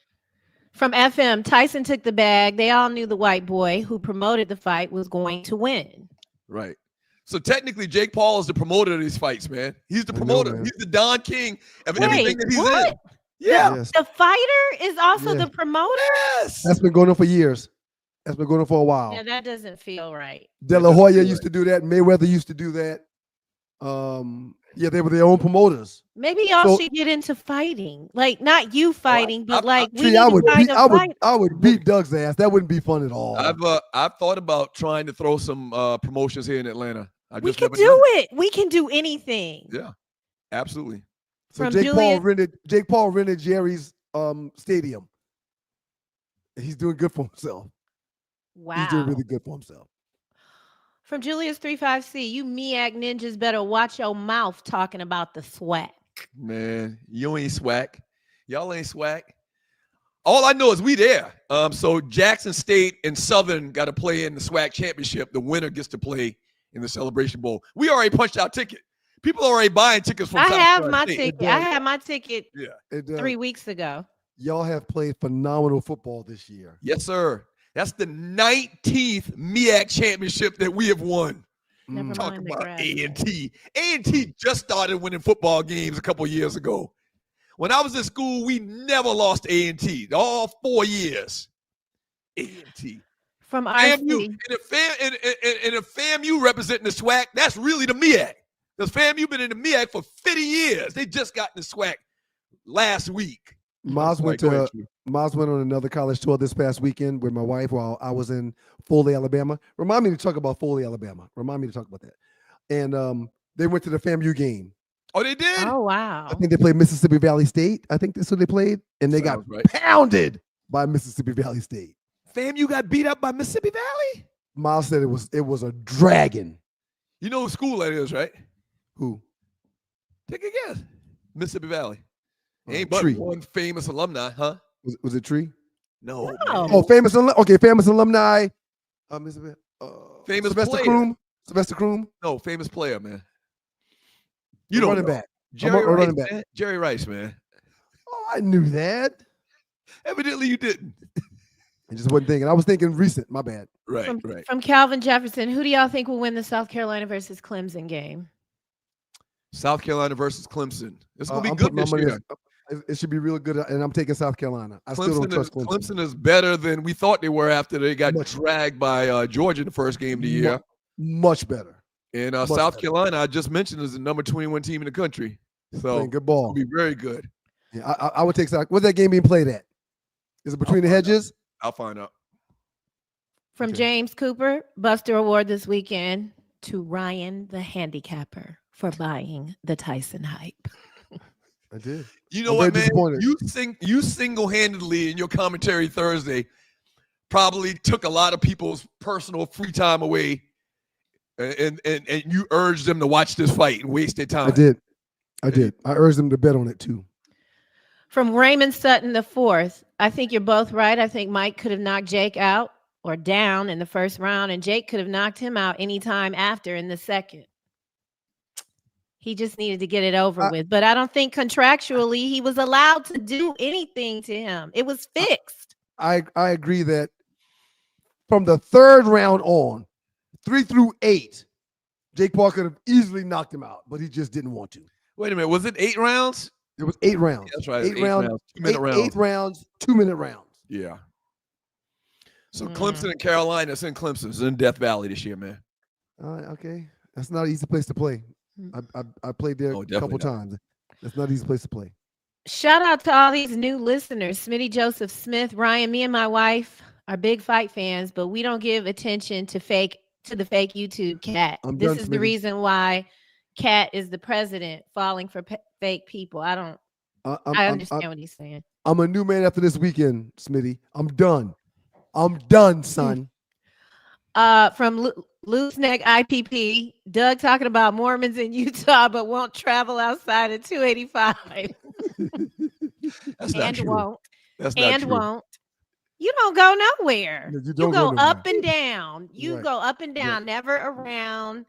From FM, Tyson took the bag. They all knew the white boy who promoted the fight was going to win. Right. So technically, Jake Paul is the promoter of these fights, man. He's the promoter. He's the Don King of everything that he's in. Yeah. Yes. The fighter is also the promoter? Yes. That's been going on for years. That's been going on for a while. Yeah, that doesn't feel right. De La Hoya used to do that. Mayweather used to do that. They were their own promoters. Maybe y'all should get into fighting. Like, not you fighting, but like I would beat Doug's ass. That wouldn't be fun at all. I've thought about trying to throw some promotions here in Atlanta. We can do it. We can do anything. Yeah, absolutely. So Jake Paul rented Jerry's stadium. He's doing good for himself. Wow. He's doing really good for himself. From Julius 35C, you MEAC ninjas better watch your mouth talking about the swag. Man, you ain't swag. Y'all ain't swag. All I know is we there. So Jackson State and Southern got to play in the SWAC championship. The winner gets to play in the Celebration Bowl. We already punched our ticket. People are already buying tickets from I have my ticket. I had my ticket 3 weeks ago. Y'all have played phenomenal football this year. Yes, sir. That's the 19th MEAC championship that we have won. Talk about A&T. A&T just started winning football games a couple years ago. When I was in school, we never lost A&T. All 4 years. A&T. From FAMU. And if FAMU representing the SWAC, that's really the MEAC. Because FAMU been in the MEAC for 50 years. They just got in the SWAC last week. Miles went on another college tour this past weekend with my wife while I was in Foley, Alabama. Remind me to talk about Foley, Alabama. Remind me to talk about that. And they went to the FAMU game. Oh, they did? Oh, wow. I think they played Mississippi Valley State. I think that's who they played. And they got pounded by Mississippi Valley State. FAMU got beat up by Mississippi Valley? Miles said it was a dragon. You know what school that is, right? Who? Take a guess. Mississippi Valley. Ain't but one famous alumni, huh? Was it Tree? No. Oh, famous alumni. Famous Sylvester player. Croom. Sylvester Croom. No, famous player, man. You don't running back. Jerry Rice, running back. man. Jerry Rice, man. Oh, I knew that. Evidently you didn't. I just wasn't thinking. I was thinking recent. My bad. Right. From Calvin Jefferson, who do y'all think will win the South Carolina versus Clemson game? South Carolina versus Clemson. It's going to be good this year. It should be real good, and I'm taking South Carolina. I still don't trust Clemson. Clemson is better than we thought they were after they got dragged by Georgia in the first game of the year. Much better. And South Carolina, I just mentioned, is the number 21 team in the country. So good ball. It'll be very good. Yeah, I would take South. Where's that game being played at? Is it between the hedges? I'll find out. From James Cooper, Buster Award this weekend to Ryan the handicapper for buying the Tyson hype. I did. You know what, man? You single-handedly in your commentary Thursday probably took a lot of people's personal free time away, and you urged them to watch this fight and waste their time. I did. I urged them to bet on it too. From Raymond Sutton IV, I think you're both right. I think Mike could have knocked Jake out or down in the first round, and Jake could have knocked him out anytime after in the second. He just needed to get it over with. But I don't think contractually he was allowed to do anything to him. It was fixed. I agree that from the third round on, 3 through 8, Jake Paul could have easily knocked him out, but he just didn't want to. Wait a minute. Was it 8 rounds? It was 8 rounds. Yeah, that's right. 8 rounds. 2-minute rounds. 8 rounds, 2-minute rounds. Yeah. So Clemson and Carolina, it's in Clemson. It's in Death Valley this year, man. Okay. That's not an easy place to play. I played there a couple times. That's not an easy place to play. Shout out to all these new listeners. Smitty Joseph Smith, Ryan, me and my wife are big fight fans, but we don't give attention to the fake YouTube cat. This is the reason why Cat is the president, falling for fake people. I understand what he's saying. I'm a new man after this weekend, Smitty. I'm done. I'm done, son. From Loose Neck IPP, Doug talking about Mormons in Utah, but won't travel outside of 285. That's not true. Won't. That's not true. Won't. You don't go nowhere. You go up and down. You go up and down, never around.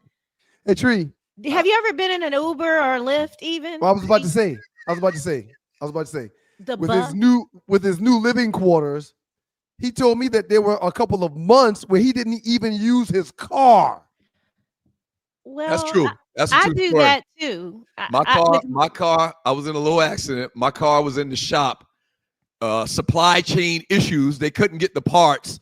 Hey, Tree. Have you ever been in an Uber or Lyft even? Well, I was about to say. The with his new living quarters, he told me that there were a couple of months where he didn't even use his car. Well, that's true. I do story. that too. My car, I was in a little accident. My car was in the shop. Supply chain issues. They couldn't get the parts.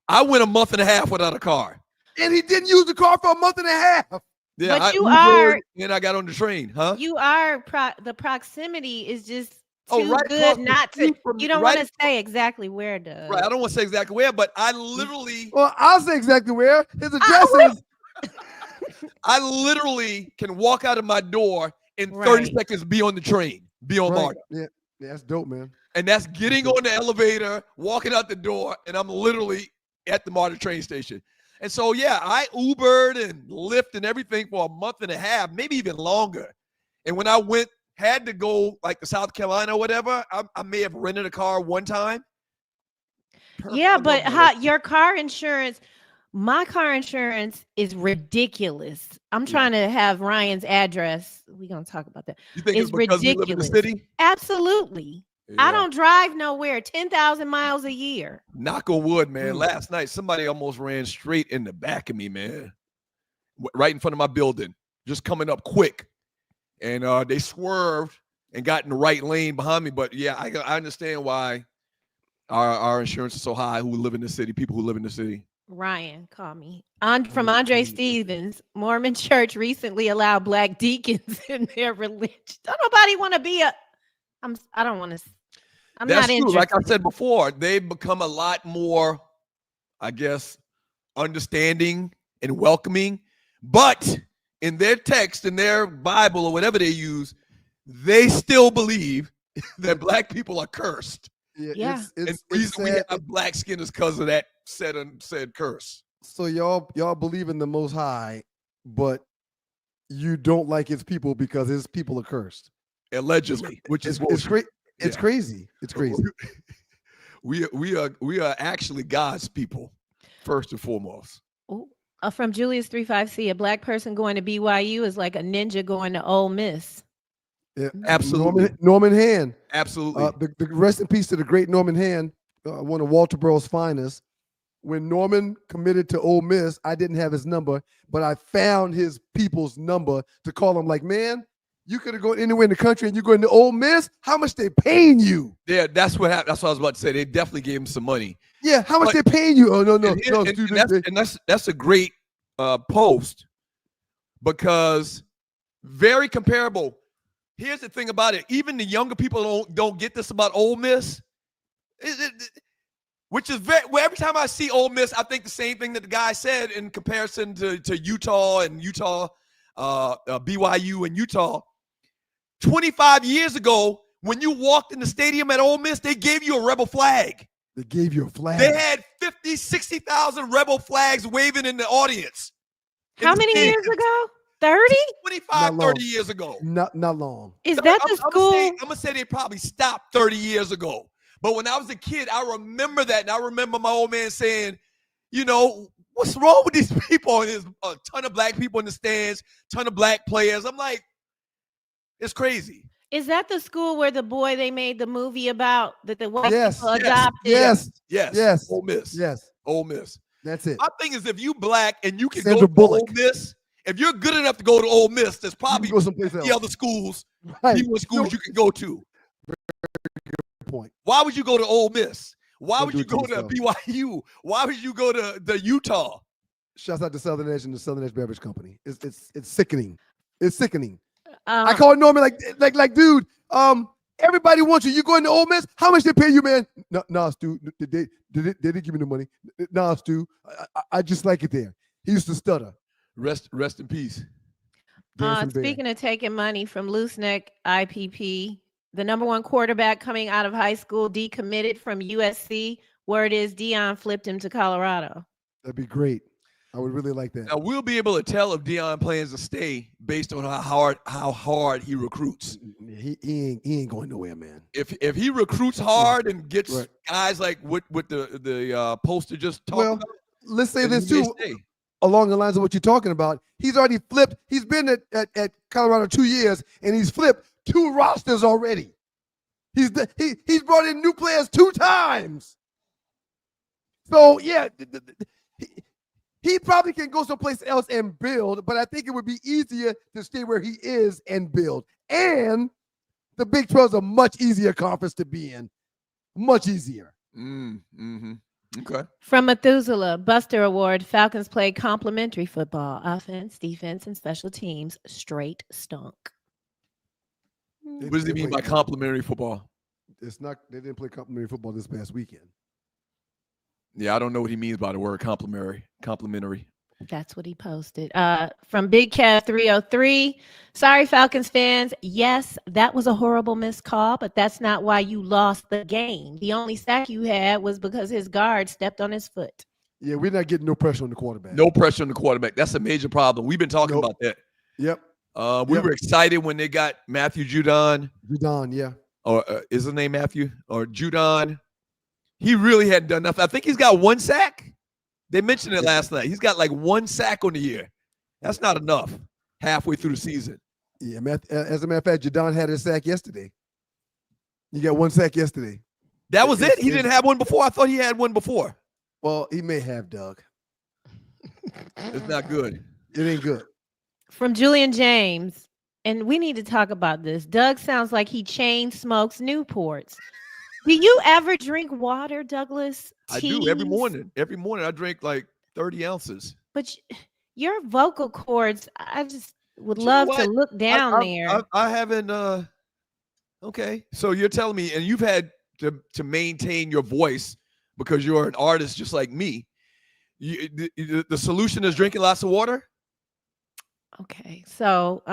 I went a month and a half without a car. And he didn't use the car for a month and a half. Yeah, but you are. And I got on the train, huh? You are. The proximity is just too good not to. You don't want to say exactly where, Doug. Right. I don't want to say exactly where, but I literally. Well, I'll say exactly where. His address is. I literally can walk out of my door in 30 seconds, be on the train, be on MARTA. Yeah, that's dope, man. And that's getting on the elevator, walking out the door, and I'm literally at the MARTA train station. And so, yeah, I Ubered and Lyft and everything for a month and a half, maybe even longer. And when I had to go like to South Carolina or whatever, I may have rented a car one time. Yeah, but your car insurance, my car insurance is ridiculous. I'm trying to have Ryan's address. We're going to talk about that. You think it's because ridiculous. we live in the city? Absolutely. Yeah. I don't drive nowhere, 10,000 miles a year. Knock on wood, man. Last night, somebody almost ran straight in the back of me, man. Right in front of my building, just coming up quick. And they swerved and got in the right lane behind me. But, yeah, I understand why our insurance is so high, people who live in the city. Ryan, call me. From Andre Stevens, Mormon Church recently allowed black deacons in their religion. Don't nobody want to be I don't want to. I'm That's not true. interested. Like I said before, they've become a lot more, I guess, understanding and welcoming. But in their text, in their Bible or whatever they use, they still believe that black people are cursed. Yeah. And the reason we have black skin is because of that said curse. So y'all believe in the Most High, but you don't like his people because his people are cursed. Allegedly, which is it's crazy. It's crazy. It's crazy. We are actually God's people, first and foremost. From Julius 35C, a black person going to BYU is like a ninja going to Ole Miss. Yeah, absolutely. Norman Hand. Absolutely. The rest in peace to the great Norman Hand, one of Walterboro's finest. When Norman committed to Ole Miss, I didn't have his number, but I found his people's number to call him. Like, man, you could have gone anywhere in the country and you're going to Ole Miss. How much they paying you? Yeah, that's what happened. That's what I was about to say. They definitely gave him some money. Yeah, how much they paying you? Oh no. That's a great post because very comparable. Here's the thing about it. Even the younger people don't get this about Ole Miss. Which is every time I see Ole Miss, I think the same thing that the guy said in comparison to Utah and BYU and Utah. 25 years ago, when you walked in the stadium at Ole Miss, they gave you a rebel flag. They gave you a flag. They had 50, 60,000 rebel flags waving in the audience. How many years ago? 30? 25, 30 years ago. Not long. Is that the school? I'm going to say they probably stopped 30 years ago. But when I was a kid, I remember that. And I remember my old man saying, you know, what's wrong with these people? And there's a ton of black people in the stands, ton of black players. I'm like, it's crazy. Is that the school where the boy they made the movie about that the white people adopted? Yes. Ole Miss. Yes. Ole Miss. That's it. My thing is, if you black and you can Sandra go to Bullock. Ole Miss, if you're good enough to go to Ole Miss, there's probably go someplace else. the other schools, Right. you can go to. Point. Why would you go to Ole Miss? Why Don't would do you it to go to yourself. BYU? Why would you go to the Utah? Shouts out to Southern Edge and the Southern Edge Beverage Company. It's sickening. It's sickening. Uh-huh. I call Norman like, dude. Everybody wants you. You going to Ole Miss? How much they pay you, man? Nah, Stu. They didn't give me the money. Nah, Stu. I just like it there. He used to stutter. Rest in peace. Speaking of taking money from Looseneck IPP, the number one quarterback coming out of high school decommitted from USC. Word is Deion flipped him to Colorado. That'd be great. I would really like that. Now we'll be able to tell if Deion plans to stay based on how hard he recruits. He ain't going nowhere, man. If he recruits hard and gets guys like what the poster just talked about. Let's say this too, along the lines of what you're talking about. He's already flipped. He's been at Colorado 2 years, and he's flipped 2 rosters already. He's brought in new players 2 times. So yeah, he probably can go someplace else and build, but I think it would be easier to stay where he is and build. And the Big 12 is a much easier conference to be in. Much easier. Okay. From Methuselah, Buster Award, Falcons played complimentary football, offense, defense, and special teams. Straight stunk. What does he mean by complimentary football? It's not. They didn't play complimentary football this past weekend. Yeah, I don't know what he means by the word complimentary. That's what he posted. From Big Cat 303. Sorry, Falcons fans. Yes, that was a horrible missed call, but that's not why you lost the game. The only sack you had was because his guard stepped on his foot. Yeah, we're not getting no pressure on the quarterback. No pressure on the quarterback. That's a major problem. We've been talking about that. Yep. We were excited when they got Matthew Judon. Yeah. Or is his name Matthew? Or Judon. He really hadn't done enough. I think he's got 1 sack. They mentioned it last night. He's got like 1 sack on the year. That's not enough halfway through the season. Yeah, as a matter of fact, Jadon had a sack yesterday. He got 1 sack yesterday. That was it? He didn't have one before? I thought he had one before. Well, he may have, Doug. It's not good. It ain't good. From Julian James, and we need to talk about this. Doug sounds like he chain smokes Newports. Do you ever drink water, Douglas? I do every morning. Every morning I drink like 30 ounces. But your vocal cords, I just would love to look down there. I haven't. Okay, so you're telling me, and you've had to maintain your voice because you're an artist just like me. The solution is drinking lots of water. Okay, so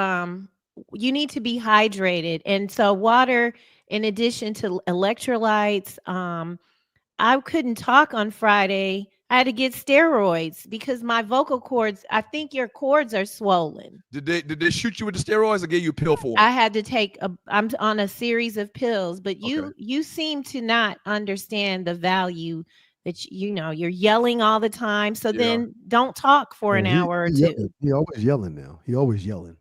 you need to be hydrated, and so water, in addition to electrolytes. I couldn't talk on Friday. I had to get steroids because my vocal cords, I think your cords are swollen. Did they shoot you with the steroids or gave you a pill for them? I had to take I'm on a series of pills, but you seem to not understand the value that you're yelling all the time. So then don't talk for an hour or two. He always yelling now. He always yelling.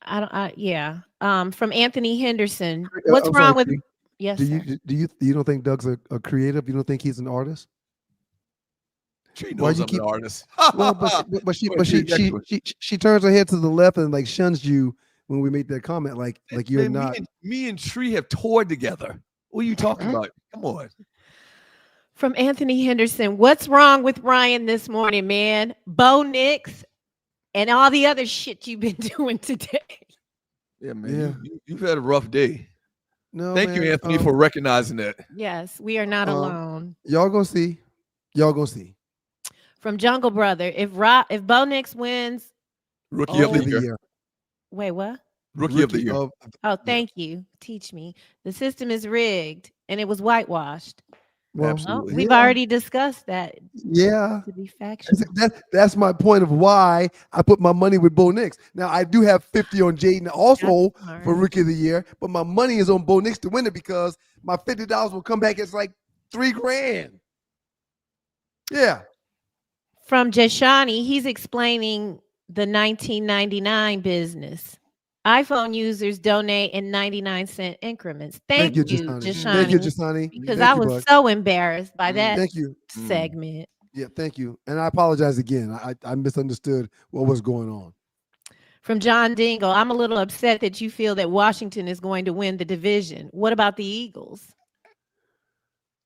From Anthony Henderson. What's wrong with Yes. Do you don't think Doug's a creative? You don't think he's an artist? She knows I'm an artist. Well, but she turns her head to the left and like shuns you when we make that comment. Like you're not. Me and Tree have toured together. What are you talking about? Come on. From Anthony Henderson, what's wrong with Ryan this morning, man? Bo Nix and all the other shit you've been doing today. Yeah, man. You've had a rough day. No, Thank you, Anthony, for recognizing that. Yes, we are not alone. Y'all gonna see. From Jungle Brother, if Bo Nix wins, Rookie of the year. Wait, what? Rookie of the year. Thank you. Teach me. The system is rigged and it was whitewashed. Well, absolutely. We've already discussed that. Yeah. To be factual. That's my point of why I put my money with Bo Nix. Now I do have 50 on Jaden also for Rookie of the Year, but my money is on Bo Nix to win it because my $50 will come back as like $3,000. Yeah. From Jashani, he's explaining the 1999 business. iPhone users donate in 99-cent increments. Thank you, Jashani. Thank you, Jashani. Because I was so embarrassed by that segment. Yeah, thank you. And I apologize again. I misunderstood what was going on. From John Dingle, I'm a little upset that you feel that Washington is going to win the division. What about the Eagles?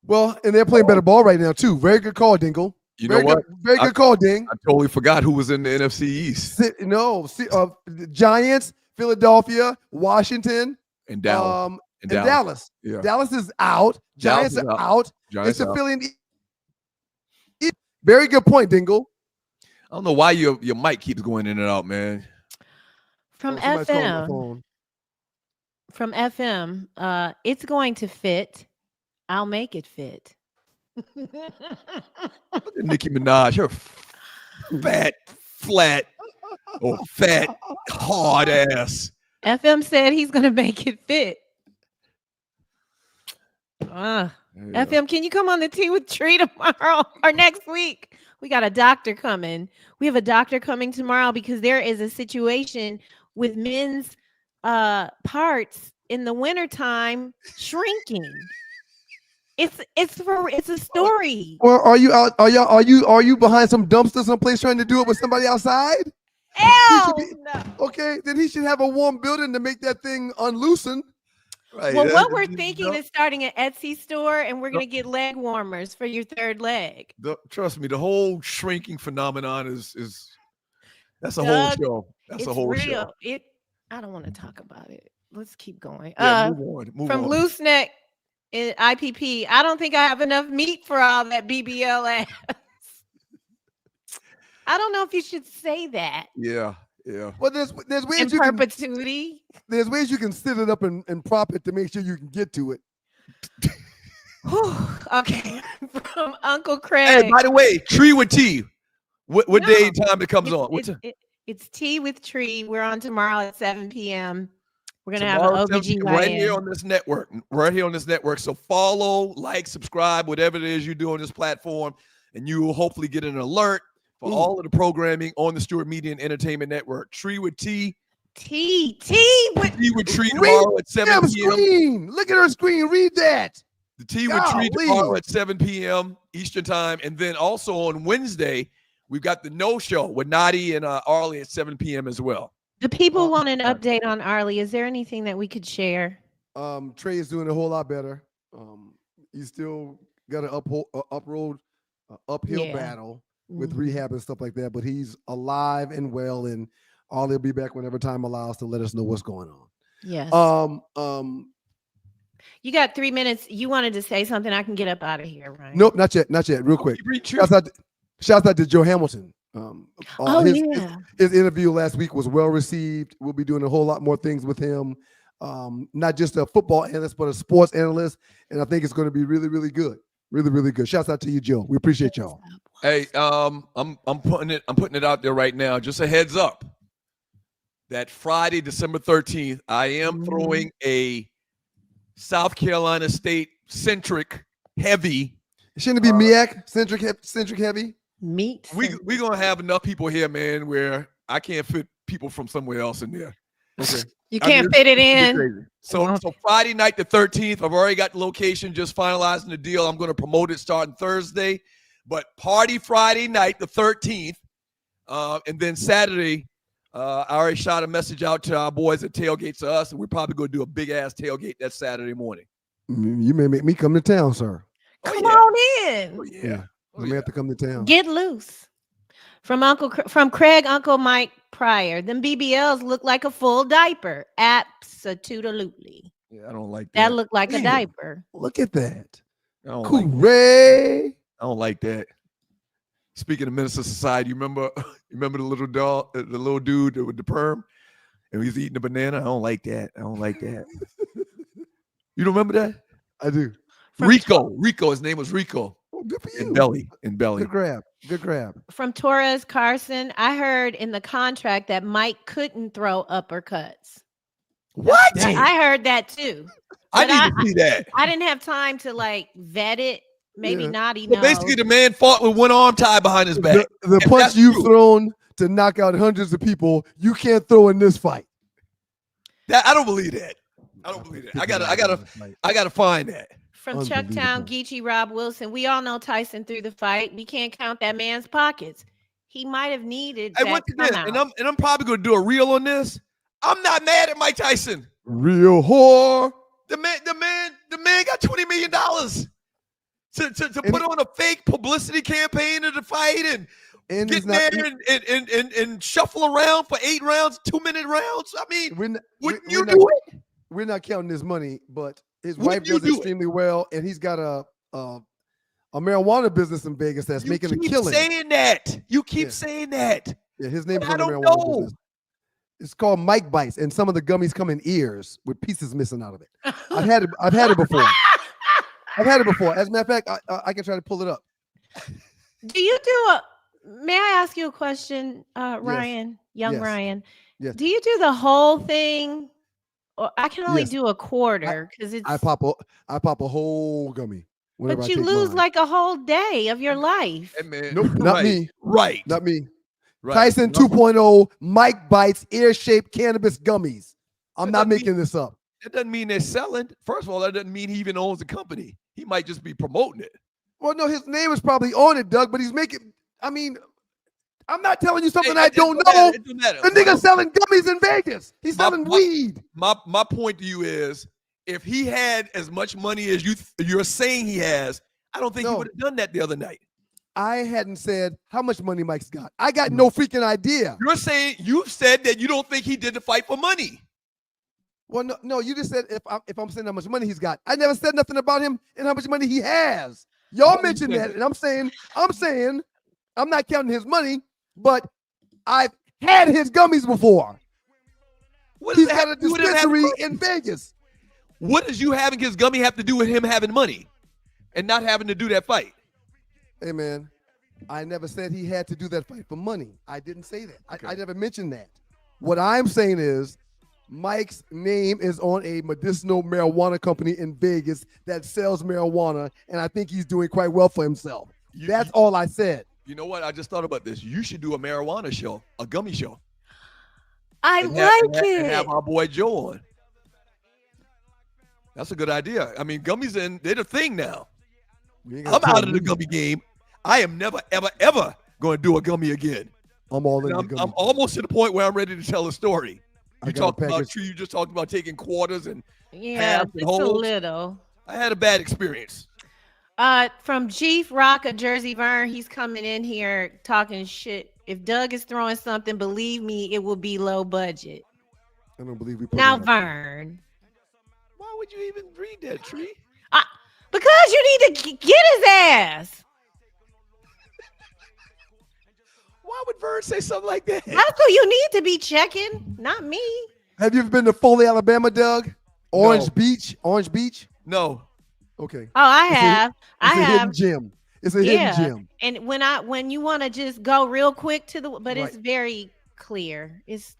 Well, and they're playing better ball right now, too. Very good call, Dingle. You know what? Very good call, Ding. I totally forgot who was in the NFC East. The Giants, Philadelphia, Washington, and Dallas. Dallas. Yeah. Dallas is out. Giants are out. Giants it's a Philly. Very good point, Dingle. I don't know why your mic keeps going in and out, man. From FM. From FM, it's going to fit. I'll make it fit. Nicki Minaj, her fat, flat, or fat, hard ass. FM said he's going to make it fit. FM, can you come on the Tea with Tree tomorrow or next week? We got a doctor coming. We have a doctor coming tomorrow because there is a situation with men's parts in the wintertime shrinking. It's a story. Well, are you out? Are you behind some dumpster someplace trying to do it with somebody outside? No. Okay, then he should have a warm building to make that thing unloosen. Right. Well, what we're thinking is starting an Etsy store, and we're gonna get leg warmers for your third leg. Trust me, the whole shrinking phenomenon is that's a whole show. That's a whole real. show. I don't want to talk about it. Let's keep going. Move from on. Loose Neck in IPP, I don't think I have enough meat for all that BBL ass. I don't know if you should say that. Yeah. Well, there's ways in perpetuity. There's ways you can sit it up and prop it to make sure you can get to it. Okay. From Uncle Craig. Hey, by the way, Tree with Tea. What day and time it comes on? It's Tea with Tree. We're on tomorrow at 7 p.m. We're going to have Tomorrow, an OBGYN. right here on this network. Right here on this network. So follow, like, subscribe, whatever it is you do on this platform, and you will hopefully get an alert for all of the programming on the Stewart Media and Entertainment Network. Tree with Tea. Tea with Tree tomorrow at 7 p.m. Look at her screen. Read that. The Tea with Tree tomorrow at 7 p.m. Eastern time. And then also on Wednesday, we've got the No Show with Nadi and Arlie at 7 p.m. as well. The people want an update on Arlie. Is there anything that we could share? Trey is doing a whole lot better. He's still got an uphill battle. with rehab and stuff like that. But he's alive and well, and all he'll be back whenever time allows to let us know what's going on. Yes. You got 3 minutes. You wanted to say something. I can get up out of here, right? Nope, not yet. Real quick. Shouts out to Joe Hamilton. His interview last week was well received. We'll be doing a whole lot more things with him. Not just a football analyst, but a sports analyst. And I think it's going to be really, really good. Really, really good. Shouts out to you, Joe. We appreciate y'all. Hey, I'm putting it out there right now. Just a heads up. That Friday, December 13th, I am throwing a South Carolina State centric heavy. Shouldn't it be MEAC centric heavy? Meat. We're gonna have enough people here, man, where I can't fit people from somewhere else in there. Okay. You can't fit it in. So Friday night the 13th, I've already got the location, just finalizing the deal. I'm gonna promote it starting Thursday, but party Friday night the 13th, and then Saturday. I already shot a message out to our boys at Tailgates to Us, and we're probably going to do a big-ass tailgate that Saturday morning. You may make me come to town, sir. Come on in. Oh, yeah. You may have to come to town. Get loose. From Craig, Uncle Mike Pryor. Them BBLs look like a full diaper. Absolutely. Yeah, I don't like that. That looked like a diaper. Look at that. I don't Hooray. I don't like that. Speaking of Minister Society, you remember the little dog, the little dude with the perm, and he's eating a banana? I don't like that. You don't remember that? I do. Rico. His name was Rico. Oh, good for you. In belly. Good grab. From Torres Carson, I heard in the contract that Mike couldn't throw uppercuts. What? I heard that too. I need to see that. I didn't have time to vet it. Maybe not enough. Basically, the man fought with one arm tied behind his back. The punch you've thrown to knock out hundreds of people, you can't throw in this fight. I don't believe that. I gotta find that. From Chucktown, Geechee Rob Wilson. We all know Tyson threw the fight. We can't count that man's pockets. He might have needed that. And I'm probably gonna do a reel on this. I'm not mad at Mike Tyson. Real whore. The man got $20 million. To put on a fake publicity campaign of the fight and get there and shuffle around for 8 rounds, 2-minute rounds. I mean, wouldn't you do it? We're not counting his money, but his wife does extremely well, and he's got a marijuana business in Vegas that's making a killing. You keep saying that. Yeah, his name is on the marijuana business. It's called Mike Bites, and some of the gummies come in ears with pieces missing out of it. I've had it before. As a matter of fact, I can try to pull it up. May I ask you a question, Ryan? Yes. Young Ryan. Yes. Do you do the whole thing? Or I can only do a quarter because it's. I pop a whole gummy. But you lose like a whole day of your life. Hey, man. Nope, not me. Right. Not me. Right. Tyson 2.0 Mike Bites ear-shaped cannabis gummies. I'm not making this up. That doesn't mean they're selling. First of all, that doesn't mean he even owns the company. He might just be promoting it. Well, no, his name is probably on it, Doug, but he's making. I mean, I'm not telling you something I don't know. The nigga selling gummies in Vegas. He's selling weed. My point to you is, if he had as much money as you're saying he has, I don't think he would have done that the other night. I hadn't said how much money Mike's got. I got no freaking idea. You've said that you don't think he did the fight for money. Well, no, you just said if I'm saying how much money he's got. I never said nothing about him and how much money he has. Y'all mentioned that, and I'm saying I'm not counting his money, but I've had his gummies before. He's got a dispensary in Vegas. What does you having his gummy have to do with him having money and not having to do that fight? Hey, man, I never said he had to do that fight for money. I didn't say that. Okay. I never mentioned that. What I'm saying is Mike's name is on a medicinal marijuana company in Vegas that sells marijuana, and I think he's doing quite well for himself. That's all I said. You know what? I just thought about this. You should do a marijuana show, a gummy show. I like it. And have our boy Joe on. That's a good idea. I mean, gummies, they're the thing now. I'm out of the gummy game. I am never, ever, ever going to do a gummy again. I'm all in the gummy. I'm almost to the point where I'm ready to tell a story. You just talked about taking quarters and half and it's wholes. a little. I had a bad experience. From Chief Rock of Jersey Vern, he's coming in here talking shit. If Doug is throwing something, believe me, it will be low budget. I don't believe we put now Vern. Why would you even read that, Tree? Because you need to get his ass. Why would Vern say something like that? That's who you need to be checking, not me. Have you ever been to Foley, Alabama, Doug? Orange Beach? Orange Beach? No. Okay. Oh, I have. It's a hidden gem. It's a hidden gem. And when you want to just go real quick to but it's very clear. It's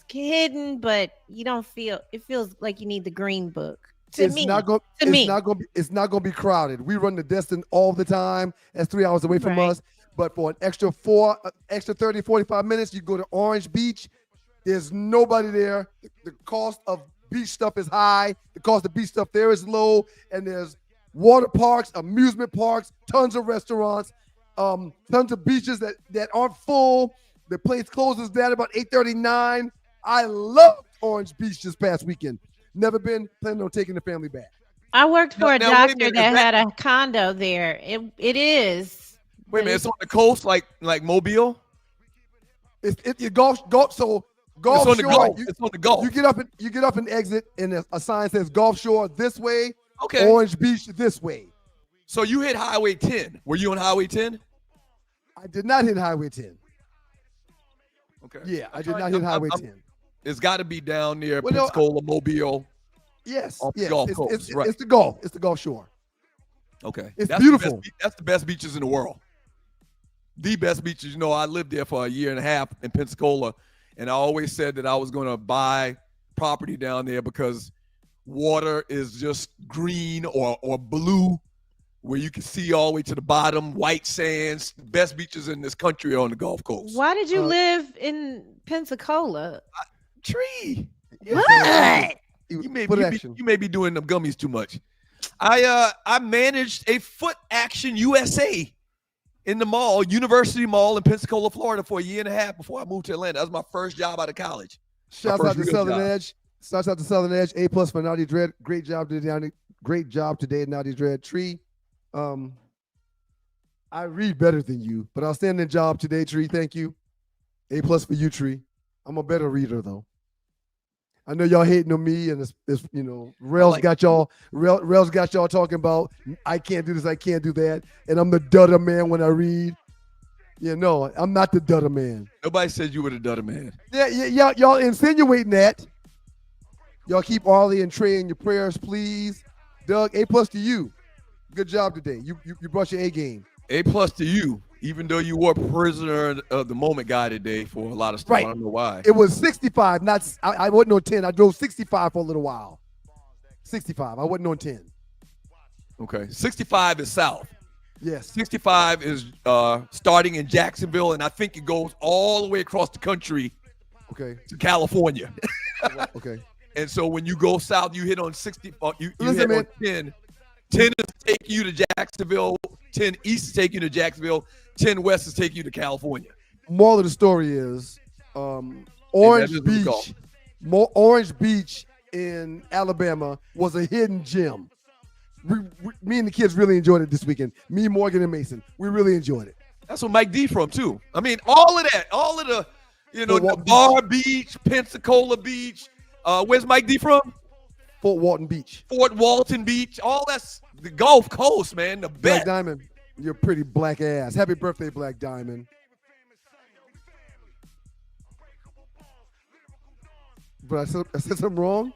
hidden, but you don't feel it feels like you need the green book. It's not going to be crowded. We run to Destin all the time. That's 3 hours away from us. But for an extra 30, 45 minutes, you go to Orange Beach. There's nobody there. The cost of beach stuff is high. The cost of beach stuff there is low. And there's water parks, amusement parks, tons of restaurants, tons of beaches that aren't full. The place closes down about 8:39. I loved Orange Beach this past weekend. Never been, planning on taking the family back. I worked for a doctor that had a condo there. It is. Wait a minute, it's on the coast, like Mobile? It's Gulf Shore. It's on the Gulf. It's on the Gulf. You get up and exit, and a sign says Gulf Shore this way. Okay. Orange Beach this way. So you hit Highway 10. Were you on Highway 10? I did not hit Highway 10. Okay. Yeah, I did not hit Highway 10. It's got to be down near Pensacola, Mobile. Yes. Off the Gulf Coast, right? It's the Gulf. It's the Gulf Shore. Okay. That's beautiful. That's the best beaches in the world. The best beaches. You know, I lived there for a year and a half in Pensacola, and I always said that I was going to buy property down there because water is just green or blue, where you can see all the way to the bottom, white sands. The best beaches in this country are on the Gulf Coast. Why did you live in Pensacola? Tree. What? You may be doing them gummies too much. I managed a Foot Action USA in the mall, University Mall in Pensacola, Florida, for a year and a half before I moved to Atlanta. That was my first job out of college. Shouts out to Southern Edge. Shouts out to Southern Edge. A+ for Naughty Dread. Great job today. Great job today, Naughty Dread. Tree. I read better than you, but outstanding job today, Tree. Thank you. A+ for you, Tree. I'm a better reader though. I know y'all hating on me, and it's Rails got y'all talking about I can't do this, I can't do that, and I'm the dudder man when I read. No, I'm not the dudder man. Nobody said you were the dudder man. Yeah, y'all insinuating that. Y'all keep Arlie and Trey in your prayers, please. Doug, A+ to you. Good job today. You brought your A game. A+ to you, even though you were prisoner of the moment guy today for a lot of stuff. Right. I don't know why. It was 65, I wasn't on 10. I drove 65 for a little while. 65. I wasn't on 10. Okay. 65 is south. Yes. 65 is starting in Jacksonville, and I think it goes all the way across the country to California. Okay. And so when you go south, you hit on 60. You hit on 10. 10 is taking you to Jacksonville. 10 east is taking you to Jacksonville. 10 west is taking you to California. Moral of the story is Orange Beach in Alabama was a hidden gem. Me and the kids really enjoyed it this weekend. Me, Morgan, and Mason. We really enjoyed it. That's where Mike D from, too. I mean, all of that. All of the, the Bar Beach, Pensacola Beach. Where's Mike D from? Fort Walton Beach. Fort Walton Beach. All that's the Gulf Coast, man. The best. Black Diamond, you're a pretty black ass. Happy birthday, Black Diamond. But I said something wrong?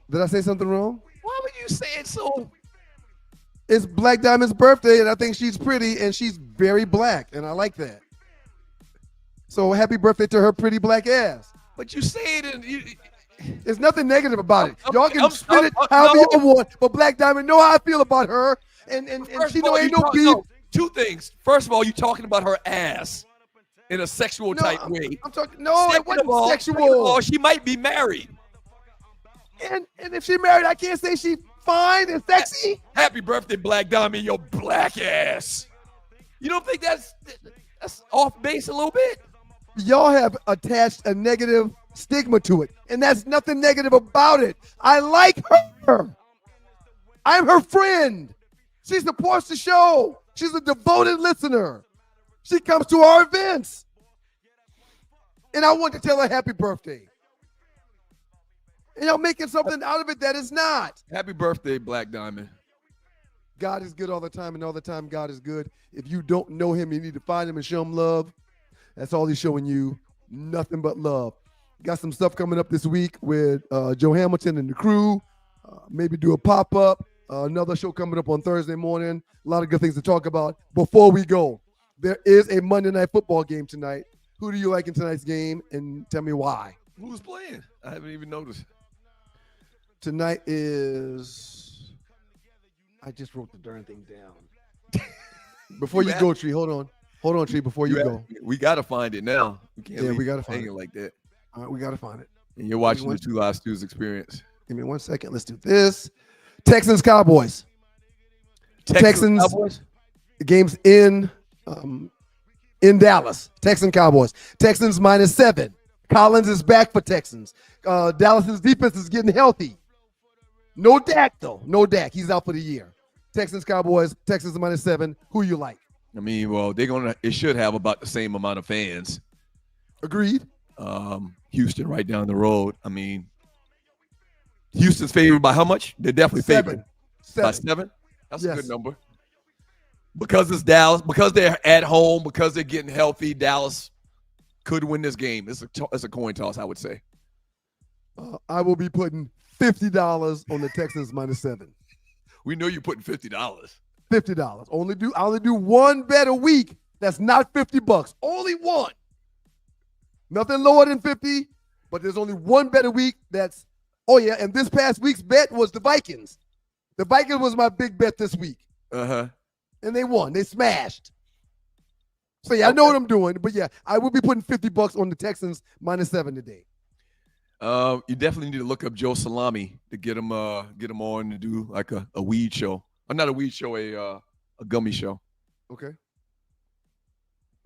Did I say something wrong? Why would you say it so? It's Black Diamond's birthday, and I think she's pretty, and she's very black, and I like that. So happy birthday to her pretty black ass. But you say it, and there's nothing negative about it. Y'all can spin it however y'all want, but Black Diamond know how I feel about her, and she know ain't no beef. No, two things. First of all, you talking about her ass in a sexual type way. I'm talking. No, it wasn't sexual. Second of all, she might be married. And if she married, I can't say she's fine and sexy. Happy birthday, Black Diamond, your black ass. You don't think that's off base a little bit? Y'all have attached a negative stigma to it, and that's nothing negative about it. I like her. I'm her friend. She supports the show. She's a devoted listener. She comes to our events. And I want to tell her happy birthday. And y'all making something out of it that is not. Happy birthday, Black Diamond. God is good all the time, and all the time God is good. If you don't know him, you need to find him and show him love. That's all he's showing you. Nothing but love. Got some stuff coming up this week with Joe Hamilton and the crew. Maybe do a pop-up. Another show coming up on Thursday morning. A lot of good things to talk about. Before we go, there is a Monday Night Football game tonight. Who do you like in tonight's game? And tell me why. Who's playing? I haven't even noticed. Tonight is... I just wrote the darn thing down. Before you go, Tree, hold on. Hold on, Tree, before you go. We got to find it now. We can't we got to find it like that. All right, we got to find it. And you're watching the Two Live Stews experience. Give me 1 second. Let's do this. Texans, Cowboys. Texans Cowboys? The game's in Dallas. Texans, Cowboys. Texans -7. Collins is back for Texans. Dallas's defense is getting healthy. No Dak, though. No Dak. He's out for the year. Texans, Cowboys. Texans -7. Who you like? I mean, well, it should have about the same amount of fans. Agreed. Houston right down the road. I mean, Houston's favored by how much? They're definitely favored. By 7? That's a good number. Because it's Dallas, because they're at home, because they're getting healthy, Dallas could win this game. It's a coin toss, I would say. I will be putting $50 on the Texans -7. We know you're putting $50. $50. I only do one bet a week. That's not $50. Only one. Nothing lower than 50, but there's only one bet a week. That's and this past week's bet was the Vikings. The Vikings was my big bet this week. And they won. They smashed. So I know what I'm doing. But I will be putting $50 on the Texans -7 today. You definitely need to look up Joe Salami to get him on to do like a weed show. Or not a weed show, a gummy show. Okay.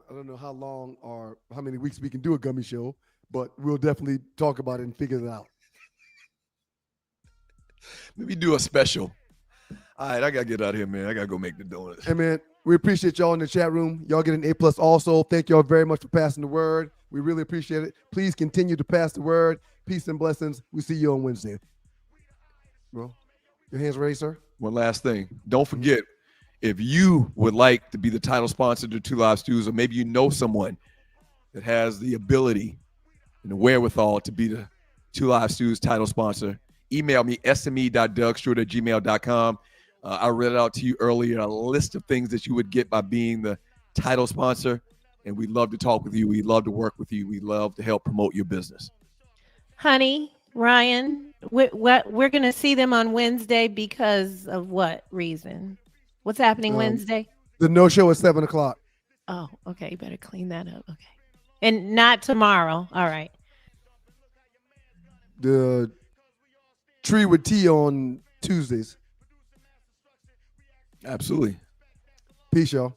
I don't know how long or how many weeks we can do a gummy show, but we'll definitely talk about it and figure it out. Maybe do a special. All right, I got to get out of here, man. I got to go make the donuts. Hey, man, we appreciate y'all in the chat room. Y'all get an A+ also. Thank y'all very much for passing the word. We really appreciate it. Please continue to pass the word. Peace and blessings. We see you on Wednesday. Bro, your hands ready, sir? One last thing. Don't forget, if you would like to be the title sponsor to Two Live Stews, or maybe you know someone that has the ability and the wherewithal to be the Two Live Stews title sponsor, email me, sme.dougstewart@gmail.com. I read it out to you earlier, a list of things that you would get by being the title sponsor, and we'd love to talk with you. We'd love to work with you. We'd love to help promote your business. Honey, Ryan, we're going to see them on Wednesday because of what reason? What's happening Wednesday? The no-show at 7 o'clock. Oh, okay. You better clean that up. Okay. And not tomorrow. All right. The Tree with Tea on Tuesdays. Absolutely. Peace, y'all.